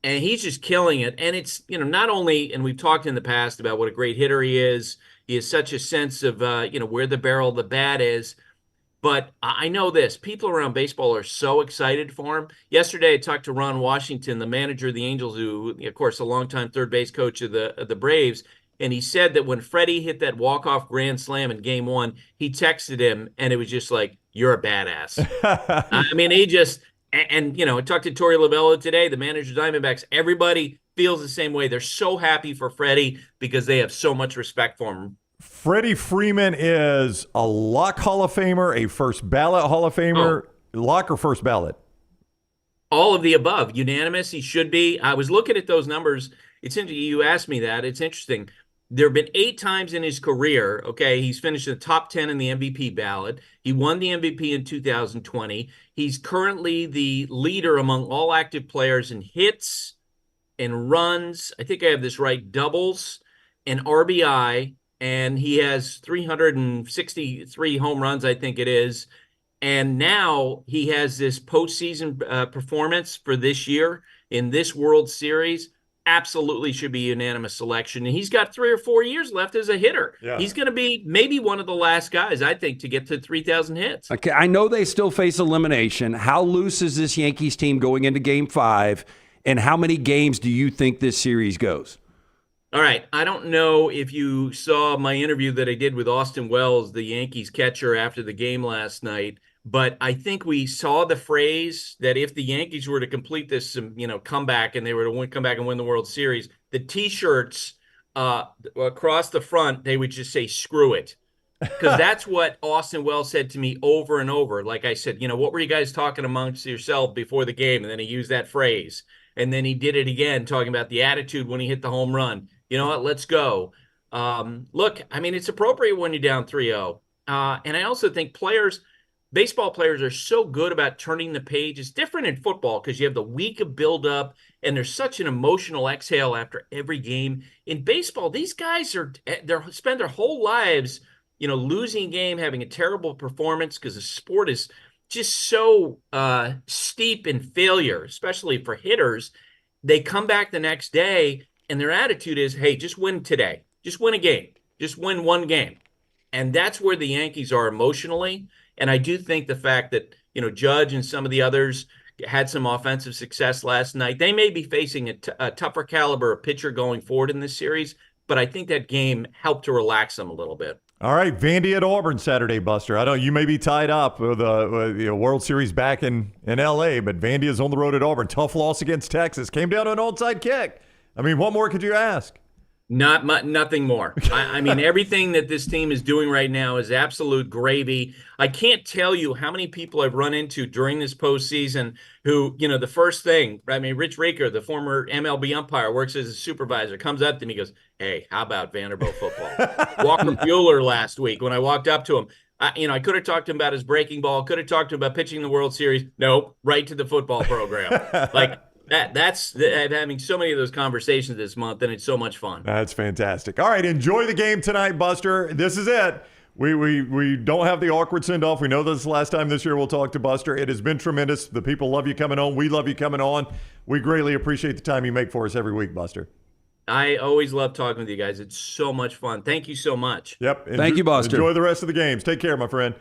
And he's just killing it. And it's, not only, and we've talked in the past about what a great hitter he has such a sense of, where the barrel of the bat is. But I know this, people around baseball are so excited for him. Yesterday, I talked to Ron Washington, the manager of the Angels, who, of course, a longtime third base coach of the Braves. And he said that when Freddie hit that walk-off grand slam in Game 1, he texted him, and it was just like, you're a badass. I mean, he just... And, I talked to Torey Lovullo today, the manager of Diamondbacks. Everybody feels the same way. They're so happy for Freddie because they have so much respect for him. Freddie Freeman is a lock Hall of Famer, a first ballot Hall of Famer. Lock or first ballot? All of the above. Unanimous, he should be. I was looking at those numbers. It's interesting. You asked me that. It's interesting. There have been 8 times in his career, okay, he's finished in the top 10 in the MVP ballot. He won the MVP in 2020. He's currently the leader among all active players in hits and runs. I think I have this right, doubles and RBI. And he has 363 home runs, I think it is. And now he has this postseason performance for this year in this World Series. Absolutely should be unanimous selection. And he's got 3 or 4 years left as a hitter. Yeah. He's going to be maybe one of the last guys, I think, to get to 3,000 hits. Okay, I know they still face elimination. How loose is this Yankees team going into Game 5? And how many games do you think this series goes? All right. I don't know if you saw my interview that I did with Austin Wells, the Yankees catcher, after the game last night. But I think we saw the phrase that if the Yankees were to complete this, comeback and they were to come back and win the World Series, the T-shirts across the front, they would just say, screw it. Because that's what Austin Wells said to me over and over. Like I said, what were you guys talking amongst yourself before the game? And then he used that phrase. And then he did it again, talking about the attitude when he hit the home run. You know what? Let's go. Look, I mean, it's appropriate when you're down 3-0. And I also think baseball players are so good about turning the page. It's different in football because you have the week of buildup, and there's such an emotional exhale after every game. In baseball, these guys spend their whole lives, losing a game, having a terrible performance because the sport is just so steep in failure, especially for hitters. They come back the next day, and their attitude is, hey, just win today. Just win a game. Just win one game. And that's where the Yankees are emotionally. And I do think the fact that, Judge and some of the others had some offensive success last night, they may be facing a tougher caliber of pitcher going forward in this series, but I think that game helped to relax them a little bit. All right, Vandy at Auburn Saturday, Buster. I know you may be tied up with the World Series back in L.A., but Vandy is on the road at Auburn. Tough loss against Texas. Came down to an onside kick. I mean, what more could you ask? Nothing more. I mean, everything that this team is doing right now is absolute gravy. I can't tell you how many people I've run into during this postseason who, the first thing, Rich Raker, the former MLB umpire, works as a supervisor, comes up to me and goes, hey, how about Vanderbilt football? Walker Buehler last week, when I walked up to him, I could have talked to him about his breaking ball, could have talked to him about pitching the World Series. Nope, right to the football program. That's having so many of those conversations this month, and it's so much fun. That's fantastic. All right, enjoy the game tonight, Buster. This is it. We don't have the awkward send-off. We know this is the last time this year we'll talk to Buster. It has been tremendous. The people love you coming on. We love you coming on. We greatly appreciate the time you make for us every week, Buster. I always love talking with you guys. It's so much fun. Thank you so much. Yep. Thank you, Buster. Enjoy the rest of the games. Take care, my friend.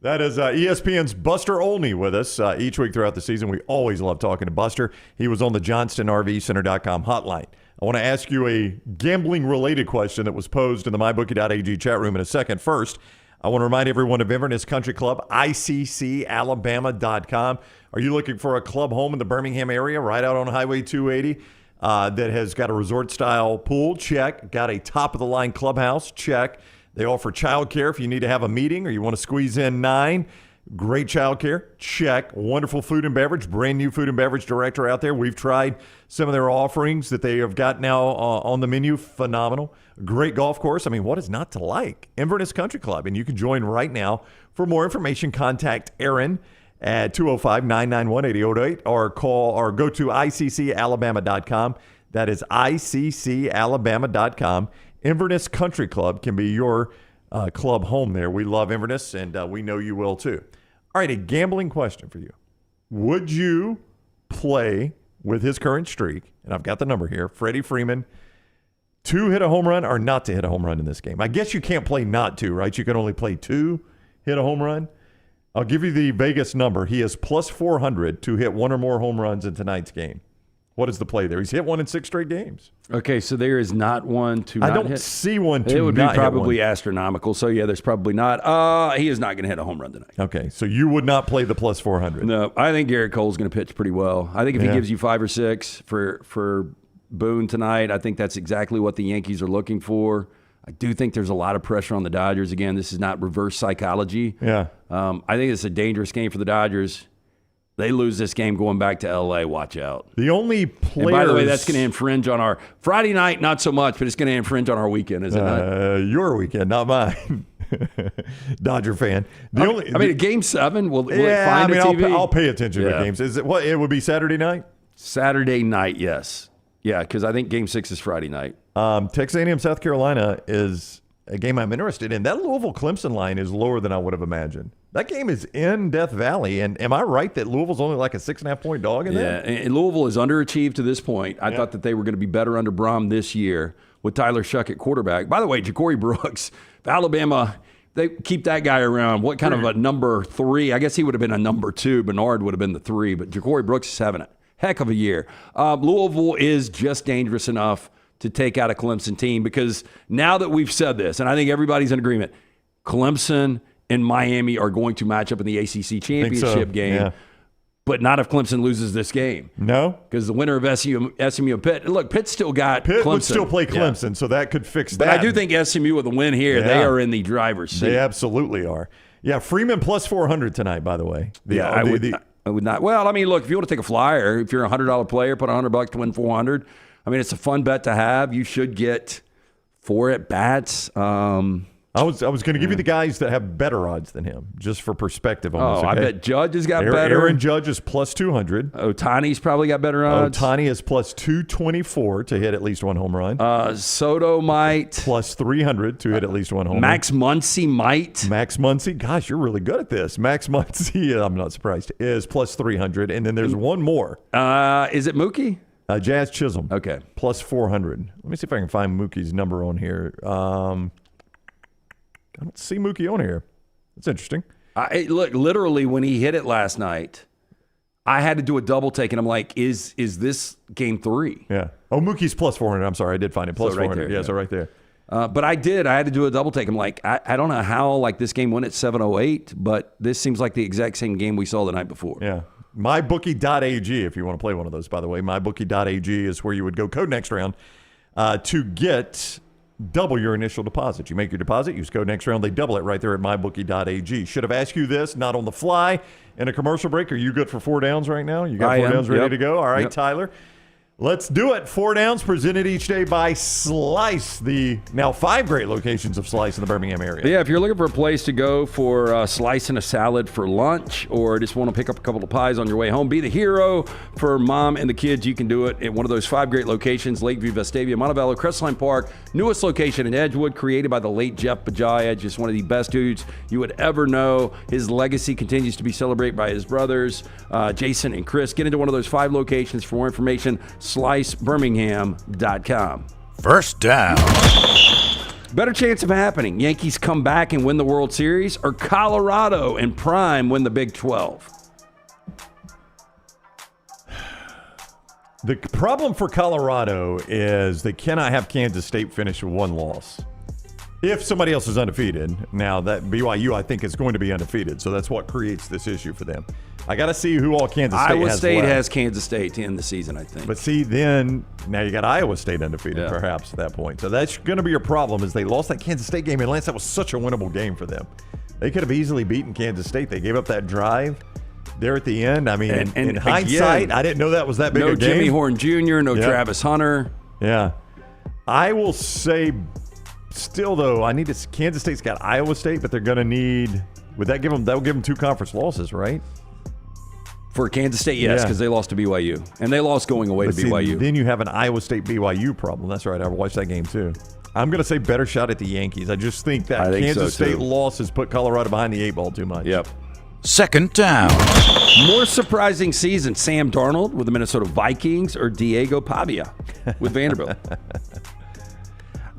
That is ESPN's Buster Olney with us each week throughout the season. We always love talking to Buster. He was on the JohnstonRVCenter.com hotline. I want to ask you a gambling-related question that was posed in the MyBookie.ag chat room in a second. First, I want to remind everyone of Inverness Country Club, ICCalabama.com. Are you looking for a club home in the Birmingham area right out on Highway 280 that has got a resort-style pool? Check. Got a top-of-the-line clubhouse? Check. They offer childcare if you need to have a meeting or you want to squeeze in 9. Great childcare? Check. Wonderful food and beverage. Brand new food and beverage director out there. We've tried some of their offerings that they have got now on the menu. Phenomenal. Great golf course. I mean, what is not to like? Inverness Country Club. And you can join right now. For more information, contact Aaron at 205-991-8008 or call or go to ICCalabama.com. That is ICCalabama.com. Inverness Country Club can be your club home there. We love Inverness, and we know you will too. All right, a gambling question for you. Would you play with his current streak, and I've got the number here, Freddie Freeman, to hit a home run or not to hit a home run in this game? I guess you can't play not to, right? You can only play to hit a home run. I'll give you the Vegas number. He is plus 400 to hit one or more home runs in tonight's game. What is the play there? He's hit one in 6 straight games. Okay, so there is not one to I not don't hit. see one to It would not be probably hit one. astronomical. So, yeah, there's probably not. He is not going to hit a home run tonight. Okay, so you would not play the plus 400. No, I think Garrett Cole's going to pitch pretty well. I think if he gives you 5 or 6 for Boone tonight, I think that's exactly what the Yankees are looking for. I do think there's a lot of pressure on the Dodgers. Again, this is not reverse psychology. Yeah. I think it's a dangerous game for the Dodgers. They lose this game going back to L.A., watch out. The only players... And by the way, that's going to infringe on our Friday night, not so much, but it's going to infringe on our weekend, is it not? Your weekend, not mine. Dodger fan. Game 7, will it find a TV? I'll pay attention to games. Is it what? It would be Saturday night? Saturday night, yes. Yeah, because I think Game 6 is Friday night. Texas A&M, South Carolina is a game I'm interested in. That Louisville-Clemson line is lower than I would have imagined. That game is in Death Valley, and am I right that Louisville's only like a 6.5-point dog in that? Yeah, and Louisville is underachieved to this point. I thought that they were going to be better under Brom this year with Tyler Shuck at quarterback. By the way, Ja'Cory Brooks, Alabama, they keep that guy around. What kind of a number 3? I guess he would have been a number 2. Bernard would have been the 3, but Ja'Cory Brooks is having a heck of a year. Louisville is just dangerous enough to take out a Clemson team because now that we've said this, and I think everybody's in agreement, Clemson and Miami are going to match up in the ACC championship game, but not if Clemson loses this game. No? Because the winner of SMU and Pitt, look, Pitt still got Pitt Clemson. would still play Clemson, so that could fix that. But I do think SMU with a win here, they are in the driver's seat. They absolutely are. Yeah, Freeman plus 400 tonight, by the way. I would not. Well, I mean, look, if you want to take a flyer, if you're a $100 player, put $100 to win 400. I mean, it's a fun bet to have. You should get 4 at bats. I was going to give you the guys that have better odds than him, just for perspective on this. Okay? I bet Judge has got better. Aaron Judge is plus 200. Otani's probably got better odds. Otani is plus 224 to hit at least one home run. Soto might. Plus 300 to hit at least one home run. Max Muncy might. Max Muncy, gosh, you're really good at this. Max Muncy, I'm not surprised, is plus 300. And then there's one more. Is it Mookie? Jazz Chisholm. Okay. Plus 400. Let me see if I can find Mookie's number on here. I don't see Mookie on here. That's interesting. Look, literally when he hit it last night, I had to do a double take, and I'm like, is this game 3? Yeah. Oh, Mookie's plus 400. I'm sorry, I did find it. Plus 400. There, so right there. But I had to do a double take. I'm like, I don't know how this game went at 7:08, but this seems like the exact same game we saw the night before. Yeah. MyBookie.ag, if you want to play one of those, by the way. MyBookie.ag is where you would go code next round to get double your initial deposit. You make your deposit, use code next round, they double it right there at MyBookie.ag. Should have asked you this, not on the fly, in a commercial break. Are you good for 4 downs right now? You got 4 downs ready to go? All right, Tyler. Let's do it. 4 downs presented each day by Slice, the now 5 great locations of Slice in the Birmingham area. Yeah, if you're looking for a place to go for slice and a salad for lunch or just want to pick up a couple of pies on your way home, be the hero for mom and the kids, you can do it at one of those 5 great locations, Lakeview, Vestavia, Montevallo, Crestline Park, newest location in Edgewood, created by the late Jeff Bajaya, just one of the best dudes you would ever know. His legacy continues to be celebrated by his brothers, Jason and Chris. Get into one of those 5 locations for more information. SliceBirmingham.com. First down. Better chance of happening. Yankees come back and win the World Series, or Colorado and Prime win the Big 12? The problem for Colorado is they cannot have Kansas State finish with 1 loss. If somebody else is undefeated, now that BYU, I think, is going to be undefeated. So that's what creates this issue for them. I got to see who all Kansas State has Iowa State left. has Kansas State to end the season, I think. But see, then now you got Iowa State undefeated, perhaps, at that point. So that's going to be your problem is they lost that Kansas State game. And Lance, that was such a winnable game for them. They could have easily beaten Kansas State. They gave up that drive there at the end. I mean, in hindsight, I didn't know that was that big a game. No Jimmy Horn Jr., no Travis Hunter. Yeah. I will say, still though, Kansas State's got Iowa State, but they're going to need. That will give them 2 conference losses, right? For Kansas State, yes, because they lost to BYU, and they lost going away to BYU. Then you have an Iowa State BYU problem. That's right. I watched that game too. I'm going to say better shot at the Yankees. I just think that Kansas State loss has put Colorado behind the 8 ball too much. Yep. Second down. More surprising season: Sam Darnold with the Minnesota Vikings or Diego Pavia with Vanderbilt.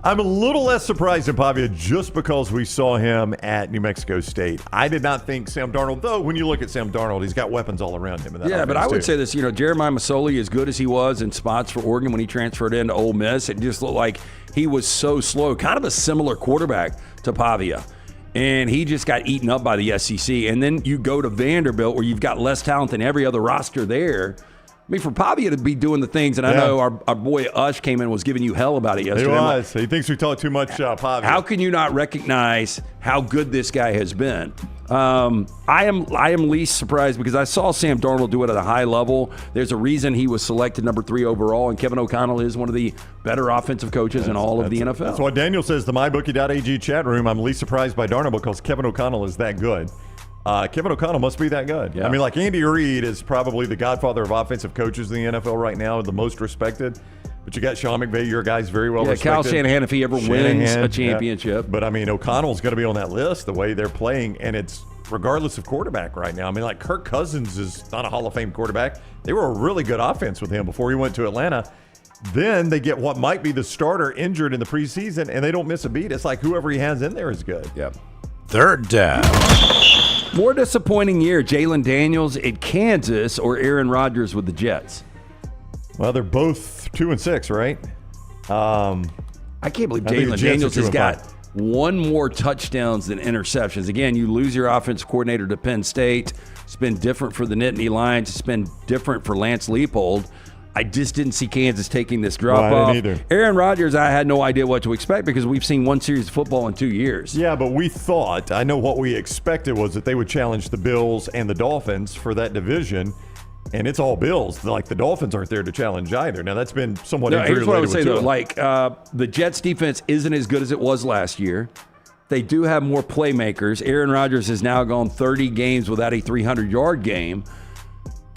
I'm a little less surprised in Pavia just because we saw him at New Mexico State. I did not think Sam Darnold, though, when you look at Sam Darnold, he's got weapons all around him. Yeah, but I would say this, Jeremiah Masoli, as good as he was in spots for Oregon when he transferred into Ole Miss, it just looked like he was so slow, kind of a similar quarterback to Pavia. And he just got eaten up by the SEC. And then you go to Vanderbilt where you've got less talent than every other roster there. I mean, for Pavia to be doing the things, and I know our boy Ush came in and was giving you hell about it yesterday. He was. He thinks we talk too much Pavia. How can you not recognize how good this guy has been? I am least surprised because I saw Sam Darnold do it at a high level. There's a reason he was selected number 3 overall, and Kevin O'Connell is one of the better offensive coaches in all of the NFL. That's what Daniel says, the MyBookie.ag chat room. I'm least surprised by Darnold because Kevin O'Connell is that good. Kevin O'Connell must be that good. Yeah. I mean, like Andy Reid is probably the godfather of offensive coaches in the NFL right now, the most respected. But you got Sean McVay, your guy's very well respected. Kyle Shanahan, if he ever wins a championship. Yeah. But, I mean, O'Connell's going to be on that list the way they're playing, and it's regardless of quarterback right now. I mean, like Kirk Cousins is not a Hall of Fame quarterback. They were a really good offense with him before he went to Atlanta. Then they get what might be the starter injured in the preseason, and they don't miss a beat. It's like whoever he has in there is good. Yep. Third down. More disappointing year, Jalen Daniels at Kansas or Aaron Rodgers with the Jets? Well, they're both 2-6, right? I can't believe Jalen Daniels has got one more touchdowns than interceptions. Again, you lose your offensive coordinator to Penn State. It's been different for the Nittany Lions. It's been different for Lance Leipold. I just didn't see Kansas taking this drop off. Either. Aaron Rodgers, I had no idea what to expect because we've seen one series of football in 2 years. Yeah, but I know what we expected was that they would challenge the Bills and the Dolphins for that division, and it's all Bills. Like the Dolphins aren't there to challenge either. Now that's been somewhat injury-related. Here's what I would say though, like the Jets defense isn't as good as it was last year. They do have more playmakers. Aaron Rodgers has now gone 30 games without a 300-yard game.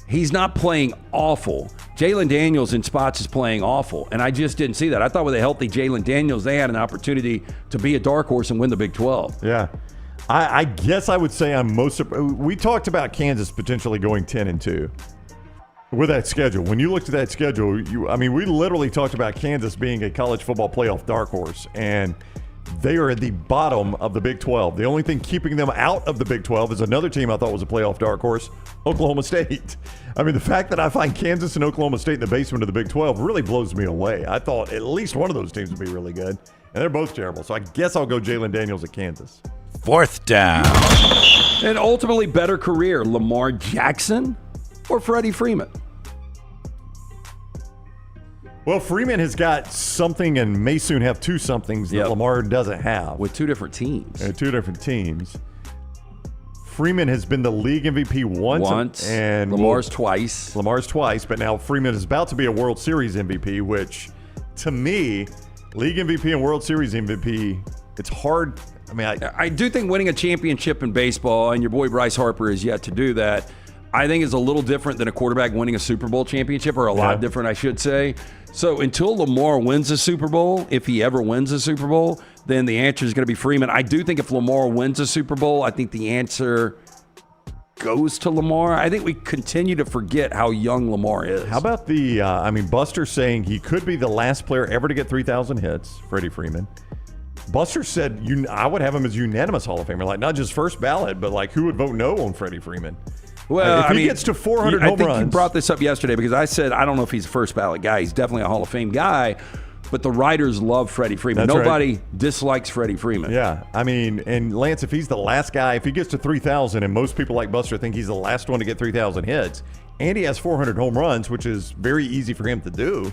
He's not playing awful. Jalen Daniels in spots is playing awful, and I just didn't see that. I thought with a healthy Jalen Daniels, they had an opportunity to be a dark horse and win the Big 12. Yeah. I guess I would say I'm most – we talked about Kansas potentially going 10-2 with that schedule. When you looked at that schedule, we literally talked about Kansas being a college football playoff dark horse, and they are at the bottom of the Big 12. The only thing keeping them out of the Big 12 is another team I thought was a playoff dark horse, Oklahoma State. I mean, the fact that I find Kansas and Oklahoma State in the basement of the Big 12 really blows me away. I thought at least one of those teams would be really good, and they're both terrible. So I guess I'll go Jalen Daniels at Kansas. Fourth down. An ultimately better career, Lamar Jackson or Freddie Freeman? Well, Freeman has got something and may soon have 2 somethings that Lamar doesn't have. With 2 different teams. 2 different teams. Freeman has been the league MVP once. And Lamar's twice. But now Freeman is about to be a World Series MVP, which, to me, league MVP and World Series MVP, it's hard. I mean, I do think winning a championship in baseball, and your boy Bryce Harper is yet to do that, I think is a little different than a quarterback winning a Super Bowl championship, or a lot different, I should say. So until Lamar wins a Super Bowl, if he ever wins a Super Bowl, then the answer is going to be Freeman. I do think if Lamar wins a Super Bowl, I think the answer goes to Lamar. I think we continue to forget how young Lamar is. How about Buster saying he could be the last player ever to get 3,000 hits, Freddie Freeman. Buster said I would have him as unanimous Hall of Famer, like not just first ballot, but like who would vote no on Freddie Freeman? Well, if he gets to 400 home runs. I think you brought this up yesterday because I said I don't know if he's a first ballot guy. He's definitely a Hall of Fame guy. but the writers love Freddie Freeman. That's Nobody dislikes Freddie Freeman. Yeah, I mean, and Lance, if he's the last guy, if he gets to 3,000, and most people like Buster think he's the last one to get 3,000 hits, and he has 400 home runs, which is very easy for him to do.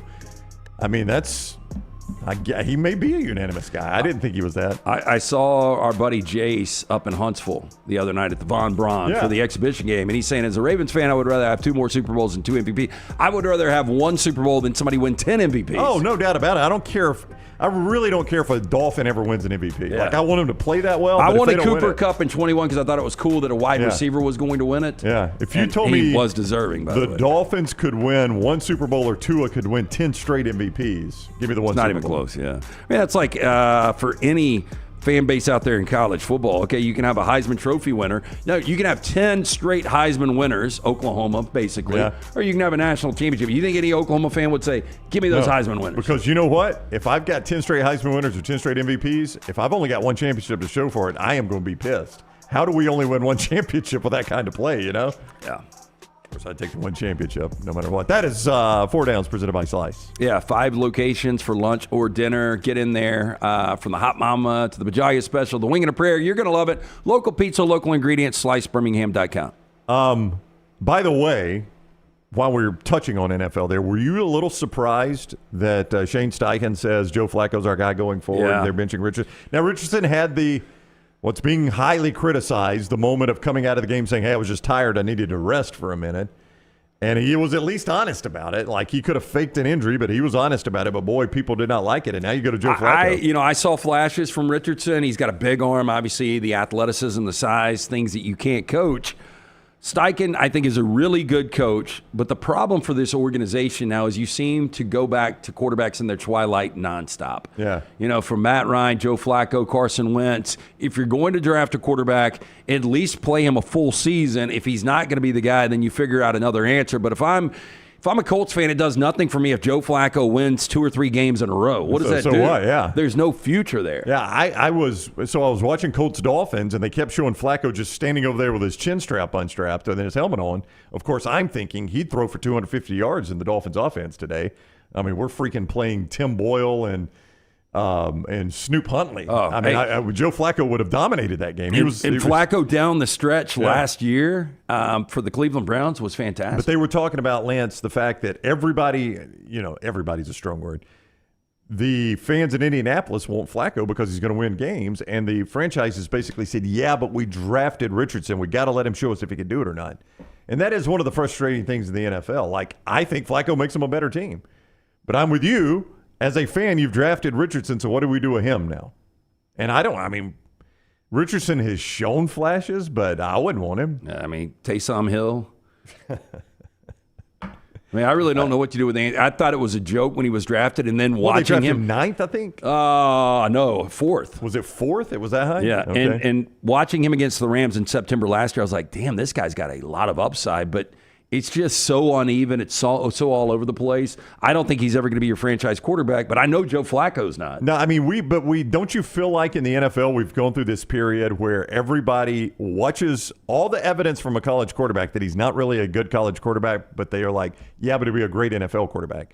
I mean, he may be a unanimous guy. I didn't think he was that. I saw our buddy Jace up in Huntsville the other night at the Von Braun for the exhibition game, and he's saying, as a Ravens fan, I would rather have 2 more Super Bowls than 2 MVP. I would rather have 1 Super Bowl than somebody win 10 MVPs. Oh, no doubt about it. I really don't care if a Dolphin ever wins an MVP. Yeah. Like, I want him to play that well. I but wanted Cooper Cup in 21 because I thought it was cool that a wide receiver was going to win it. Yeah, if you told me he was deserving, by the way. Dolphins could win 1 Super Bowl or Tua could win 10 straight MVPs, give me the 1 It's not Super even Bowl. close, yeah. I mean, that's like for any fan base out there in college football. Okay, you can have a Heisman Trophy winner. No, you can have 10 straight Heisman winners, Oklahoma, basically, or you can have a national championship. You think any Oklahoma fan would say, give me those Heisman winners? Because you know what? If I've got 10 straight Heisman winners or 10 straight MVPs, if I've only got 1 championship to show for it, I am going to be pissed. How do we only win 1 championship with that kind of play, you know? Yeah. Of course, I'd take the 1 championship no matter what. That is 4 Downs presented by Slice. Yeah, 5 locations for lunch or dinner. Get in there from the Hot Mama to the Bajalia Special, the Wing and a Prayer. You're going to love it. Local pizza, local ingredients, slicebirmingham.com. By the way, while we're touching on NFL there, were you a little surprised that Shane Steichen says Joe Flacco's our guy going forward? Yeah. They're benching Richardson. Now, Richardson had what's being highly criticized, the moment of coming out of the game saying, hey, I was just tired. I needed to rest for a minute. And he was at least honest about it. Like, he could have faked an injury, but he was honest about it. But, boy, people did not like it. And now you go to Joe Flacco. I saw flashes from Richardson. He's got a big arm, obviously, the athleticism, the size, things that you can't coach. Steichen, I think, is a really good coach, but the problem for this organization now is you seem to go back to quarterbacks in their twilight nonstop. Yeah. You know, from Matt Ryan, Joe Flacco, Carson Wentz, if you're going to draft a quarterback, at least play him a full season. If he's not going to be the guy, then you figure out another answer. But if I'm a Colts fan, it does nothing for me if Joe Flacco wins 2 or 3 games in a row. What does that do? So what? Yeah. There's no future there. Yeah, I was watching Colts Dolphins, and they kept showing Flacco just standing over there with his chin strap unstrapped and then his helmet on. Of course, I'm thinking he'd throw for 250 yards in the Dolphins offense today. I mean, we're freaking playing Tim Boyle and Snoop Huntley. Joe Flacco would have dominated that game. Flacco down the stretch last year for the Cleveland Browns was fantastic. But they were talking about, Lance, the fact that everybody's a strong word. The fans in Indianapolis want Flacco because he's going to win games, and the franchises basically said, yeah, but we drafted Richardson. We got to let him show us if he can do it or not. And that is one of the frustrating things in the NFL. Like, I think Flacco makes them a better team. But I'm with you. As a fan, you've drafted Richardson, so what do we do with him now? And Richardson has shown flashes, but I wouldn't want him. I mean, Taysom Hill. I really don't know what to do with Andy. I thought it was a joke when he was drafted, and then watching they him. Ninth, I think? No, 4th. Was it 4th? It was that high? Yeah, okay. and watching him against the Rams in September last year, I was like, damn, this guy's got a lot of upside, but it's just so uneven. It's so all over the place. I don't think he's ever going to be your franchise quarterback, but I know Joe Flacco's not. No, I mean, we don't you feel like in the NFL we've gone through this period where everybody watches all the evidence from a college quarterback that he's not really a good college quarterback, but they are like, yeah, but he'd be a great NFL quarterback.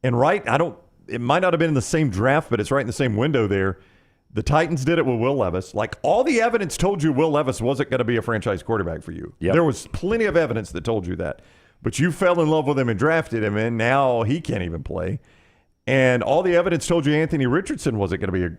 And it might not have been in the same draft, but it's right in the same window there. The Titans did it with Will Levis. Like, all the evidence told you Will Levis wasn't going to be a franchise quarterback for you. Yep. There was plenty of evidence that told you that. But you fell in love with him and drafted him, and now he can't even play. And all the evidence told you Anthony Richardson wasn't going to be a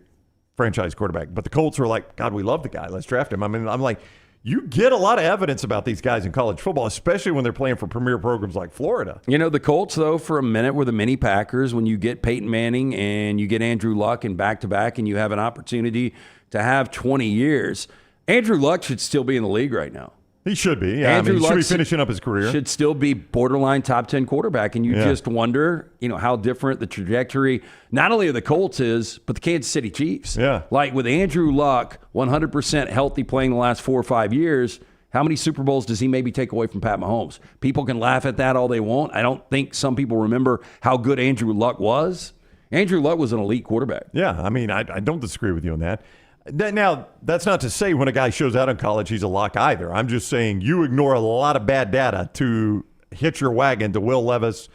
franchise quarterback. But the Colts were like, God, we love the guy. Let's draft him. I mean, I'm like, you get a lot of evidence about these guys in college football, especially when they're playing for premier programs like Florida. You know, the Colts, though, for a minute were the mini Packers. When you get Peyton Manning and you get Andrew Luck and back-to-back and you have an opportunity to have 20 years, Andrew Luck should still be in the league right now. He should be. Yeah, he should be finishing up his career. Should still be borderline top 10 quarterback. And you just wonder, how different the trajectory, not only of the Colts is, but the Kansas City Chiefs. Yeah. Like with Andrew Luck, 100% healthy playing the last 4 or 5 years, how many Super Bowls does he maybe take away from Pat Mahomes? People can laugh at that all they want. I don't think some people remember how good Andrew Luck was. Andrew Luck was an elite quarterback. Yeah, I mean, I don't disagree with you on that. Now, that's not to say when a guy shows out in college he's a lock either. I'm just saying you ignore a lot of bad data to hitch your wagon to Will Levis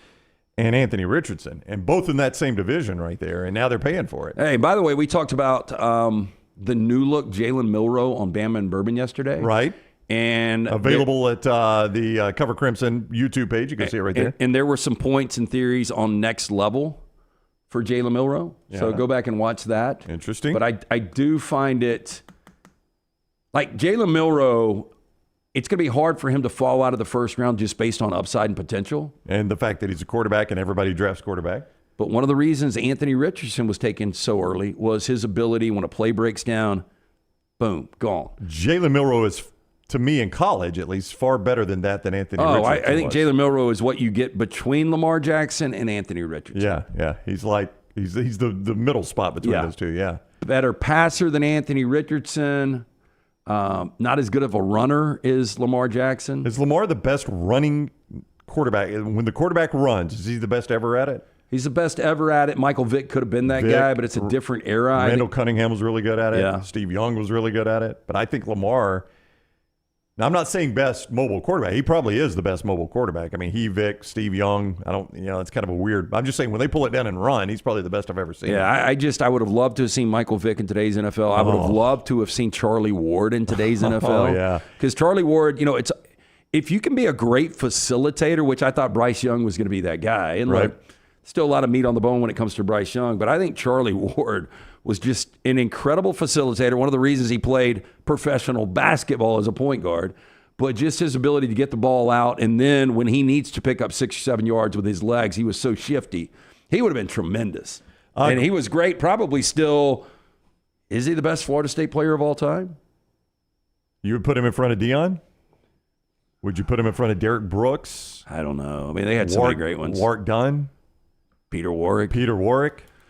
and Anthony Richardson, and both in that same division right there, and now they're paying for it. Hey, by the way, we talked about the new look Jalen Milroe on Bama and Bourbon yesterday. Right. And available at the Cover Crimson YouTube page. You can see it right there. And there were some points and theories on next level for Jalen Milroe. Yeah. So go back and watch that. Interesting. But I do find it, like Jalen Milroe, it's going to be hard for him to fall out of the first round just based on upside and potential. And the fact that he's a quarterback and everybody drafts quarterback. But one of the reasons Anthony Richardson was taken so early was his ability, when a play breaks down, boom, gone. Jalen Milroe is, to me in college at least, far better than Anthony Richardson I think Jalen Milroe is what you get between Lamar Jackson and Anthony Richardson. Yeah. He's the middle spot between those two, yeah. Better passer than Anthony Richardson. Not as good of a runner as Lamar Jackson. Is Lamar the best running quarterback? When the quarterback runs, is he the best ever at it? He's the best ever at it. Michael Vick could have been that guy, but it's a different era. Randall Cunningham was really good at it. Yeah. Steve Young was really good at it. But I think Lamar, now I'm not saying best mobile quarterback. He probably is the best mobile quarterback. I mean, Vick, Steve Young, it's kind of a weird. I'm just saying when they pull it down and run, he's probably the best I've ever seen. Yeah, I would have loved to have seen Michael Vick in today's NFL. I would have loved to have seen Charlie Ward in today's NFL. Oh, yeah. Because Charlie Ward, it's if you can be a great facilitator, which I thought Bryce Young was going to be that guy. And right. Still a lot of meat on the bone when it comes to Bryce Young, but I think Charlie Ward was just an incredible facilitator. One of the reasons he played professional basketball as a point guard, but just his ability to get the ball out, and then when he needs to pick up 6 or 7 yards with his legs, he was so shifty. He would have been tremendous. And he was great, probably still. Is he the best Florida State player of all time? You would put him in front of Deion? Would you put him in front of Derek Brooks? I don't know. I mean, they had so many great ones. Warwick Dunn? Peter Warwick.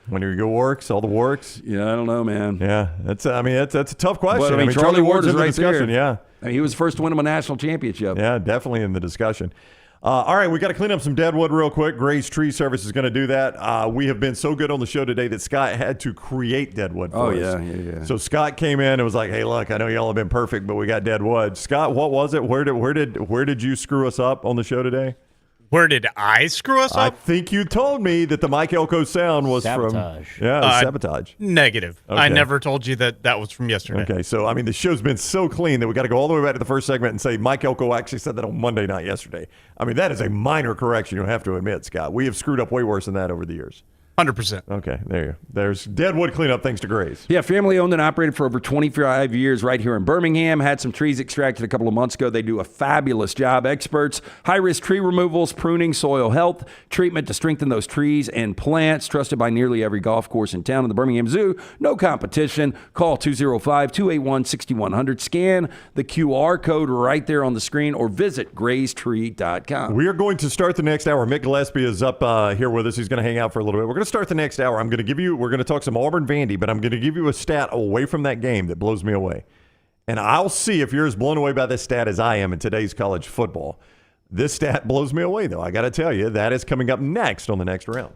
When you go Warwicks, all the Warwicks. Yeah, I don't know, man. Yeah, that's a tough question. But, Charlie Ward is right discussion. there. Yeah, I mean, he was the first to win him a national championship. Yeah, definitely in the discussion. All right, we got to clean up some deadwood real quick. Grace Tree Service is going to do that. We have been so good on the show today that Scott had to create deadwood for us. Yeah. So Scott came in and was like, "Hey, look, I know y'all have been perfect, but we got deadwood." Scott, what was it? Where did you screw us up on the show today? Where did I screw us up? I think you told me that the Mike Elko sound was sabotage. From sabotage. Negative. Okay. I never told you that was from yesterday. Okay, so I mean the show's been so clean that we got to go all the way back to the first segment and say Mike Elko actually said that on Monday night yesterday. I mean that is a minor correction, you'll have to admit, Scott. We have screwed up way worse than that over the years. 100%. Okay, there's deadwood cleanup thanks to Grace. Yeah, family owned and operated for over 25 years right here in Birmingham. Had some trees extracted a couple of months ago. They do a fabulous job. Experts, high-risk tree removals, pruning, soil health, treatment to strengthen those trees and plants. Trusted by nearly every golf course in town. In the Birmingham Zoo, no competition. Call 205-281-6100. Scan the QR code right there on the screen or visit gracetree.com. We are going to start the next hour. Mick Gillespie is up here with us. He's going to hang out for a little bit. We're going to start the next hour. We're going to talk some Auburn Vandy, but I'm going to give you a stat away from that game that blows me away. And I'll see if you're as blown away by this stat as I am in today's college football. This stat blows me away, though. I got to tell you, that is coming up next on the next round.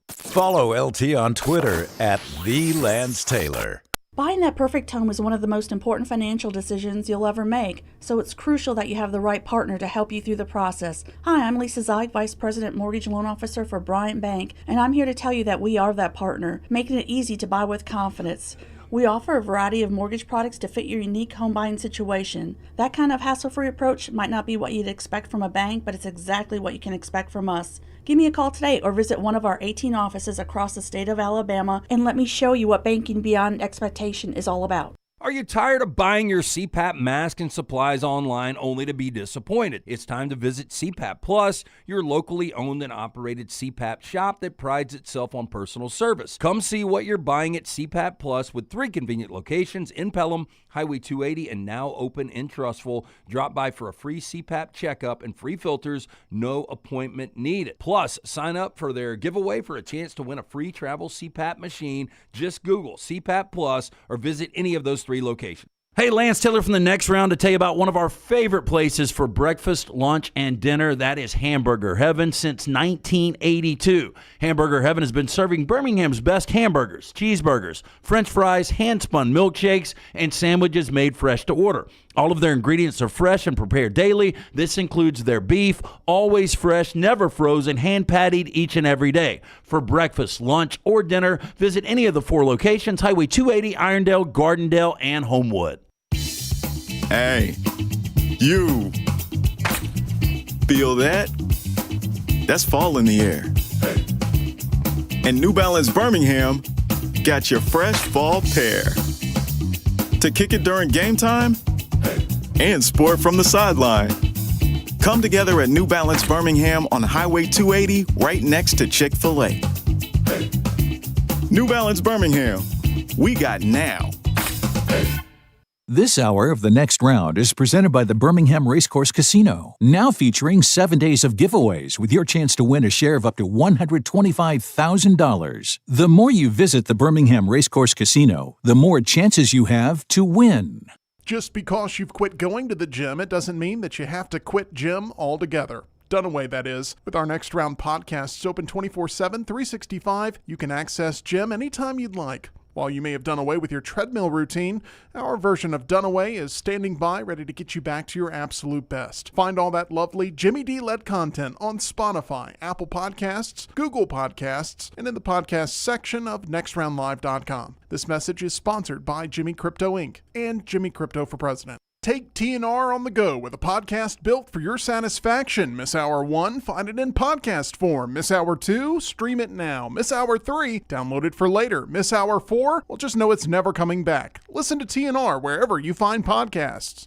Follow LT on Twitter at @TheLanceTaylor. Buying that perfect home is one of the most important financial decisions you'll ever make, so it's crucial that you have the right partner to help you through the process. Hi, I'm Lisa Zeig, Vice President Mortgage Loan Officer for Bryant Bank, and I'm here to tell you that we are that partner, making it easy to buy with confidence. We offer a variety of mortgage products to fit your unique home buying situation. That kind of hassle-free approach might not be what you'd expect from a bank, but it's exactly what you can expect from us. Give me a call today or visit one of our 18 offices across the state of Alabama and let me show you what banking beyond expectation is all about. Are you tired of buying your CPAP mask and supplies online only to be disappointed? It's time to visit CPAP Plus, your locally owned and operated CPAP shop that prides itself on personal service. Come see what you're buying at CPAP Plus with 3 convenient locations in Pelham, Highway 280, and now open in Trussville. Drop by for a free CPAP checkup and free filters, no appointment needed. Plus, sign up for their giveaway for a chance to win a free travel CPAP machine. Just Google CPAP Plus or visit any of those 3 locations. Hey, Lance Taylor from the next round to tell you about one of our favorite places for breakfast, lunch, and dinner. That is Hamburger Heaven since 1982. Hamburger Heaven has been serving Birmingham's best hamburgers, cheeseburgers, French fries, hand-spun milkshakes, and sandwiches made fresh to order. All of their ingredients are fresh and prepared daily. This includes their beef, always fresh, never frozen, hand-pattied each and every day. For breakfast, lunch, or dinner, visit any of the 4 locations, Highway 280, Irondale, Gardendale, and Homewood. Hey, you feel that? That's fall in the air. And New Balance Birmingham got your fresh fall pair. To kick it during game time and sport from the sideline. Come together at New Balance Birmingham on Highway 280 right next to Chick-fil-A. New Balance Birmingham, we got now. This hour of The Next Round is presented by the Birmingham Racecourse Casino, now featuring 7 days of giveaways with your chance to win a share of up to $125,000. The more you visit the Birmingham Racecourse Casino, the more chances you have to win. Just because you've quit going to the gym, it doesn't mean that you have to quit gym altogether. Dunaway, that is. With our Next Round podcasts open 24/7, 365, you can access gym anytime you'd like. While you may have done away with your treadmill routine, our version of Dunaway is standing by ready to get you back to your absolute best. Find all that lovely Jimmy D-led content on Spotify, Apple Podcasts, Google Podcasts, and in the podcast section of nextroundlive.com. This message is sponsored by Jimmy Crypto Inc. and Jimmy Crypto for President. Take TNR on the go with a podcast built for your satisfaction. Miss Hour 1? Find it in podcast form. Miss Hour 2? Stream it now. Miss Hour 3? Download it for later. Miss Hour 4? Well, just know it's never coming back. Listen to TNR wherever you find podcasts.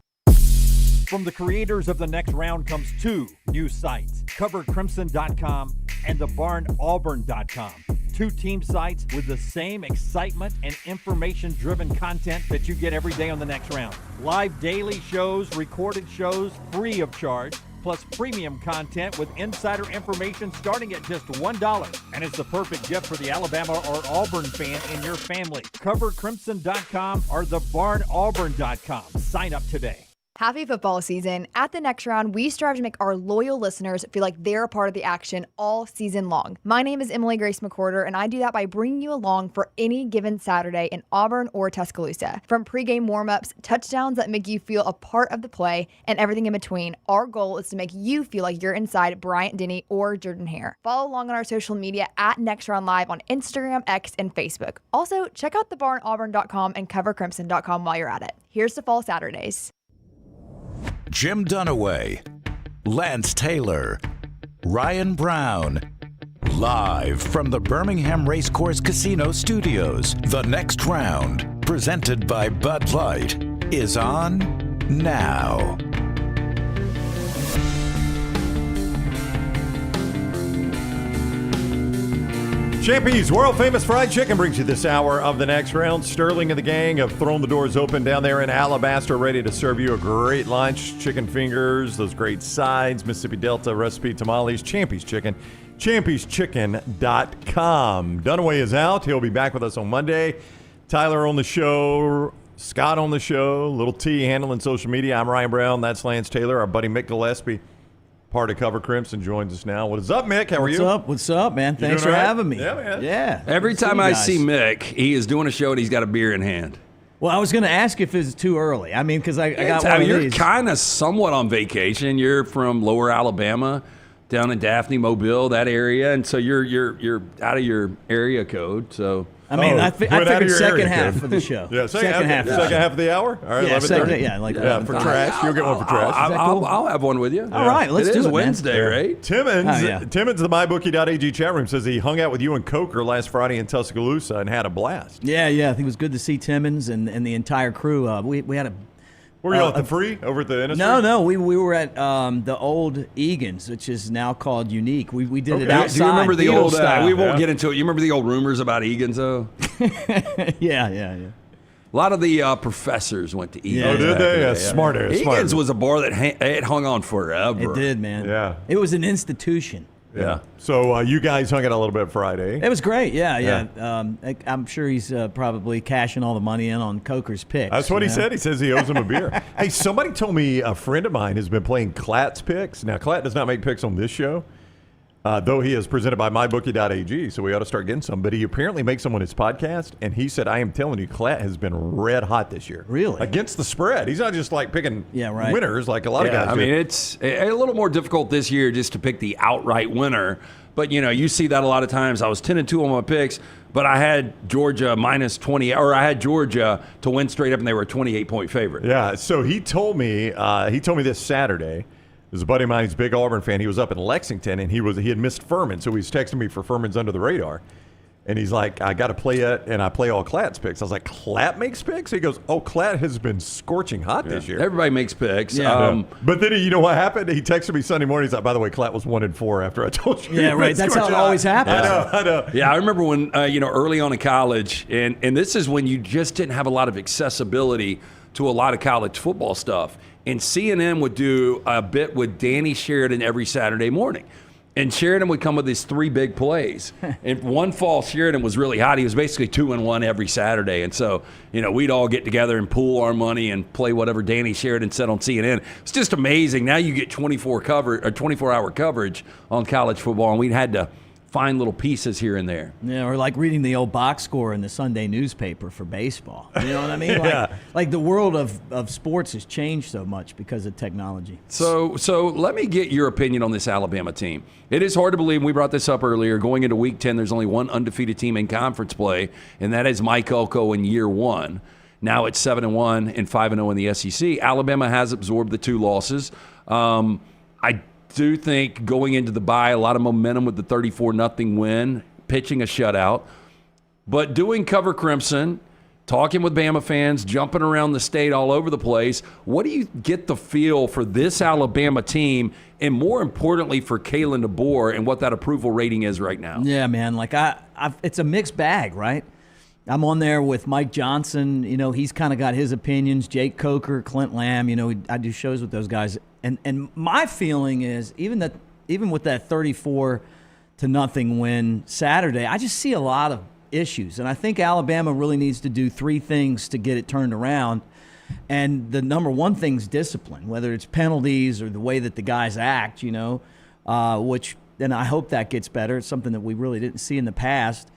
From the creators of The Next Round comes 2 new sites, covercrimson.com and thebarnauburn.com. 2 team sites with the same excitement and information-driven content that you get every day on The Next Round. Live daily shows, recorded shows, free of charge, plus premium content with insider information starting at just $1. And it's the perfect gift for the Alabama or Auburn fan in your family. Covercrimson.com or thebarnauburn.com. Sign up today. Happy football season. At The Next Round, we strive to make our loyal listeners feel like they're a part of the action all season long. My name is Emily Grace McWhorter, and I do that by bringing you along for any given Saturday in Auburn or Tuscaloosa. From pregame warm-ups, touchdowns that make you feel a part of the play, and everything in between, our goal is to make you feel like you're inside Bryant-Denny or Jordan Hare. Follow along on our social media at Next Round Live on Instagram, X, and Facebook. Also, check out thebarnauburn.com and covercrimson.com while you're at it. Here's to fall Saturdays. Jim Dunaway, Lance Taylor, Ryan Brown. Live from the Birmingham Racecourse Casino Studios, The Next Round, presented by Bud Light, is on now. Champy's World Famous Fried Chicken brings you this hour of The Next Round. Sterling and the gang have thrown the doors open down there in Alabaster, ready to serve you a great lunch. Chicken fingers, those great sides, Mississippi Delta recipe tamales, Champy's Chicken, champy'schicken.com. Dunaway is out. He'll be back with us on Monday. Tyler on the show, Scott on the show, Little T handling social media. I'm Ryan Brown. That's Lance Taylor. Our buddy Mick Gillespie, part of Cover Crimson, joins us now. What is up, Mick? How are you? What's up, man? Thanks for having me. Yeah, man. Yeah. Every time I see Mick, he is doing a show and he's got a beer in hand. Well, I was going to ask if it's too early. I mean, because I got one of You're these. kind of somewhat on vacation. You're from Lower Alabama, down in Daphne, Mobile, that area, and so you're out of your area code. So I mean, I figured second half of the show. Yeah, second half of the hour. All right, yeah, 11:30. For trash. You'll get one for trash. I'll have one with you. All right, let's do it. It is Wednesday, right? Timmons, the MyBookie.ag chat room says he hung out with you and Coker last Friday in Tuscaloosa and had a blast. Yeah. I think it was good to see Timmons and the entire crew. We had a. Were you at the free over at the industry? No, we were at the old Egan's, which is now called Unique. We did it outside. Do you remember the old? style. We won't get into it. You remember the old rumors about Egan's, though? Yeah. A lot of the professors went to Egan's. Oh, did they? Yeah, smart. Egan's was a bar that it hung on forever. It did, man. Yeah. It was an institution. Yeah. So you guys hung out a little bit Friday. It was great. Yeah. I'm sure he's probably cashing all the money in on Coker's picks. That's what he said. He says he owes him a beer. Hey, somebody told me a friend of mine has been playing Klatt's picks. Now, Klatt does not make picks on this show, though he is presented by mybookie.ag, so we ought to start getting some. But he apparently makes them on his Podcast, and he said, I am telling you, Klatt has been red hot this year. Really? Against the spread. He's not just like picking winners like a lot of guys I do. mean, it's a little more difficult this year just to pick the outright winner. But, you see that a lot of times. I was 10-2 on my picks, but I had Georgia minus 20, or I had Georgia to win straight up, and they were a 28-point favorite. Yeah, so he told me this Saturday. There's a buddy of mine, he's a big Auburn fan. He was up in Lexington, and he had missed Furman, so he's texting me for Furman's Under the Radar. And he's like, I got to play it, and I play all Klatt's picks. I was like, Klatt makes picks? He goes, Klatt has been scorching hot this year. Everybody makes picks. Yeah. But then, you know what happened? He texted me Sunday morning. He's like, by the way, Klatt was 1-4 after I told you. Yeah, right. That's how it always happens. I know. Yeah, I remember when, early on in college, and this is when you just didn't have a lot of accessibility to a lot of college football stuff. And CNN would do a bit with Danny Sheridan every Saturday morning. And Sheridan would come with these 3 big plays. And one fall, Sheridan was really hot. He was basically 2-1 every Saturday. And so, we'd all get together and pool our money and play whatever Danny Sheridan said on CNN. It's just amazing. Now you get 24-hour coverage on college football, and we'd had to find little pieces here and there. Yeah, or like reading the old box score in the Sunday newspaper for baseball. You know what I mean? Yeah. Like the world of sports has changed so much because of technology. So let me get your opinion on this Alabama team. It is hard to believe, and we brought this up earlier, going into Week 10, there's only one undefeated team in conference play, and that is Mike Elko in year 1. Now it's 7-1 and 5-0 in the SEC. Alabama has absorbed the 2 losses. I do think going into the bye, a lot of momentum with the 34-0 win, pitching a shutout. But doing Cover Crimson, talking with Bama fans, jumping around the state all over the place, what do you get the feel for this Alabama team, and more importantly for Kalen DeBoer and what that approval rating is right now? Yeah, man. Like it's a mixed bag, right? I'm on there with Mike Johnson. He's kind of got his opinions. Jake Coker, Clint Lamb. I do shows with those guys. And my feeling is even with that 34-0 win Saturday, I just see a lot of issues. And I think Alabama really needs to do 3 things to get it turned around. And the number one thing is discipline, whether it's penalties or the way that the guys act, which then I hope that gets better. It's something that we really didn't see in the past.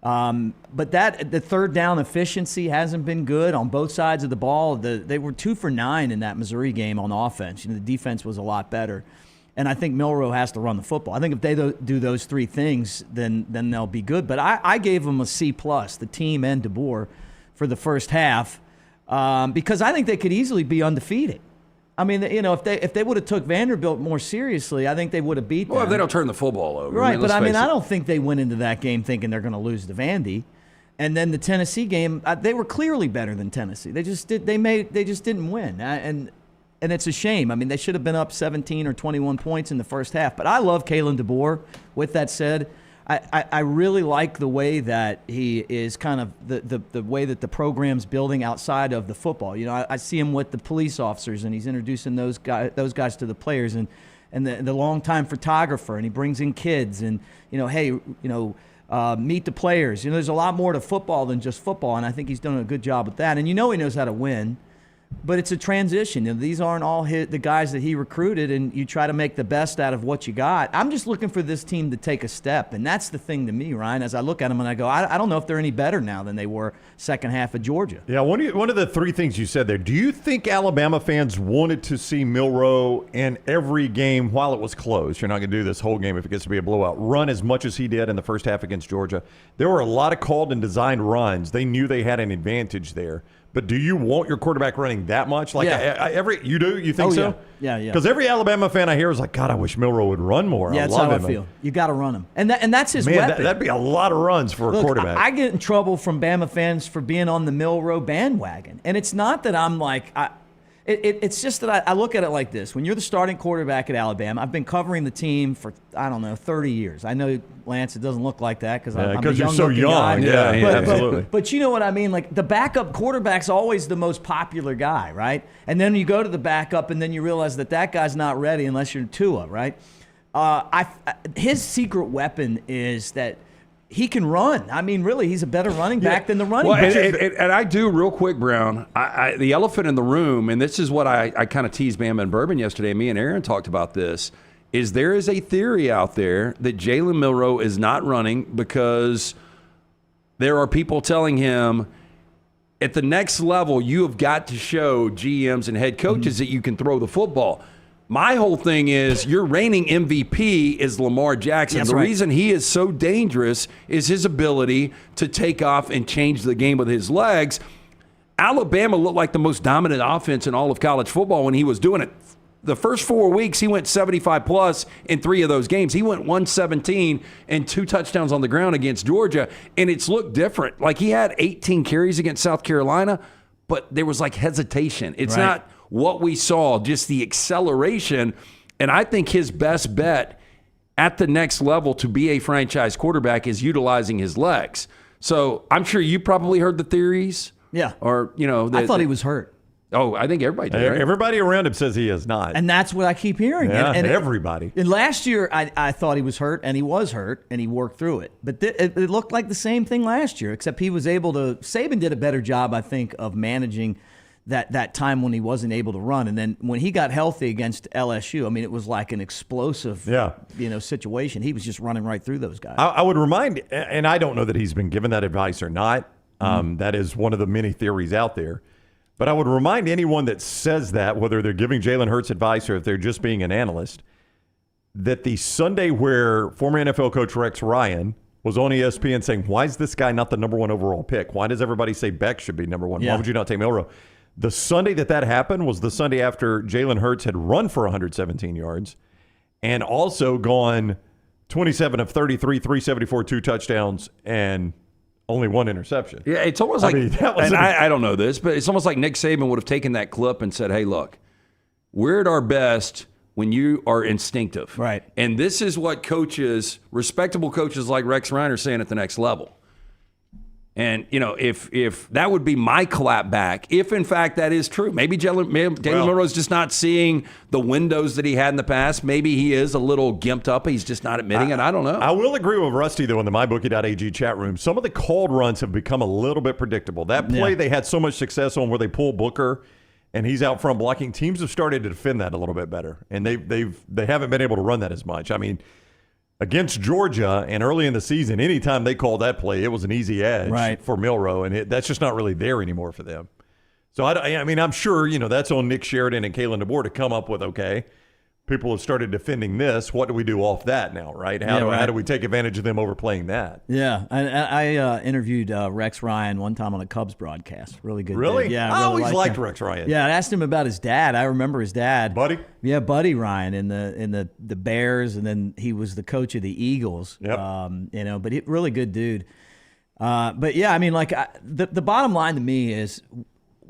But the third down efficiency hasn't been good on both sides of the ball. They were 2 for 9 in that Missouri game on offense. The defense was a lot better. And I think Milroe has to run the football. I think if they do those 3 things, then they'll be good. But I gave them a C+, the team and DeBoer, for the first half because I think they could easily be undefeated. I mean, if they would have took Vanderbilt more seriously, I think they would have beat them. Well, if they don't turn the football over. Right, but I don't think they went into that game thinking they're going to lose to Vandy. And then the Tennessee game, they were clearly better than Tennessee. They just didn't win. And it's a shame. I mean, they should have been up 17 or 21 points in the first half. But I love Kalen DeBoer. With that said, I really like the way that he is kind of the way that the program's building outside of the football. I see him with the police officers, and he's introducing those guys to the players, and the longtime photographer, and he brings in kids, and meet the players. There's a lot more to football than just football, and I think he's done a good job with that. And he knows how to win. But it's a transition. These aren't all the guys that he recruited, and you try to make the best out of what you got. I'm just looking for this team to take a step, and that's the thing to me, Ryan, as I look at them and I go, I don't know if they're any better now than they were second half of Georgia. Yeah, one of the 3 things you said there, do you think Alabama fans wanted to see Milroe in every game while it was close? You're not going to do this whole game if it gets to be a blowout. Run as much as he did in the first half against Georgia. There were a lot of called and designed runs. They knew they had an advantage there. But do you want your quarterback running that much? Like you do? You think so? Yeah. Because every Alabama fan I hear is like, God, I wish Milroe would run more. Yeah, that's how I feel. You got to run him, and that's his weapon. That'd be a lot of runs for a quarterback. I get in trouble from Bama fans for being on the Milroe bandwagon, and it's not that I'm like It's just that I look at it like this. When you're the starting quarterback at Alabama, I've been covering the team for, 30 years. I know, Lance, it doesn't look like that because I'm a you're so young. Guy. Absolutely. But you know what I mean? Like, the backup quarterback's always the most popular guy, right? And then you go to the backup, and then you realize that guy's not ready unless you're Tua, right? His secret weapon is that he can run. I mean, really, he's a better running back than the running back. And I do, real quick, Brown, the elephant in the room, and this is what I kind of teased Bama and Bourbon yesterday, me and Aaron talked about this, is there is a theory out there that Jalen Milroe is not running because there are people telling him at the next level, you have got to show GMs and head coaches that you can throw the football. My whole thing is your reigning MVP is Lamar Jackson. That's the right. reason he is so dangerous is his ability to take off and change the game with his legs. Alabama looked like the most dominant offense in all of college football when he was doing it. The first 4 weeks, he went 75-plus in 3 of those games. He went 117 and 2 touchdowns on the ground against Georgia, and it's looked different. Like, he had 18 carries against South Carolina, but there was, like, hesitation. It's not what we saw, just the acceleration. And I think his best bet at the next level to be a franchise quarterback is utilizing his legs. So I'm sure you probably heard the theories. Yeah. Or, I thought he was hurt. Oh, I think everybody did. Right? Everybody around him says he is not. And that's what I keep hearing. Yeah, and everybody. And last year, I thought he was hurt, and he was hurt, and he worked through it. But it looked like the same thing last year, except he was able to – Saban did a better job, I think, of managing that time when he wasn't able to run. And then when he got healthy against LSU, I mean, it was like an explosive situation. He was just running right through those guys. I would remind – and I don't know that he's been given that advice or not. That is one of the many theories out there. But I would remind anyone that says that, whether they're giving Jalen Hurts advice or if they're just being an analyst, that the Sunday where former NFL coach Rex Ryan was on ESPN saying, why is this guy not the number 1 overall pick? Why does everybody say Beck should be number 1? Yeah. Why would you not take Milroe? The Sunday that happened was the Sunday after Jalen Hurts had run for 117 yards and also gone 27 of 33, 374, 2 touchdowns, and only 1 interception. Yeah, it's almost like, I don't know this, but it's almost like Nick Saban would have taken that clip and said, hey, look, we're at our best when you are instinctive. Right. And this is what coaches, respectable coaches like Rex Ryan are saying at the next level. And, if that would be my clap back, if in fact that is true, maybe Jalen Milroe's just not seeing the windows that he had in the past. Maybe he is a little gimped up. He's just not admitting it. I don't know. I will agree with Rusty, though, in the mybookie.ag chat room. Some of the called runs have become a little bit predictable. That play they had so much success on where they pull Booker and he's out front blocking, teams have started to defend that a little bit better. And they haven't been able to run that as much. I mean, against Georgia and early in the season, anytime they called that play, it was an easy edge for Milroe, and that's just not really there anymore for them. So, I mean, I'm sure, that's on Nick Sheridan and Kalen DeBoer to come up with, okay, people have started defending this. What do we do off that now, right? How do we take advantage of them overplaying that? Yeah, I interviewed Rex Ryan one time on a Cubs broadcast. Really good. Really? Dude. Yeah, I always liked him. Rex Ryan. Yeah, I asked him about his dad. I remember his dad, Buddy. Yeah, Buddy Ryan in the Bears, and then he was the coach of the Eagles. Yep. But really good dude. But yeah, I mean, like the bottom line to me is,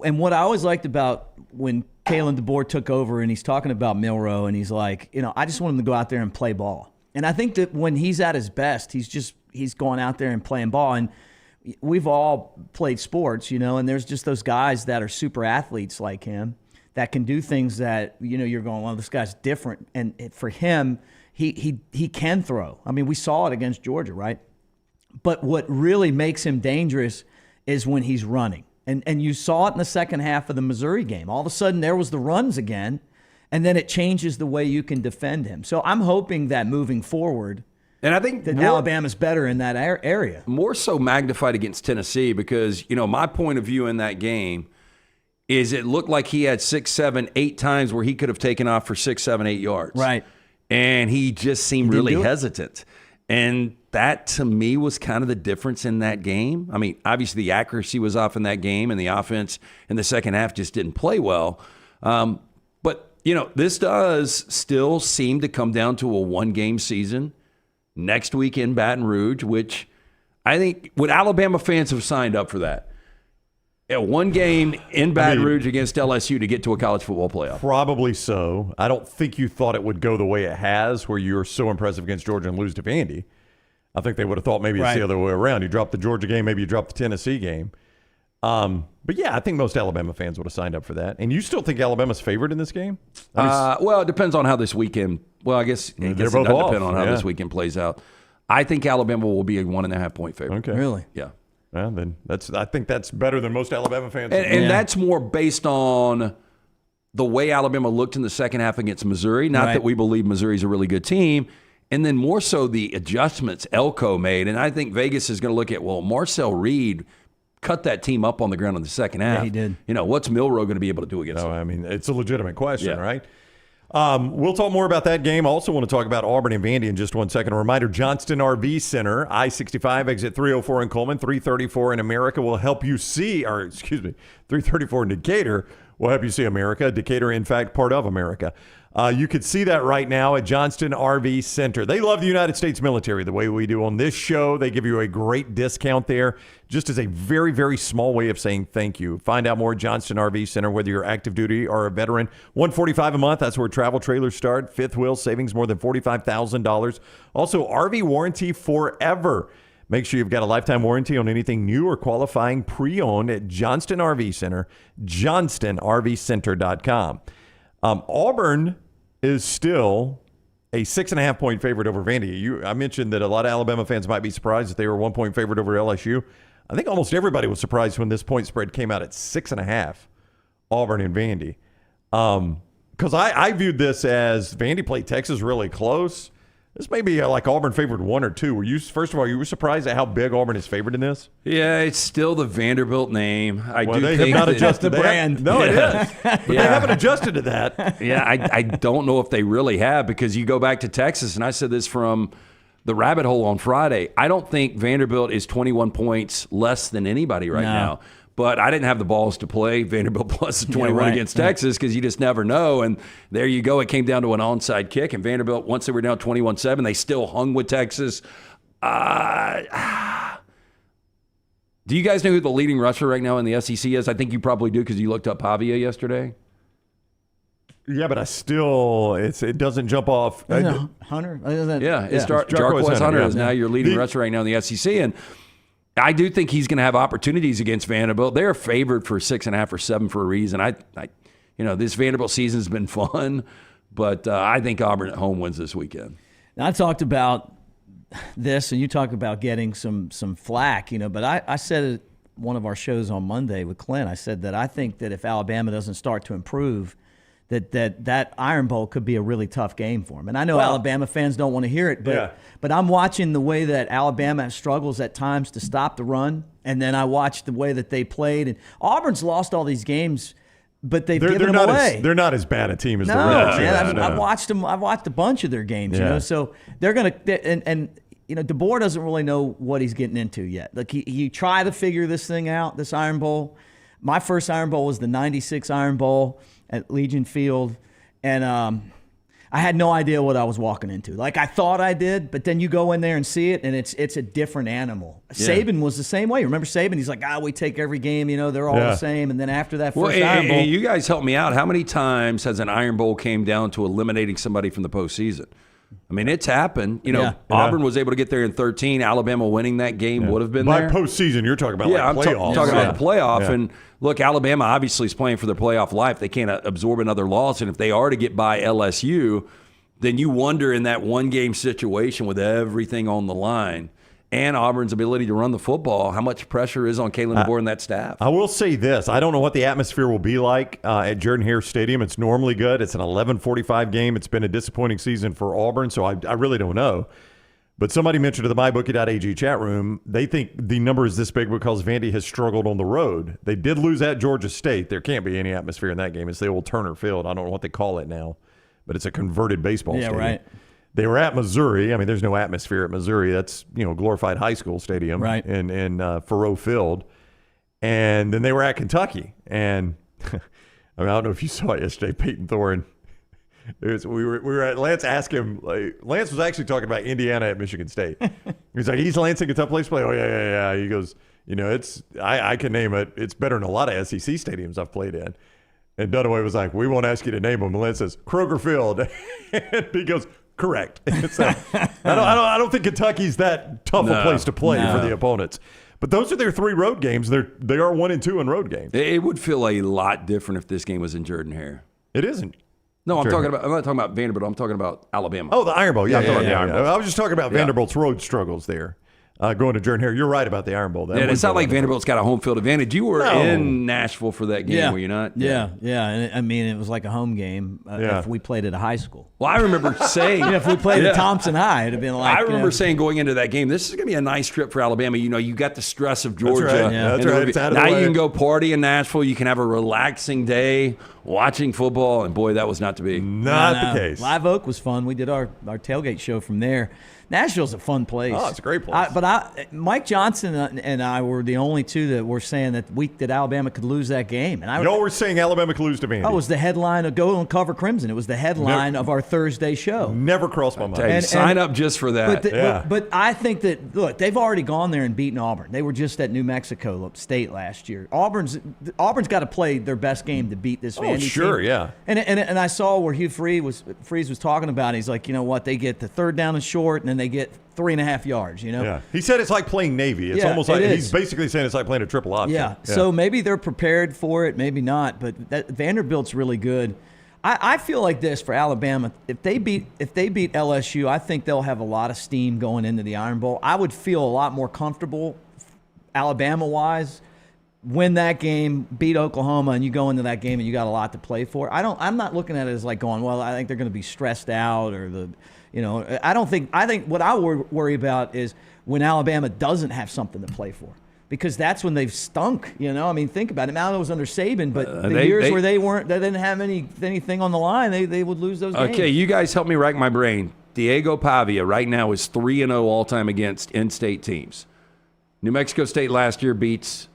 and what I always liked about when Kalen DeBoer took over and he's talking about Milroe and he's like, I just want him to go out there and play ball. And I think that when he's at his best, he's going out there and playing ball. And we've all played sports, and there's just those guys that are super athletes like him that can do things that, you're going, well, this guy's different. And for him, he can throw. I mean, we saw it against Georgia, right? But what really makes him dangerous is when he's running. And you saw it in the second half of the Missouri game. All of a sudden, there was the runs again, and then it changes the way you can defend him. So I'm hoping that moving forward, and I think that Alabama's better in that area. More so magnified against Tennessee because, my point of view in that game is it looked like he had 6, 7, 8 times where he could have taken off for 6, 7, 8 yards. Right. And he just seemed really hesitant. And that, to me, was kind of the difference in that game. I mean, obviously the accuracy was off in that game, and the offense in the second half just didn't play well. But, this does still seem to come down to a one-game season next week in Baton Rouge, which I think would Alabama fans have signed up for that? One game in Baton Rouge against LSU to get to a college football playoff. Probably so. I don't think you thought it would go the way it has, where you're so impressive against Georgia and lose to Vandy. I think they would have thought maybe it's the other way around. You drop the Georgia game, maybe you drop the Tennessee game. But yeah, I think most Alabama fans would have signed up for that. And you still think Alabama's favored in this game? Well, it depends on how this weekend. Well, I guess they're it both does off. depend on how this weekend plays out. I think Alabama will be a 1.5 point favorite. Okay. Really? Yeah. Well, then I think that's better than most Alabama fans. And that's more based on the way Alabama looked in the second half against Missouri, not that we believe Missouri's a really good team, and then more so the adjustments Elko made. And I think Vegas is going to look at, well, Marcel Reed cut that team up on the ground in the second half. Yeah, he did. What's Milroe going to be able to do against them? I mean, it's a legitimate question, right? We'll talk more about that game. I also want to talk about Auburn and Vandy in just 1 second. A reminder, Johnston RV Center, I-65, exit 304 in Coleman, 334 in America will help you see, 334 in Decatur will help you see America. Decatur, in fact, part of America. You could see that right now at Johnston RV Center. They love the United States military the way we do on this show. They give you a great discount there, just as a very, very small way of saying thank you. Find out more at Johnston RV Center, whether you're active duty or a veteran. $145 a month, that's where travel trailers start. Fifth wheel savings more than $45,000. Also, RV warranty forever. Make sure you've got a lifetime warranty on anything new or qualifying pre-owned at Johnston RV Center, johnstonrvcenter.com. Auburn is still a 6.5-point favorite over Vandy. I mentioned that a lot of Alabama fans might be surprised that they were a 1-point favorite over LSU. I think almost everybody was surprised when this point spread came out at 6.5, Auburn and Vandy. Because I viewed this as Vandy played Texas really close. This may be like Auburn favored 1 or 2. First of all, you were surprised at how big Auburn is favored in this? Yeah, it's still the Vanderbilt name. They have not adjusted the brand. No, it is. But they haven't adjusted to that. Yeah, I don't know if they really have, because you go back to Texas, and I said this from the rabbit hole on Friday. I don't think Vanderbilt is 21 points less than anybody right now. But I didn't have the balls to play Vanderbilt plus 21 against Texas, because you just never know. And there you go. It came down to an onside kick. And Vanderbilt, once they were down 21-7, they still hung with Texas. Do you guys know who the leading rusher right now in the SEC is? I think you probably do, because you looked up Pavia yesterday. Yeah, but it doesn't jump off. Hunter? It's Jarquez Hunter is now your leading rusher right now in the SEC. And I do think he's going to have opportunities against Vanderbilt. They're favored for 6.5 or 7 for a reason. This Vanderbilt season has been fun, but I think Auburn at home wins this weekend. Now, I talked about this, and you talk about getting some flack, but I said at one of our shows on Monday with Clint, I said that I think that if Alabama doesn't start to improve, that Iron Bowl could be a really tough game for him. And I know Alabama fans don't want to hear it, but I'm watching the way that Alabama struggles at times to stop the run, and then I watch the way that they played. And Auburn's lost all these games, but they've given them away. They're not as bad a team as the Reds. Man, I've watched them. I've watched a bunch of their games. So they're going to and DeBoer doesn't really know what he's getting into yet. Like he try to figure this thing out, this Iron Bowl. My first Iron Bowl was the '96 Iron Bowl at Legion Field, and I had no idea what I was walking into. Like, I thought I did, but then you go in there and see it, and it's a different animal. Yeah. Saban was the same way. Remember Saban? He's like, we take every game, they're all the same. And then after that first Iron Bowl. You guys help me out. How many times has an Iron Bowl came down to eliminating somebody from the postseason? I mean, it's happened. Auburn was able to get there in 13. Alabama winning that game would have been there. By postseason, you're talking about I'm playoffs. talking about the playoff. Yeah. And look, Alabama obviously is playing for their playoff life. They can't absorb another loss. And if they are to get by LSU, then you wonder in that one-game situation with everything on the line and Auburn's ability to run the football, how much pressure is on Kalen DeBoer and that staff. I will say this. I don't know what the atmosphere will be like at Jordan-Hare Stadium. It's normally good. It's an 11:45 game. It's been a disappointing season for Auburn, so I really don't know. But somebody mentioned to the mybookie.ag chat room, they think the number is this big because Vandy has struggled on the road. They did lose at Georgia State. There can't be any atmosphere in that game. It's the old Turner Field. I don't know what they call it now, but it's a converted baseball stadium. Right. They were at Missouri. I mean, there's no atmosphere at Missouri. That's, glorified high school stadium in Faurot Field. And then they were at Kentucky. And I don't know if you saw it yesterday, Peyton Thorne. We were at Lance asked him, Lance was actually talking about Indiana at Michigan State. He's like, East Lansing a tough place to play? Oh, yeah. He goes, I can name it. It's better than a lot of SEC stadiums I've played in. And Dunaway was like, we won't ask you to name them. And Lance says, Kroger Field. And he goes, correct. So, I don't think Kentucky's that tough a place to play for the opponents. But those are their 3 road games. They are 1-2 in road games. It would feel a lot different if this game was in Jordan-Hare. It isn't. No, I'm not talking about Vanderbilt. I'm talking about Alabama. Oh, the Iron Bowl. Yeah, I was just talking about Vanderbilt's road struggles there. going to Jordan Hare. You're right about the Iron Bowl. It's not like Vanderbilt's got a home field advantage. You were in Nashville for that game, were you not? Yeah. And I mean, it was like a home game if we played at a high school. Well, I remember saying... if we played at Thompson High, it'd have been like... I remember saying going into that game, this is going to be a nice trip for Alabama. You got the stress of Georgia. That's right. That's right. It's out of the now way. you can go party in Nashville. You can have a relaxing day watching football. And, boy, that was not to be. Not the case. Live Oak was fun. We did our tailgate show from there. Nashville's a fun place. Oh, it's a great place. Mike Johnson and I were the only two that were saying that Alabama could lose that game. And y'all were saying Alabama could lose to Vandy. Oh, it was the headline of Go and Cover Crimson. It was the headline of our Thursday show. Never crossed my mind. Sign up just for that. But I think that, look, they've already gone there and beaten Auburn. They were just at New Mexico State last year. Auburn's got to play their best game to beat this Vandy team. Yeah. And I saw where Hugh Freeze was talking about it. He's like, you know what, they get the third down and short, and then they get 3.5 yards, Yeah. He said it's like playing Navy. It's almost like he's basically saying it's like playing a triple option. Yeah. So maybe they're prepared for it, maybe not. But Vanderbilt's really good. I feel like this for Alabama. If they beat LSU, I think they'll have a lot of steam going into the Iron Bowl. I would feel a lot more comfortable, Alabama-wise, win that game, beat Oklahoma, and you go into that game and you got a lot to play for. I'm not looking at it as like going, well, I think they're going to be stressed out or I think what I worry about is when Alabama doesn't have something to play for, because that's when they've stunk. I mean, think about it. Now it was under Saban, but the years where they didn't have anything on the line, they would lose those games. Okay, you guys help me rack my brain. Diego Pavia right now is 3-0 all time against in-state teams. New Mexico State last year beats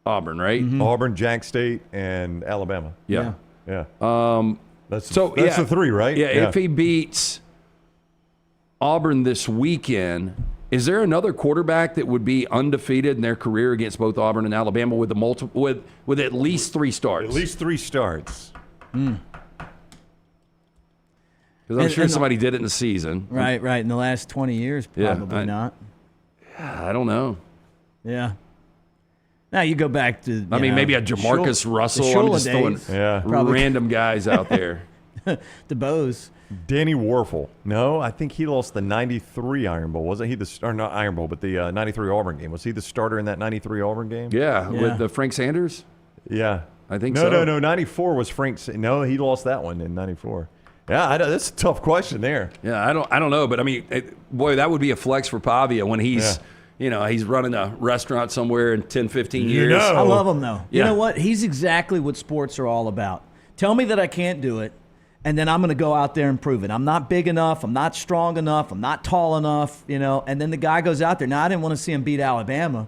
Auburn, right? Mm-hmm. Auburn, Jack State, and Alabama. Yeah. That's the three, right? Yeah. If he beats Auburn this weekend, is there another quarterback that would be undefeated in their career against both Auburn and Alabama with with at least 3 starts? At least 3 starts. Because I'm sure somebody did it in the season. Right. In the last 20 years, probably not. I don't know. Yeah. Now you go back to. Maybe a Jamarcus Russell. I'm just throwing random guys out there. DeBose. Danny Warfel. No, I think he lost the 93 Iron Bowl. Wasn't he not Iron Bowl, but the 93 Auburn game. Was he the starter in that 93 Auburn game? Yeah. With the Frank Sanders? Yeah. I think so. No. 94 was Frank. No, he lost that one in 94. Yeah, that's a tough question there. Yeah, I don't know. But, I mean, boy, that would be a flex for Pavia when he's he's running a restaurant somewhere in 10, 15 years. I love him, though. Yeah. You know what? He's exactly what sports are all about. Tell me that I can't do it, and then I'm going to go out there and prove it. I'm not big enough. I'm not strong enough. I'm not tall enough, and then the guy goes out there. Now, I didn't want to see him beat Alabama,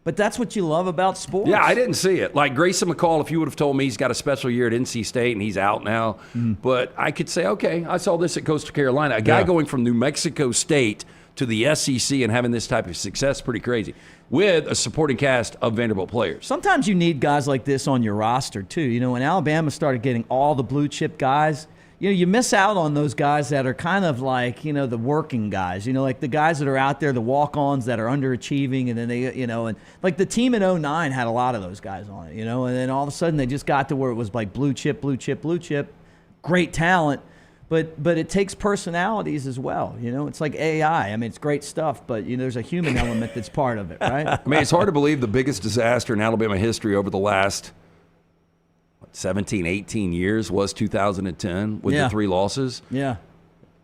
but that's what you love about sports. Yeah, I didn't see it. Like Grayson McCall, if you would have told me he's got a special year at NC State and he's out now, but I could say, okay, I saw this at Coastal Carolina. A guy going from New Mexico State to the SEC and having this type of success, pretty crazy, with a supporting cast of Vanderbilt players. Sometimes you need guys like this on your roster, too. When Alabama started getting all the blue-chip guys, you miss out on those guys that are kind of like, the working guys, like the guys that are out there, the walk-ons that are underachieving, and then they, and like the team in 2009 had a lot of those guys on it, and then all of a sudden they just got to where it was like blue chip, great talent. But it takes personalities as well. It's like AI. I mean, it's great stuff, but there's a human element that's part of it, right? I mean, it's hard to believe the biggest disaster in Alabama history over the last 17, 18 years was 2010 with the 3 losses. Yeah.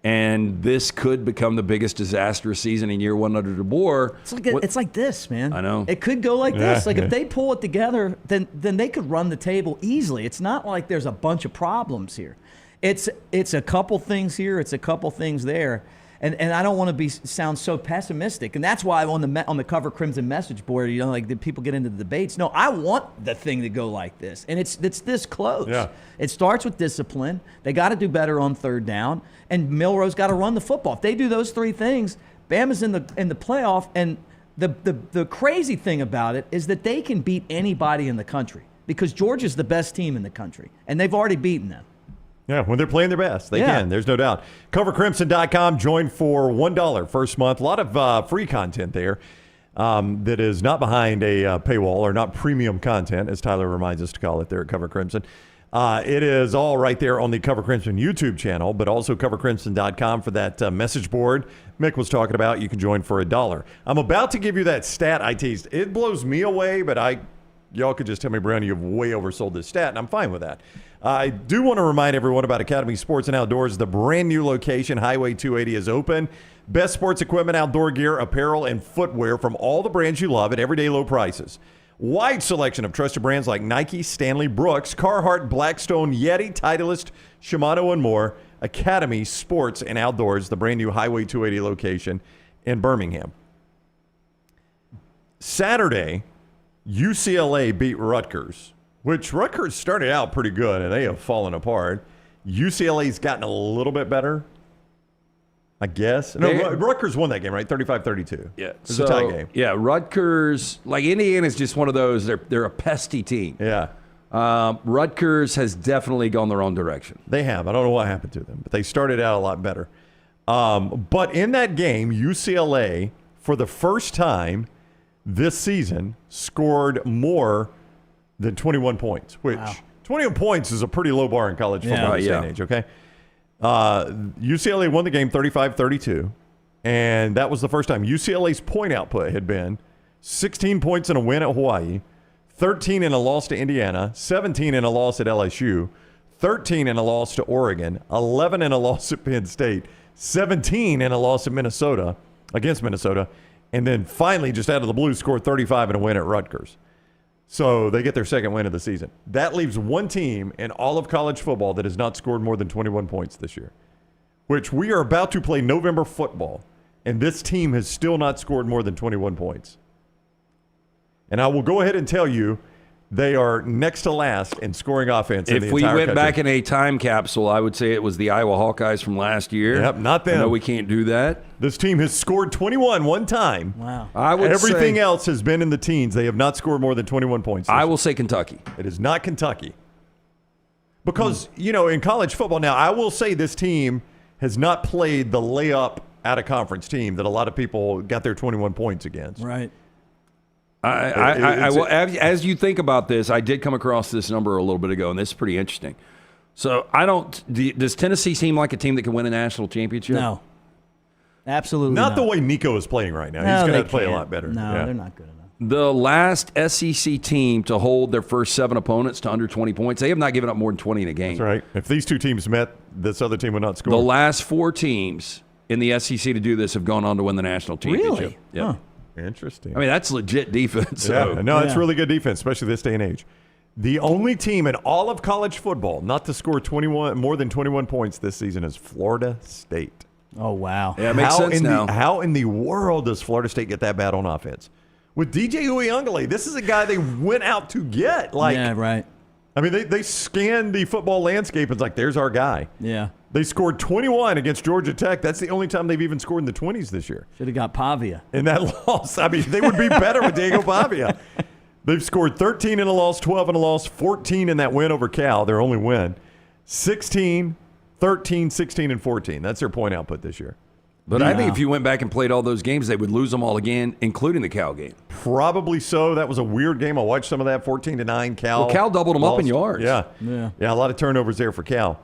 And this could become the biggest disastrous season in year 1 under DeBoer. It's like this, man. I know. It could go like this. Like if they pull it together, then they could run the table easily. It's not like there's a bunch of problems here. It's a couple things here. It's a couple things there. And I don't want to sound so pessimistic. And that's why on the Cover Crimson message board, like the people get into the debates. No, I want the thing to go like this. And it's this close. Yeah. It starts with discipline. They got to do better on third down. And Milroe's got to run the football. If they do those 3 things, Bama's in the playoff. And the crazy thing about it is that they can beat anybody in the country because Georgia's the best team in the country. And they've already beaten them. Yeah, when they're playing their best, they can. There's no doubt. CoverCrimson.com. Join for $1 first month. A lot of free content there that is not behind a paywall or not premium content, as Tyler reminds us to call it there at Cover Crimson. It is all right there on the Cover Crimson YouTube channel, but also covercrimson.com for that message board Mick was talking about. You can join for $1. I'm about to give you that stat I teased. It blows me away, but y'all could just tell me, Brown, you've way oversold this stat, and I'm fine with that. I do want to remind everyone about Academy Sports and Outdoors. The brand new location, Highway 280, is open. Best sports equipment, outdoor gear, apparel, and footwear from all the brands you love at everyday low prices. Wide selection of trusted brands like Nike, Stanley, Brooks, Carhartt, Blackstone, Yeti, Titleist, Shimano, and more. Academy Sports and Outdoors, the brand new Highway 280 location in Birmingham. Saturday, UCLA beat Rutgers, which Rutgers started out pretty good, and they have fallen apart. UCLA's gotten a little bit better, I guess. No, Rutgers won that game, right? 35-32. Yeah. It was a tie game. Yeah, Rutgers, like Indiana's just one of those, they're a pesty team. Yeah. Rutgers has definitely gone the wrong direction. They have. I don't know what happened to them, but they started out a lot better. But in that game, UCLA, for the first time this season, scored more than 21 points, which 21 points is a pretty low bar in college football in this day and age, okay? UCLA won the game 35-32, and that was the first time. UCLA's point output had been 16 points in a win at Hawaii, 13 in a loss to Indiana, 17 in a loss at LSU, 13 in a loss to Oregon, 11 in a loss at Penn State, 17 in a loss at against Minnesota, and then finally, just out of the blue, scored 35 in a win at Rutgers. So they get their second win of the season. That leaves one team in all of college football that has not scored more than 21 points this year, which we are about to play November football, and this team has still not scored more than 21 points. And I will go ahead and tell you, they are next to last in scoring offense in the entire country. If we went back in a time capsule, I would say it was the Iowa Hawkeyes from last year. Yep, not them. No, we can't do that. This team has scored 21 one time. Wow. Everything else has been in the teens. They have not scored more than 21 points. I will say Kentucky. It is not Kentucky. Because, in college football now, I will say this team has not played the layup out of conference team that a lot of people got their 21 points against. Right. I will, as you think about this, I did come across this number a little bit ago, and this is pretty interesting. So does Tennessee seem like a team that can win a national championship? No. Absolutely not. The way Nico is playing right now. No, he's going to they play a can't. lot better. No, they're not good enough. The last SEC team to hold their first 7 opponents to under 20 points, they have not given up more than 20 in a game. That's right. If these two teams met, this other team would not score. The last 4 teams in the SEC to do this have gone on to win the national championship. Really? Yeah. Huh. Interesting. I mean, that's legit defense. Yeah, no, it's really good defense, especially this day and age. The only team in all of college football not to score more than 21 points this season is Florida State. Oh, wow. Yeah, it makes sense now. How in the world does Florida State get that bad on offense? With DJ Uyunglele, this is a guy they went out to get. Yeah, right. I mean, they scanned the football landscape and it's like, there's our guy. Yeah. They scored 21 against Georgia Tech. That's the only time they've even scored in the 20s this year. Should have got Pavia. In that loss, I mean, they would be better with Diego Pavia. They've scored 13 in a loss, 12 in a loss, 14 in that win over Cal, their only win. 16, 13, 16, and 14. That's their point output this year. But I think if you went back and played all those games, they would lose them all again, including the Cal game. Probably so. That was a weird game. I watched some of that, 14-9 Cal. Well, Cal doubled them lost. up in yards. Yeah, a lot of turnovers there for Cal.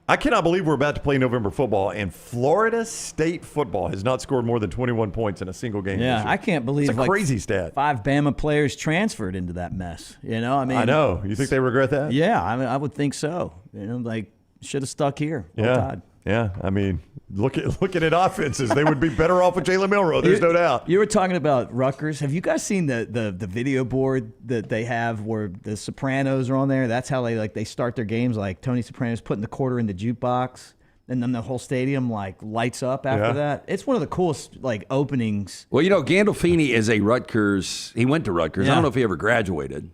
I cannot believe we're about to play November football, and Florida State football has not scored more than 21 points in a single game. Yeah, this year. I can't believe it's a crazy stat. 5 Bama players transferred into that mess. I know. You think they regret that? Yeah, I would think so. Should have stuck here. Yeah, I mean, looking at offenses, they would be better off with Jalen Milroe. There's no doubt. You were talking about Rutgers. Have you guys seen the video board that they have where the Sopranos are on there? That's how they start their games. Like Tony Soprano's putting the quarter in the jukebox, and then the whole stadium lights up after that. It's one of the coolest openings. Well, Gandolfini is a Rutgers. He went to Rutgers. I don't know if he ever graduated.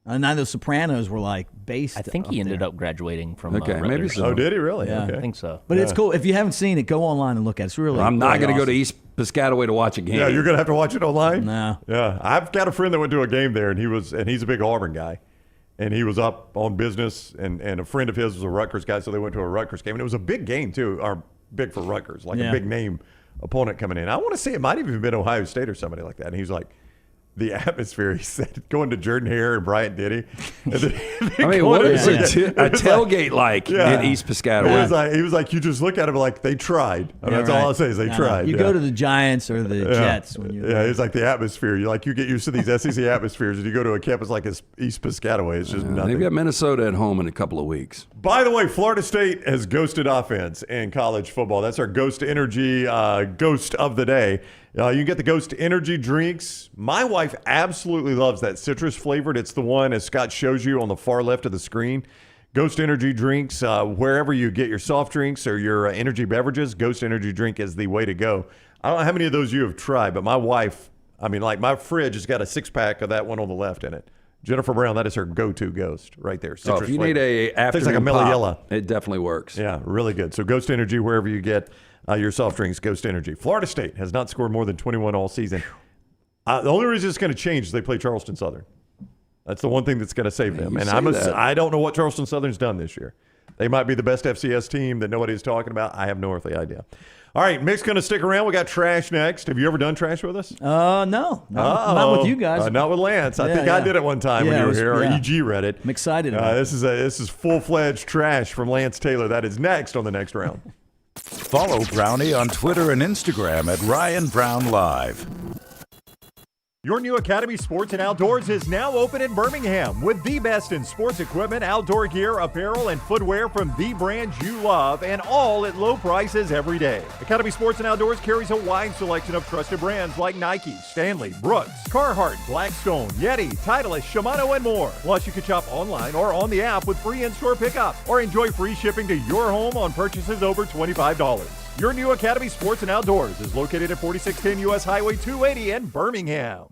And now the Sopranos were based. I think he ended up graduating from. Maybe so. Oh, did he really? Yeah, okay. I think so. But it's cool. If you haven't seen it, go online and look at it. It's really. I'm not going to go to awesome. East Piscataway to watch a game. Yeah, you're going to have to watch it online? No. Yeah, I've got a friend that went to a game there, and he's a big Auburn guy. And he was up on business, and a friend of his was a Rutgers guy, so they went to a Rutgers game. And it was a big game, too, or big for Rutgers, a big name opponent coming in. I want to say it might have even been Ohio State or somebody like that. And he was like, the atmosphere. He said, going to Jordan Hare and Bryant Denny. I mean, what is a tailgate like in East Piscataway? He was like, you just look at him like they tried. That's all I'll say is they tried. You go to the Giants or the Jets when you're it's like the atmosphere. You get used to these SEC atmospheres, and you go to a campus like East Piscataway. It's just nothing. They've got Minnesota at home in a couple of weeks. By the way, Florida State has ghosted offense in college football. That's our Ghost Energy ghost of the day. You can get the Ghost Energy drinks. My wife absolutely loves that citrus flavored. It's the one, as Scott shows you on the far left of the screen. Ghost Energy drinks, wherever you get your soft drinks or your energy beverages, Ghost Energy drink is the way to go. I don't know how many of those you have tried, but my wife, my fridge has got a 6-pack of that one on the left in it. Jennifer Brown, that is her go-to Ghost right there. If you need a afternoon pop, it definitely works. Yeah, really good. So Ghost Energy, wherever you get your soft drinks, Ghost Energy. Florida State has not scored more than 21 all season. The only reason it's going to change is they play Charleston Southern. That's the one thing that's going to save them. And I don't know what Charleston Southern's done this year. They might be the best FCS team that nobody's talking about. I have no earthly idea. All right, Mick's going to stick around. We got trash next. Have you ever done trash with us? No. Not with you guys. Not with Lance. I think I did it one time when you were here, or EG read it. I'm excited about this is full-fledged trash from Lance Taylor. That is next on the next round. Follow Brownie on Twitter and Instagram at ryanbrownlive. Your new Academy Sports and Outdoors is now open in Birmingham with the best in sports equipment, outdoor gear, apparel, and footwear from the brands you love, and all at low prices every day. Academy Sports and Outdoors carries a wide selection of trusted brands like Nike, Stanley, Brooks, Carhartt, Blackstone, Yeti, Titleist, Shimano, and more. Plus, you can shop online or on the app with free in-store pickup or enjoy free shipping to your home on purchases over $25. Your new Academy Sports and Outdoors is located at 4610 U.S. Highway 280 in Birmingham.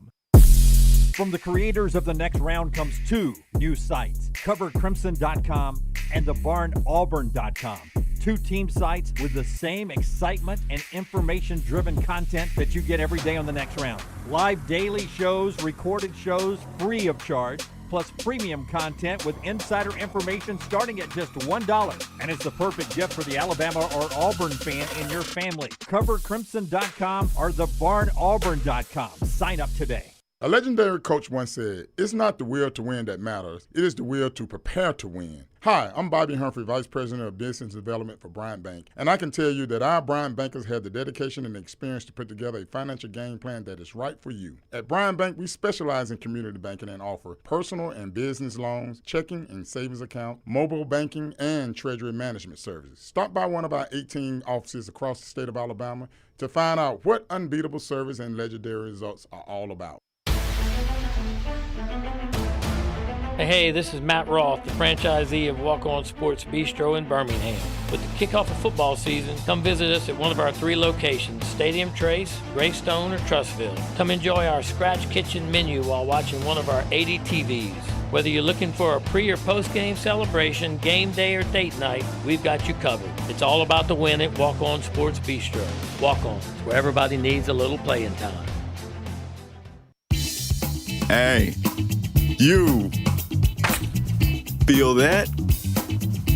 From the creators of The Next Round comes 2 new sites, CoverCrimson.com and thebarnauburn.com. 2 team sites with the same excitement and information-driven content that you get every day on The Next Round. Live daily shows, recorded shows, free of charge, plus premium content with insider information starting at just $1. And it's the perfect gift for the Alabama or Auburn fan in your family. CoverCrimson.com or thebarnauburn.com. Sign up today. A legendary coach once said, "It's not the will to win that matters. It is the will to prepare to win." Hi, I'm Bobby Humphrey, Vice President of Business Development for Bryant Bank, and I can tell you that our Bryant bankers have the dedication and experience to put together a financial game plan that is right for you. At Bryant Bank, we specialize in community banking and offer personal and business loans, checking and savings accounts, mobile banking, and treasury management services. Stop by one of our 18 offices across the state of Alabama to find out what unbeatable service and legendary results are all about. Hey, this is Matt Roth, the franchisee of Walk On Sports Bistro in Birmingham. With the kickoff of football season, come visit us at one of our 3 locations, Stadium Trace, Greystone, or Trussville. Come enjoy our scratch kitchen menu while watching one of our 80 TVs. Whether you're looking for a pre- or post-game celebration, game day, or date night, we've got you covered. It's all about the win at Walk On Sports Bistro. Walk On, where everybody needs a little playing time. Hey, you feel that?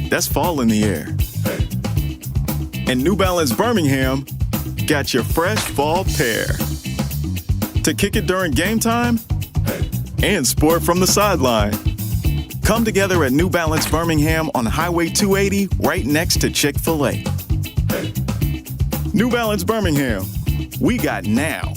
That's fall in the air. And New Balance Birmingham got your fresh fall pair to kick it during game time and sport from the sideline. Come together at New Balance Birmingham on Highway 280 right next to Chick-fil-A. New Balance Birmingham, we got now.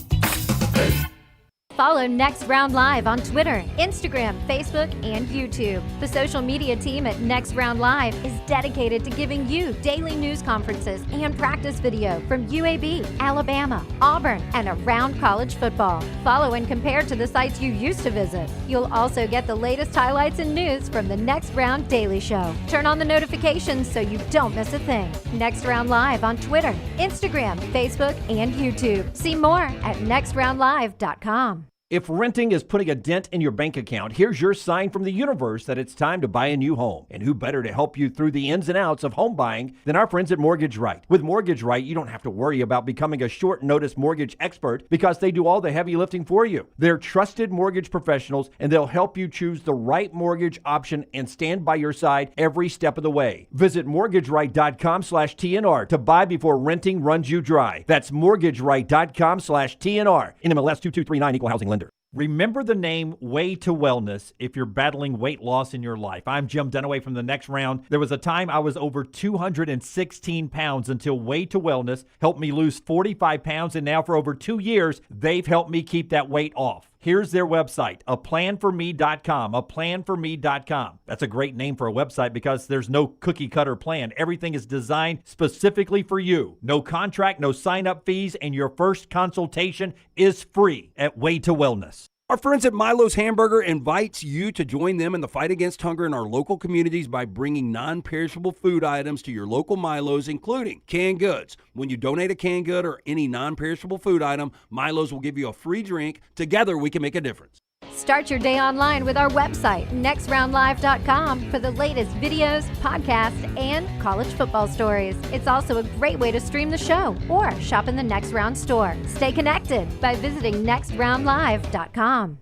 Follow Next Round Live on Twitter, Instagram, Facebook, and YouTube. The social media team at Next Round Live is dedicated to giving you daily news conferences and practice video from UAB, Alabama, Auburn, and around college football. Follow and compare to the sites you used to visit. You'll also get the latest highlights and news from the Next Round Daily Show. Turn on the notifications so you don't miss a thing. Next Round Live on Twitter, Instagram, Facebook, and YouTube. See more at nextroundlive.com. If renting is putting a dent in your bank account, here's your sign from the universe that it's time to buy a new home. And who better to help you through the ins and outs of home buying than our friends at Mortgage Right. With Mortgage Right, you don't have to worry about becoming a short notice mortgage expert because they do all the heavy lifting for you. They're trusted mortgage professionals and they'll help you choose the right mortgage option and stand by your side every step of the way. Visit mortgageright.com/TNR to buy before renting runs you dry. That's mortgageright.com/TNR. NMLS 2239, Equal Housing Lender. Remember the name Way to Wellness if you're battling weight loss in your life. I'm Jim Dunaway from The Next Round. There was a time I was over 216 pounds until Way to Wellness helped me lose 45 pounds, and now for over 2 years, they've helped me keep that weight off. Here's their website, aplanforme.com, aplanforme.com. That's a great name for a website because there's no cookie-cutter plan. Everything is designed specifically for you. No contract, no sign-up fees, and your first consultation is free at Way to Wellness. Our friends at Milo's Hamburger invites you to join them in the fight against hunger in our local communities by bringing non-perishable food items to your local Milo's, including canned goods. When you donate a canned good or any non-perishable food item, Milo's will give you a free drink. Together, we can make a difference. Start your day online with our website, nextroundlive.com, for the latest videos, podcasts, and college football stories. It's also a great way to stream the show or shop in the Next Round store. Stay connected by visiting nextroundlive.com.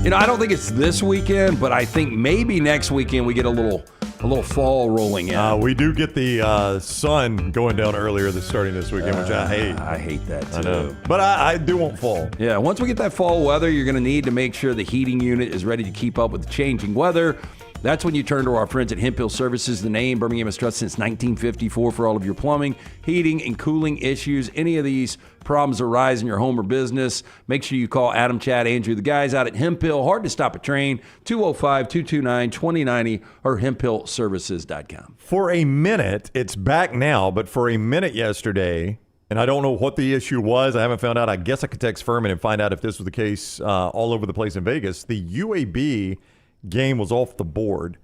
You know, I don't think it's this weekend, but I think maybe next weekend we get a little fall rolling in. We do get the sun going down earlier starting this weekend, which I hate. I hate that too. I know. But I do want fall. Yeah, once we get that fall weather, you're going to need to make sure the heating unit is ready to keep up with the changing weather. That's when you turn to our friends at Hemp Hill Services, the name Birmingham has trusted since 1954 for all of your plumbing, heating, and cooling issues. Any of these problems arise in your home or business, make sure you call Adam, Chad, Andrew, the guys out at Hemp Hill. Hard to stop a train, 205-229-2090 or hemphillservices.com. For a minute, it's back now, but for a minute yesterday, and I don't know what the issue was. I haven't found out. I guess I could text Furman and find out if this was the case all over the place in Vegas. The UAB game was off the board.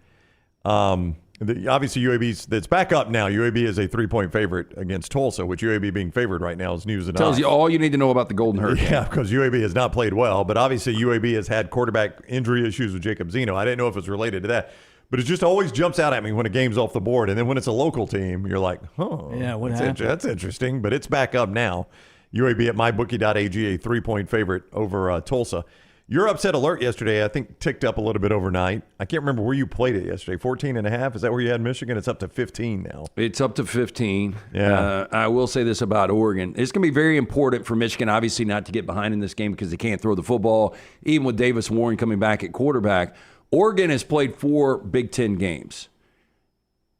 Obviously, it's back up now. UAB is a 3-point favorite against Tulsa, which UAB being favored right now is news enough. Tells you all you need to know about the Golden Hurricane. Yeah, because UAB has not played well, but obviously UAB has had quarterback injury issues with Jacob Zeno. I didn't know if it was related to that, but it just always jumps out at me when a game's off the board, and then when it's a local team, you're like, yeah, what happened? That's interesting, but it's back up now. UAB at mybookie.ag, a 3-point favorite over Tulsa. Your upset alert yesterday, I think, ticked up a little bit overnight. I can't remember where you played it yesterday. 14.5? Is that where you had Michigan? It's up to 15 now. It's up to 15. Yeah. I will say this about Oregon. It's going to be very important for Michigan, obviously, not to get behind in this game because they can't throw the football, even with Davis Warren coming back at quarterback. Oregon has played 4 Big Ten games.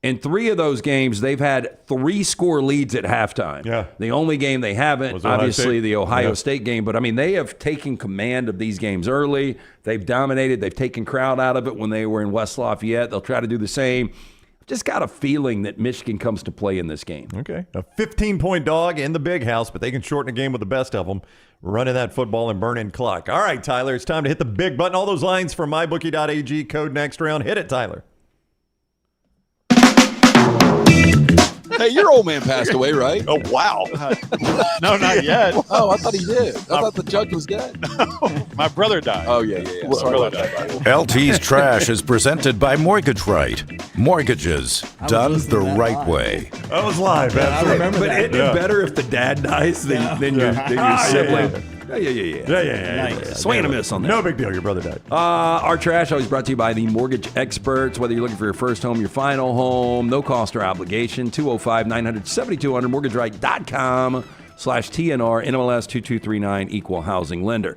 In 3 of those games, they've had 3-score leads at halftime. Yeah. The only game they haven't, Was Ohio obviously, State? the Ohio Yeah. State game. But, I mean, they have taken command of these games early. They've dominated. They've taken crowd out of it when they were in West Lafayette. They'll try to do the same. Just got a feeling that Michigan comes to play in this game. Okay. A 15-point dog in the big house, but they can shorten a game with the best of them, running that football and burning clock. All right, Tyler, it's time to hit the big button. All those lines from mybookie.ag, code next round. Hit it, Tyler. Hey, your old man passed away, right? Oh, wow. No, not yet. Oh, I thought he did. I thought the judge was dead. My brother died. Oh, yeah. My brother died. LT's Trash is presented by Mortgage Right. Mortgages done the right way. That was live. I remember that. But isn't it better if the dad dies than your sibling? Yeah. Swing and a miss on that. No big deal. Your brother died. Our trash always brought to you by the mortgage experts. Whether you're looking for your first home, your final home, no cost or obligation. 205-900-7200, mortgageright.com/TNR, NMLS 2239, equal housing lender.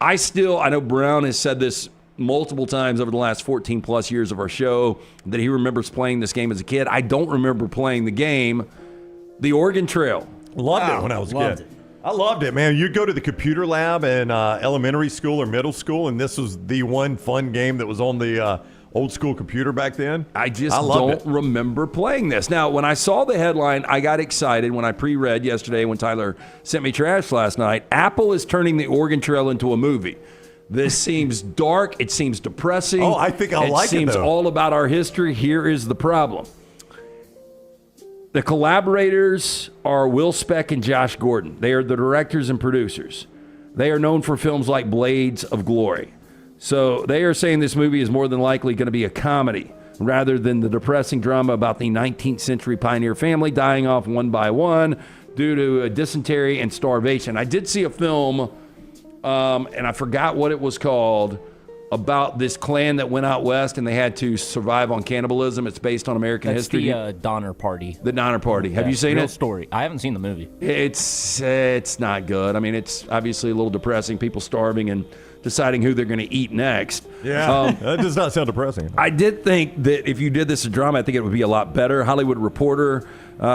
I know Brown has said this multiple times over the last 14 plus years of our show that he remembers playing this game as a kid. I don't remember playing the game. The Oregon Trail. Loved it when I was a kid. I loved it, man. You'd go to the computer lab in elementary school or middle school, and this was the one fun game that was on the old school computer back then. I don't remember playing this. Now, when I saw the headline, I got excited when I pre-read yesterday when Tyler sent me trash last night. Apple is turning the Oregon Trail into a movie. This seems dark. It seems depressing. Oh, I think I like it, seems though. all about our history. Here is the problem. The collaborators are Will Speck and Josh Gordon. They are the directors and producers. They are known for films like Blades of Glory. So they are saying this movie is more than likely going to be a comedy rather than the depressing drama about the 19th century pioneer family dying off one by one due to dysentery and starvation. I did see a film, and I forgot what it was called, about this clan that went out west and they had to survive on cannibalism. It's based on American history. The Donner Party. The Donner Party. Have you seen real it? Story. I haven't seen the movie. It's not good. I mean, it's obviously a little depressing. People starving and deciding who they're going to eat next. Yeah, that does not sound depressing. I did think that if you did this as a drama, I think it would be a lot better. Hollywood Reporter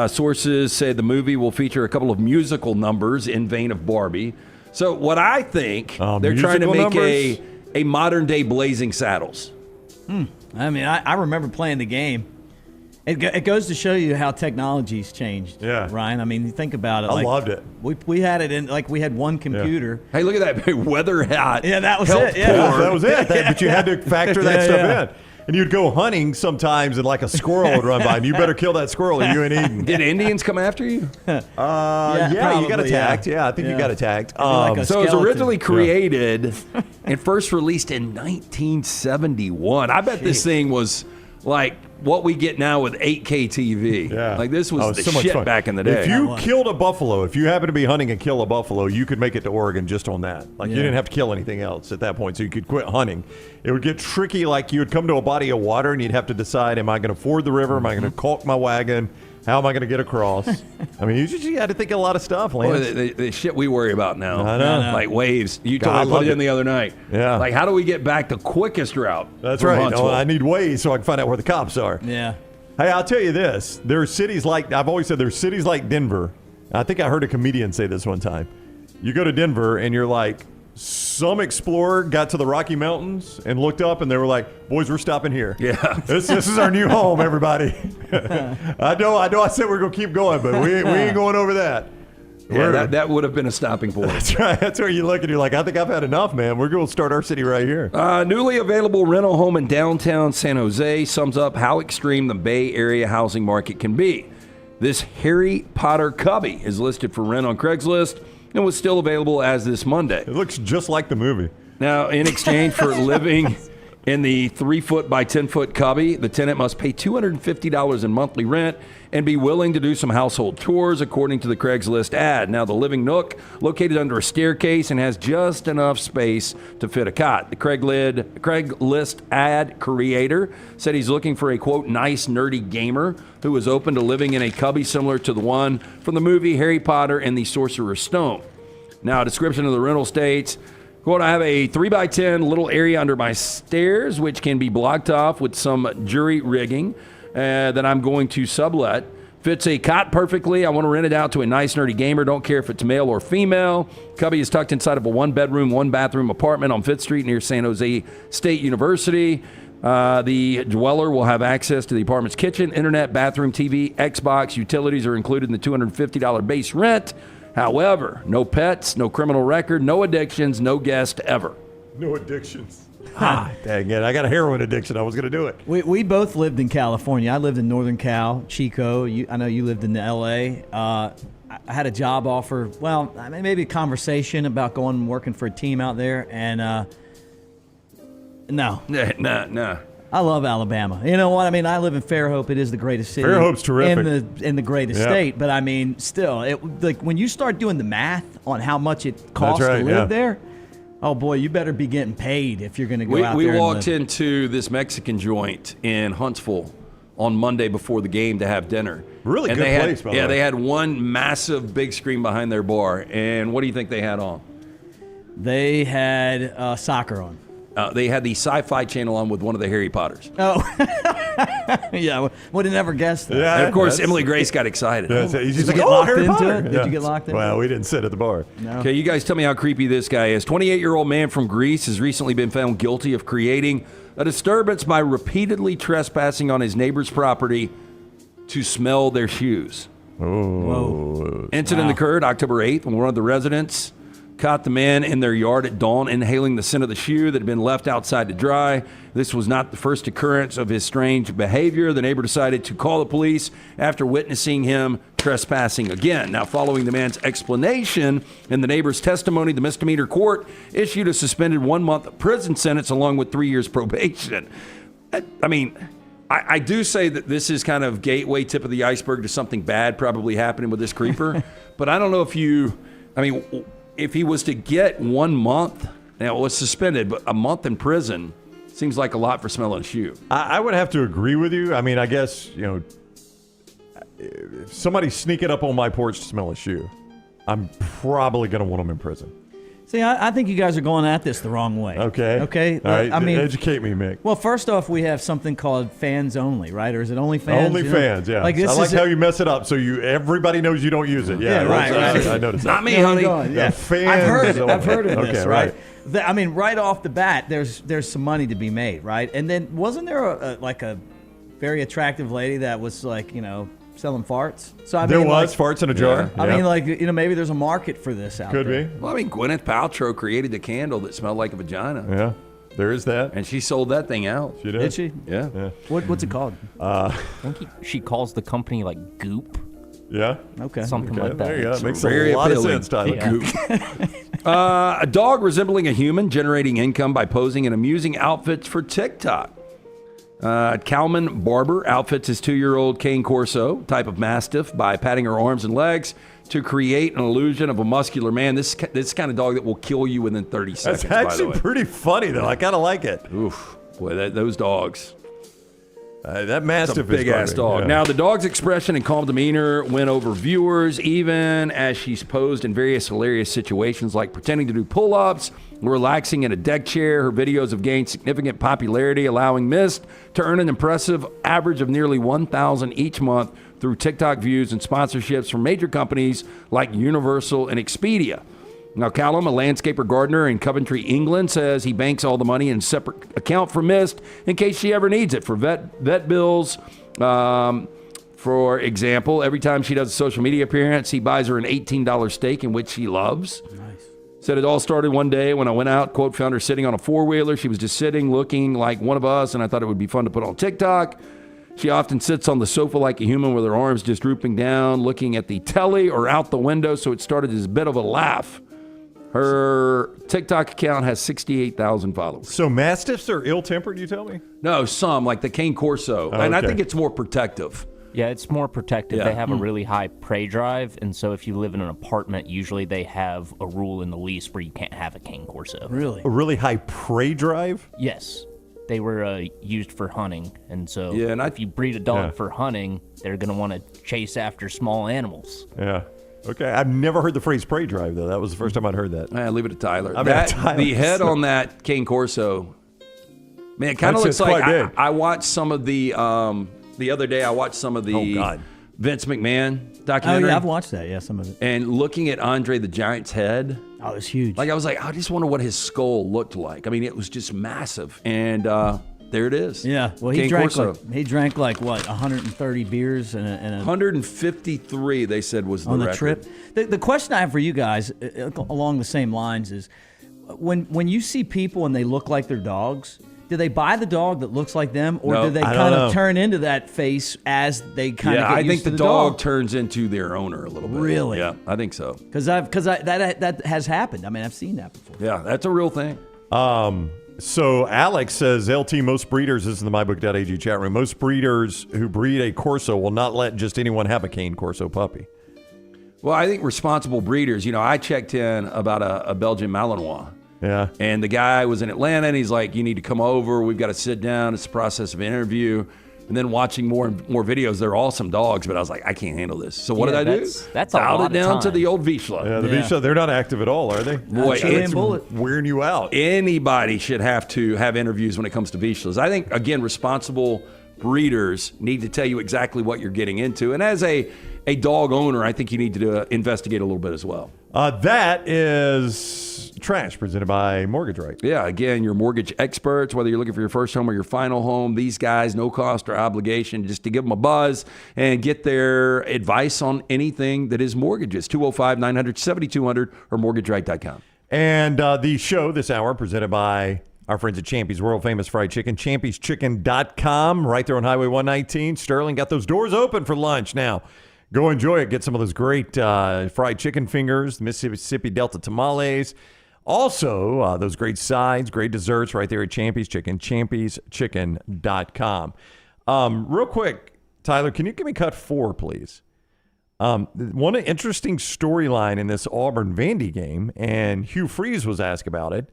sources say the movie will feature a couple of musical numbers in vein of Barbie. So what I think, they're trying to make a modern-day Blazing Saddles. I mean, I remember playing the game. It goes to show you how technology's changed, Ryan. I mean, you think about it. I loved it. We had it in, like, we had one computer. Hey, look at that weather hat. Yeah, that was it. Yeah. That was it. But you had to factor that stuff in. And you'd go hunting sometimes and like a squirrel would run by and you better kill that squirrel or you ain't eating. Did Indians come after you? Yeah, you got attacked. Yeah, I think you got attacked. So it was originally created and first released in 1971. I bet this thing was like what we get now with 8K TV. Yeah. Like this was the so much shit fun. back in the day. If you killed a buffalo, if you happen to be hunting and kill a buffalo, you could make it to Oregon just on that. Like you didn't have to kill anything else at that point, so you could quit hunting. It would get tricky, like you would come to a body of water and you'd have to decide, am I going to ford the river? Am I going to caulk my wagon? How am I going to get across? I mean, you had to think of a lot of stuff, Lance. Boy, the shit we worry about now. I know. Like waves. You told me to put it in the other night. Yeah. Like, how do we get back the quickest route? That's from right. Huntsville? I need ways so I can find out where the cops are. Yeah. Hey, I'll tell you this. There are cities like, I've always said, there's cities like Denver. I think I heard a comedian say this one time. You go to Denver and you're like, some explorer got to the Rocky Mountains and looked up and they were like, boys, we're stopping here. Yeah. This is our new home, everybody. I know I said we're going to keep going, but we ain't going over that. Yeah, that would have been a stopping point. That's right. That's where you look and you're like, I think I've had enough, man. We're going to start our city right here. Newly available rental home in downtown San Jose sums up how extreme the Bay Area housing market can be. This Harry Potter cubby is listed for rent on Craigslist and was still available as this Monday. It looks just like the movie. Now, in exchange for living in the 3-foot by 10-foot cubby, the tenant must pay $250 in monthly rent and be willing to do some household chores, according to the Craigslist ad. Now, the living nook, located under a staircase and has just enough space to fit a cot. The Craigslist ad creator said he's looking for a, quote, nice, nerdy gamer who is open to living in a cubby similar to the one from the movie Harry Potter and the Sorcerer's Stone. Now, a description of the rental states, quote, I have a 3x10 little area under my stairs, which can be blocked off with some jury rigging that I'm going to sublet. Fits a cot perfectly. I want to rent it out to a nice, nerdy gamer. Don't care if it's male or female. Cubby is tucked inside of a 1-bedroom, 1-bathroom apartment on 5th Street near San Jose State University. The dweller will have access to the apartment's kitchen, internet, bathroom, TV, Xbox. Utilities are included in the $250 base rent. However, no pets, no criminal record, no addictions, no guest ever. No addictions. Dang it. I got a heroin addiction. I was going to do it. We both lived in California. I lived in Northern Cal, Chico. I know you lived in L.A. I had a job offer. Well, I mean, maybe a conversation about going and working for a team out there. And no. No. I love Alabama. You know what? I mean, I live in Fairhope. It is the greatest city. Fairhope's terrific. In the greatest state. But, I mean, still, like when you start doing the math on how much it costs to live there, oh, boy, you better be getting paid if you're going to go out there. We walked into this Mexican joint in Huntsville on Monday before the game to have dinner. Really and good place, by the way. Yeah, they had one massive big screen behind their bar. And what do you think they had on? They had soccer on. They had the Sci-Fi Channel on with one of the Harry Potters. Oh, yeah, would have never guessed that. Yeah, and of course, Emily Grace got excited. Did you get locked into it? Did you get locked into it? Well, we didn't sit at the bar. No. Okay, you guys tell me how creepy this guy is. 28-year-old man from Greece has recently been found guilty of creating a disturbance by repeatedly trespassing on his neighbor's property to smell their shoes. Oh. Incident occurred October 8th when one of the residents caught the man in their yard at dawn inhaling the scent of the shoe that had been left outside to dry. This was not the first occurrence of his strange behavior. The neighbor decided to call the police after witnessing him trespassing again. Now, following the man's explanation and the neighbor's testimony, the misdemeanor court issued a suspended 1-month prison sentence along with 3 years probation. I mean, I do say that this is kind of gateway tip of the iceberg to something bad probably happening with this creeper. But I don't know if he was to get 1 month, Now, it was suspended, but a month in prison seems like a lot for smelling a shoe. I would have to agree with you. I mean, I guess, if somebody's sneaking up on my porch to smell a shoe, I'm probably going to want them in prison. See, I think you guys are going at this the wrong way. Okay. All right. Educate me, Mick. Well, first off, we have something called fans only, right? Or is it only fans? Only fans, yeah. Like this I like how you mess it up so everybody knows you don't use it. Yeah, right. I noticed that. Not me, honey. Yeah, fans. I've heard of this, right? I mean, right off the bat, there's some money to be made, right? And then wasn't there a very attractive lady that was like, selling farts? So I there mean, was farts in a jar. I mean, maybe there's a market for this out there. Could be. Well, I mean, Gwyneth Paltrow created the candle that smelled like a vagina. Yeah, there is that. And she sold that thing out. She did? Did she? Yeah. What's it called? I think she calls the company like Goop. Yeah. Okay. Something like that. There you go. That makes very a lot appealing. of sense, Tyler. Yeah. Goop. A dog resembling a human generating income by posing in amusing outfits for TikTok. Calman Barber outfits his 2-year-old Cane Corso, type of Mastiff, by patting her arms and legs to create an illusion of a muscular man. This kind of dog that will kill you within 30 seconds, That's by the actually way. pretty funny, though. I kind of like it. Oof. Boy, those dogs. That Mastiff It's a big-ass dog. Yeah. Now, the dog's expression and calm demeanor went over viewers, even as she's posed in various hilarious situations like pretending to do pull-ups, relaxing in a deck chair. Her videos have gained significant popularity, allowing Mist to earn an impressive average of nearly 1,000 each month through TikTok views and sponsorships from major companies like Universal and Expedia. Now, Callum, a landscaper gardener in Coventry, England, says he banks all the money in a separate account for Mist in case she ever needs it for vet bills. For example, every time she does a social media appearance, he buys her an $18 steak, in which she loves. Nice. Said it all started one day when I went out, quote, found her sitting on a four-wheeler. She was just sitting, looking like one of us, and I thought it would be fun to put on TikTok. She often sits on the sofa like a human with her arms just drooping down, looking at the telly or out the window, so it started as a bit of a laugh. Her TikTok account has 68,000 followers. So Mastiffs are ill-tempered, you tell me? No, some, like the Cane Corso. Oh, and I okay. think it's more protective. Yeah, it's more protective. Yeah. They have a really high prey drive, and so if you live in an apartment, usually they have a rule in the lease where you can't have a Cane Corso. Really? A really high prey drive? Yes. They were used for hunting, and so Yeah, and if you breed a dog for hunting, they're going to want to chase after small animals. Yeah. Okay. I've never heard the phrase prey drive, though. That was the first time I'd heard that. Leave it to Tyler. Tyler. The head on that Cane Corso, man, it kind of That's looks just like quite big. I watched some of the other day. I watched some of the Vince McMahon documentary. Oh, yeah, I've watched that. Yeah, some of it. And looking at Andre the Giant's head. Oh, it's huge. Like, I was like, I just wonder what his skull looked like. I mean, it was just massive. And there it is. Yeah. Well, he drank like what, 130 beers and a 153, they said, was the on the record. trip. The question I have for you guys along the same lines is when you see people and they look like their dogs, do they buy the dog that looks like them, or do they kind of turn into that face as they kind of get I used think to the the dog turns into their owner a little bit. Really? Yeah, I think so. Because that has happened. I mean, I've seen that before. Yeah, that's a real thing. So Alex says, LT, most breeders, this is in the mybook.ag chat room, most breeders who breed a Corso will not let just anyone have a Cane Corso puppy. Well, I think responsible breeders, I checked in about a Belgian Malinois. Yeah. And the guy was in Atlanta, and he's like, you need to come over. We've got to sit down. It's a process of interview. And then watching more videos, they're awesome dogs, but I was like, I can't handle this. So what did I do? That's a Dialed lot it down of to time. the old Vizsla. Yeah, the Vizsla, they're not active at all, are they? Boy, it's wearing you out. Anybody should have to have interviews when it comes to Vizslas. I think, again, responsible breeders need to tell you exactly what you're getting into. And as a dog owner, I think you need to investigate a little bit as well. That is Trash, presented by Mortgage Right. Yeah, again, your mortgage experts, whether you're looking for your first home or your final home, these guys, no cost or obligation, just to give them a buzz and get their advice on anything that is mortgages. 205-900-7200 or mortgageright.com. And the show this hour presented by our friends at Champy's World Famous Fried Chicken, champy'schicken.com, right there on Highway 119. Sterling got those doors open for lunch now. Go enjoy it. Get some of those great fried chicken fingers, Mississippi Delta tamales. Also, those great sides, great desserts right there at Champy's Chicken, champy'schicken.com. Real quick, Tyler, can you give me cut 4, please? One interesting storyline in this Auburn-Vandy game, and Hugh Freeze was asked about it.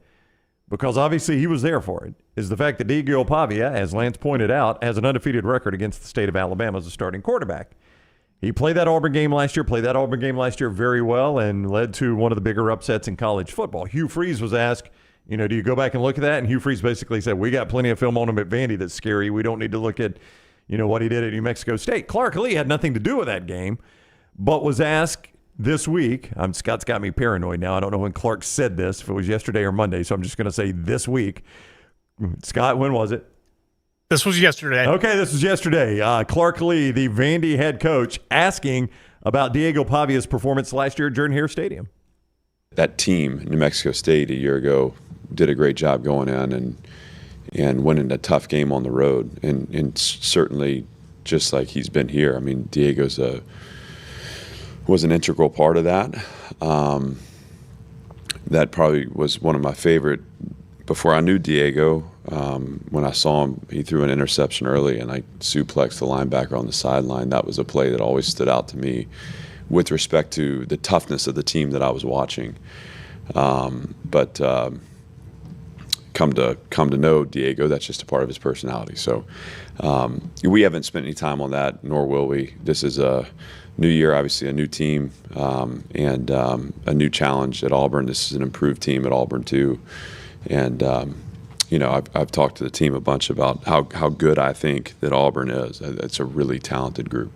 because obviously he was there for it, is the fact that Diego Pavia, as Lance pointed out, has an undefeated record against the state of Alabama as a starting quarterback. He played that Auburn game last year, very well, and led to one of the bigger upsets in college football. Hugh Freeze was asked, do you go back and look at that? And Hugh Freeze basically said, we got plenty of film on him at Vandy that's scary. We don't need to look at, what he did at New Mexico State. Clark Lee had nothing to do with that game, but was asked this week. Scott's got me paranoid now. I don't know when Clark said this, if it was yesterday or Monday, so I'm just going to say this week. Scott, when was it? This was yesterday. Okay, this was yesterday. Clark Lee, the Vandy head coach, asking about Diego Pavia's performance last year at Jordan-Hare Stadium. That team, New Mexico State, a year ago, did a great job going in and winning a tough game on the road. And certainly, just like he's been here, I mean, Diego's was an integral part of that. That probably was one of my favorite. Before I knew Diego, when I saw him, he threw an interception early and I suplexed the linebacker on the sideline. That was a play that always stood out to me with respect to the toughness of the team that I was watching. But come to know Diego, that's just a part of his personality. So we haven't spent any time on that, nor will we. This is a new year, obviously a new team, and a new challenge at Auburn. This is an improved team at Auburn too. And, I've talked to the team a bunch about how good I think that Auburn is. It's a really talented group.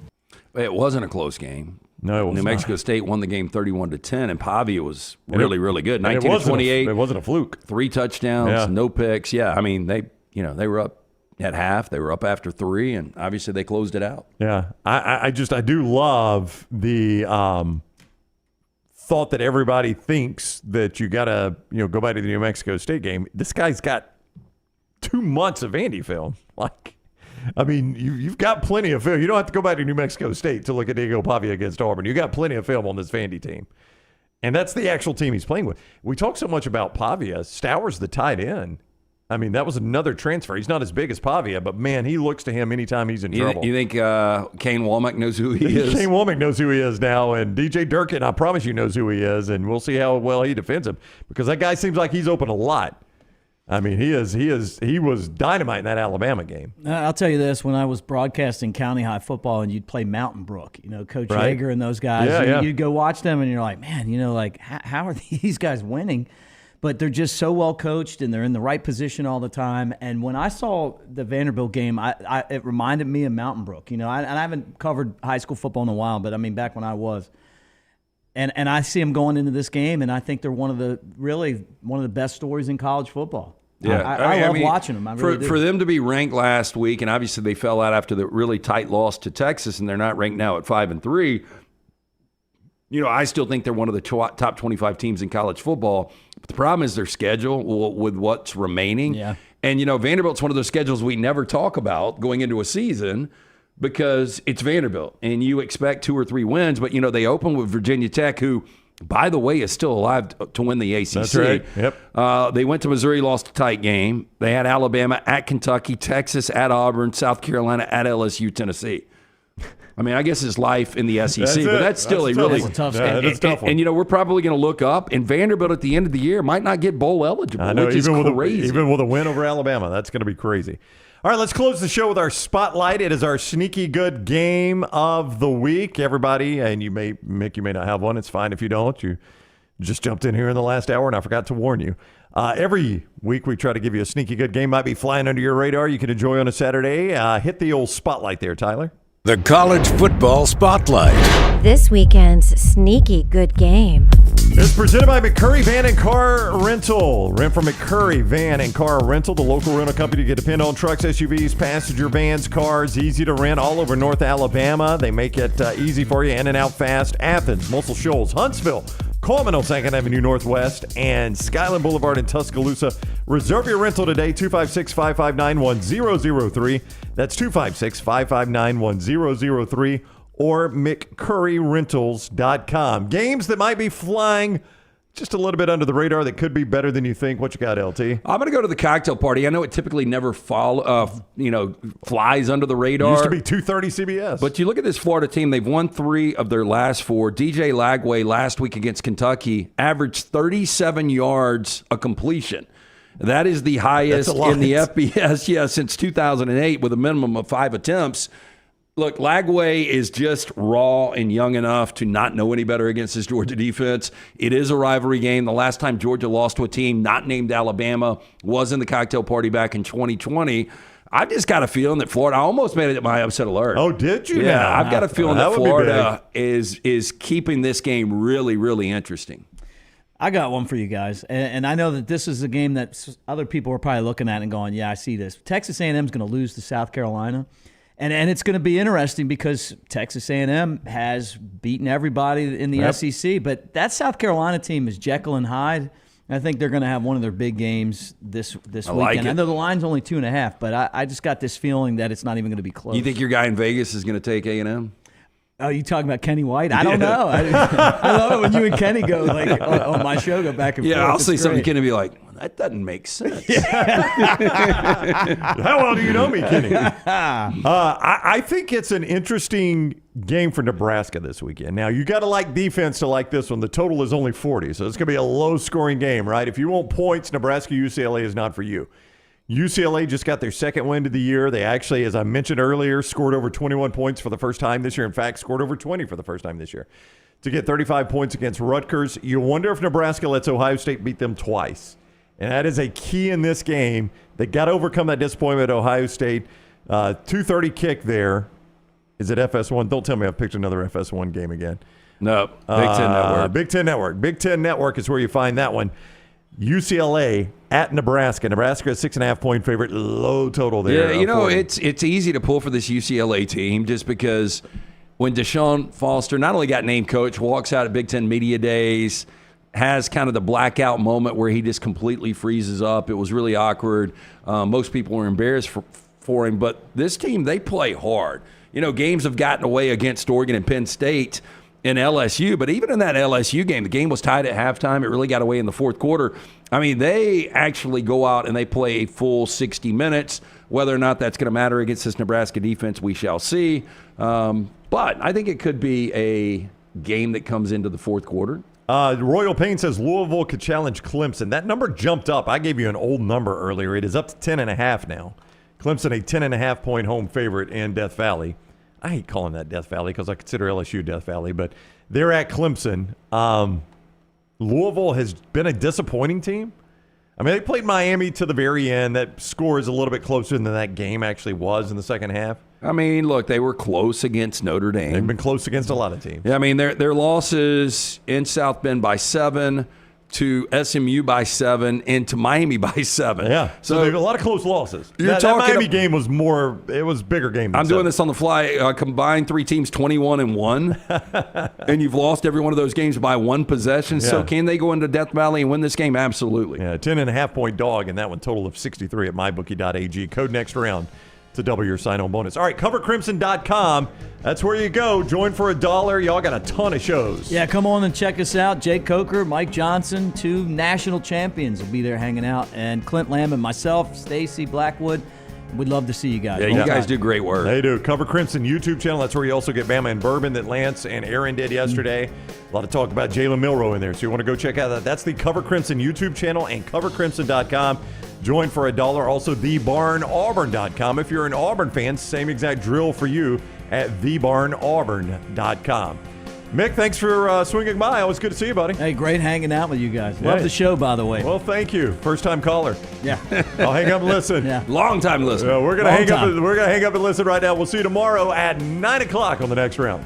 It wasn't a close game. No, it was New Mexico State won the game 31-10, and Pavia was really, really good. 19-28. It wasn't a fluke. 3 touchdowns, no picks. Yeah, I mean, they were up at half. They were up after 3, and obviously they closed it out. Yeah, I do love the thought that everybody thinks that you got to go back to the New Mexico State game. This guy's got 2 months of Vandy film. You've got plenty of film. You don't have to go back to New Mexico State to look at Diego Pavia against Auburn. You got plenty of film on this Vandy team. And that's the actual team he's playing with. We talk so much about Pavia. Stowers the tight end. That was another transfer. He's not as big as Pavia, but, man, he looks to him anytime he's in trouble. You think Kane Womack knows who he is? Kane Womack knows who he is now, and DJ Durkin, I promise you, knows who he is, and we'll see how well he defends him because that guy seems like he's open a lot. He was dynamite in that Alabama game. I'll tell you this, when I was broadcasting County High football and you'd play Mountain Brook, Coach Yeager and those guys, you'd go watch them and you're like, man, how are these guys winning? But they're just so well coached and they're in the right position all the time. And when I saw the Vanderbilt game, it reminded me of Mountain Brook. I haven't covered high school football in a while, but back when I was. And I see them going into this game, and I think they're one of the best stories in college football. Yeah, I love watching them. I really do. For them to be ranked last week, and obviously they fell out after the really tight loss to Texas, and they're not ranked now at 5-3. I still think they're one of the top 25 teams in college football. But the problem is their schedule with what's remaining. Yeah. And, Vanderbilt's one of those schedules we never talk about going into a season because it's Vanderbilt. And you expect 2 or 3 wins. But, they open with Virginia Tech, who, by the way, is still alive to win the ACC. That's right. Yep. They went to Missouri, lost a tight game. They had Alabama at Kentucky, Texas at Auburn, South Carolina at LSU, Tennessee. I guess it's life in the SEC, but that's still a really tough schedule. It's tough one. And we're probably going to look up, and Vanderbilt at the end of the year might not get bowl eligible, I know, which is crazy. Even with a win over Alabama, that's going to be crazy. All right, let's close the show with our spotlight. It is our sneaky good game of the week, everybody. And you may not have one. It's fine if you don't. You just jumped in here in the last hour, and I forgot to warn you. Every week we try to give you a sneaky good game. Might be flying under your radar. You can enjoy on a Saturday. Hit the old spotlight there, Tyler. The College Football Spotlight. This weekend's sneaky good game. It's presented by McCurry Van and Car Rental. Rent from McCurry Van and Car Rental, the local rental company you can depend on. Trucks, SUVs, passenger vans, cars, easy to rent all over North Alabama. They make it easy for you, in and out fast. Athens, Muscle Shoals, Huntsville, Coleman on 2nd Avenue Northwest, and Skyland Boulevard in Tuscaloosa. Reserve your rental today, 256-559-1003. That's 256-559-1003 or McCurryRentals.com. Games that might be flying just a little bit under the radar that could be better than you think. What you got, LT? I'm going to go to the cocktail party. I know it typically never flies under the radar. Used to be 2:30 CBS. But you look at this Florida team, they've won 3 of their last 4. DJ Lagway last week against Kentucky averaged 37 yards a completion. That is the highest in the FBS, since 2008 with a minimum of 5 attempts. Look, Lagway is just raw and young enough to not know any better against this Georgia defense. It is a rivalry game. The last time Georgia lost to a team not named Alabama was in the cocktail party back in 2020. I've just got a feeling that Florida, I almost made it my upset alert. Oh, did you? Yeah, now? I've got a feeling that Florida is keeping this game really, really interesting. I got one for you guys, and I know that this is a game that other people are probably looking at and going, yeah, I see this. Texas A&M is going to lose to South Carolina, and it's going to be interesting because Texas A&M has beaten everybody in the SEC, but that South Carolina team is Jekyll and Hyde. I think they're going to have one of their big games this weekend. I know the line's only 2.5, but I just got this feeling that it's not even going to be close. You think your guy in Vegas is going to take A&M? Oh, you talking about Kenny White? I don't know. I love it when you and Kenny go on my show, go back and forth. Yeah, I'll say something to Kenny, be like, well, that doesn't make sense. How well do you know me, Kenny? I think it's an interesting game for Nebraska this weekend. Now, you got to like defense to like this one. The total is only 40, so it's going to be a low-scoring game, right? If you want points, Nebraska-UCLA is not for you. UCLA just got their second win of the year. They actually, as I mentioned earlier, scored over 21 points for the first time this year. In fact, scored over 20 for the first time this year. To get 35 points against Rutgers, you wonder if Nebraska lets Ohio State beat them twice. And that is a key in this game. They got to overcome that disappointment at Ohio State. 2:30 kick there. Is it FS1? Don't tell me I've picked another FS1 game again. No, Big Ten Network. Big Ten Network. Big Ten Network is where you find that one. UCLA at Nebraska. Nebraska, 6.5-point favorite, low total there. Yeah, it's easy to pull for this UCLA team just because when Deshaun Foster not only got named coach, walks out at Big Ten Media Days, has kind of the blackout moment where he just completely freezes up. It was really awkward. Most people were embarrassed for him, but this team, they play hard. Games have gotten away against Oregon and Penn State in LSU, but even in that LSU game, the game was tied at halftime. It really got away in the fourth quarter. I mean, they actually go out and they play a full 60 minutes. Whether or not that's going to matter against this Nebraska defense, we shall see. But I think it could be a game that comes into the fourth quarter. Royal Payne says Louisville could challenge Clemson. That number jumped up. I gave you an old number earlier. It is up to 10.5 now. Clemson, a 10.5-point home favorite in Death Valley. I hate calling that Death Valley because I consider LSU Death Valley, but they're at Clemson. Louisville has been a disappointing team. I mean, they played Miami to the very end. That score is a little bit closer than that game actually was in the second half. I mean, look, they were close against Notre Dame. They've been close against a lot of teams. Yeah, I mean, their losses in South Bend by 7, to SMU by 7, and to Miami by 7. Yeah, so they have a lot of close losses. That Miami game was bigger game than I'm 7. doing this on the fly. Combined 3 teams, 21-1, and you've lost every one of those games by 1 possession. Yeah. So can they go into Death Valley and win this game? Absolutely. Yeah, 10.5-point dog, and that one total of 63 at mybookie.ag. Code next round to double your sign-on bonus. All right, covercrimson.com. That's where you go. Join for $1. Y'all got a ton of shows. Yeah, come on and check us out. Jake Coker, Mike Johnson, 2 national champions will be there hanging out, and Clint Lamb and myself, Stacy Blackwood. We'd love to see you guys. Yeah, you guys do great work. They do. Cover Crimson YouTube channel. That's where you also get Bama and Bourbon that Lance and Aaron did yesterday. A lot of talk about Jalen Milroe in there, so you want to go check out that. That's the Cover Crimson YouTube channel and covercrimson.com. Join for $1. Also, thebarnauburn.com. If you're an Auburn fan, same exact drill for you at thebarnauburn.com. Mick, thanks for swinging by. Always good to see you, buddy. Hey, great hanging out with you guys. Love the show, by the way. Well, thank you. First-time caller. Yeah. I'll hang up and listen. Yeah. Long-time listener. We're gonna hang up and listen right now. We'll see you tomorrow at 9 o'clock on the next round.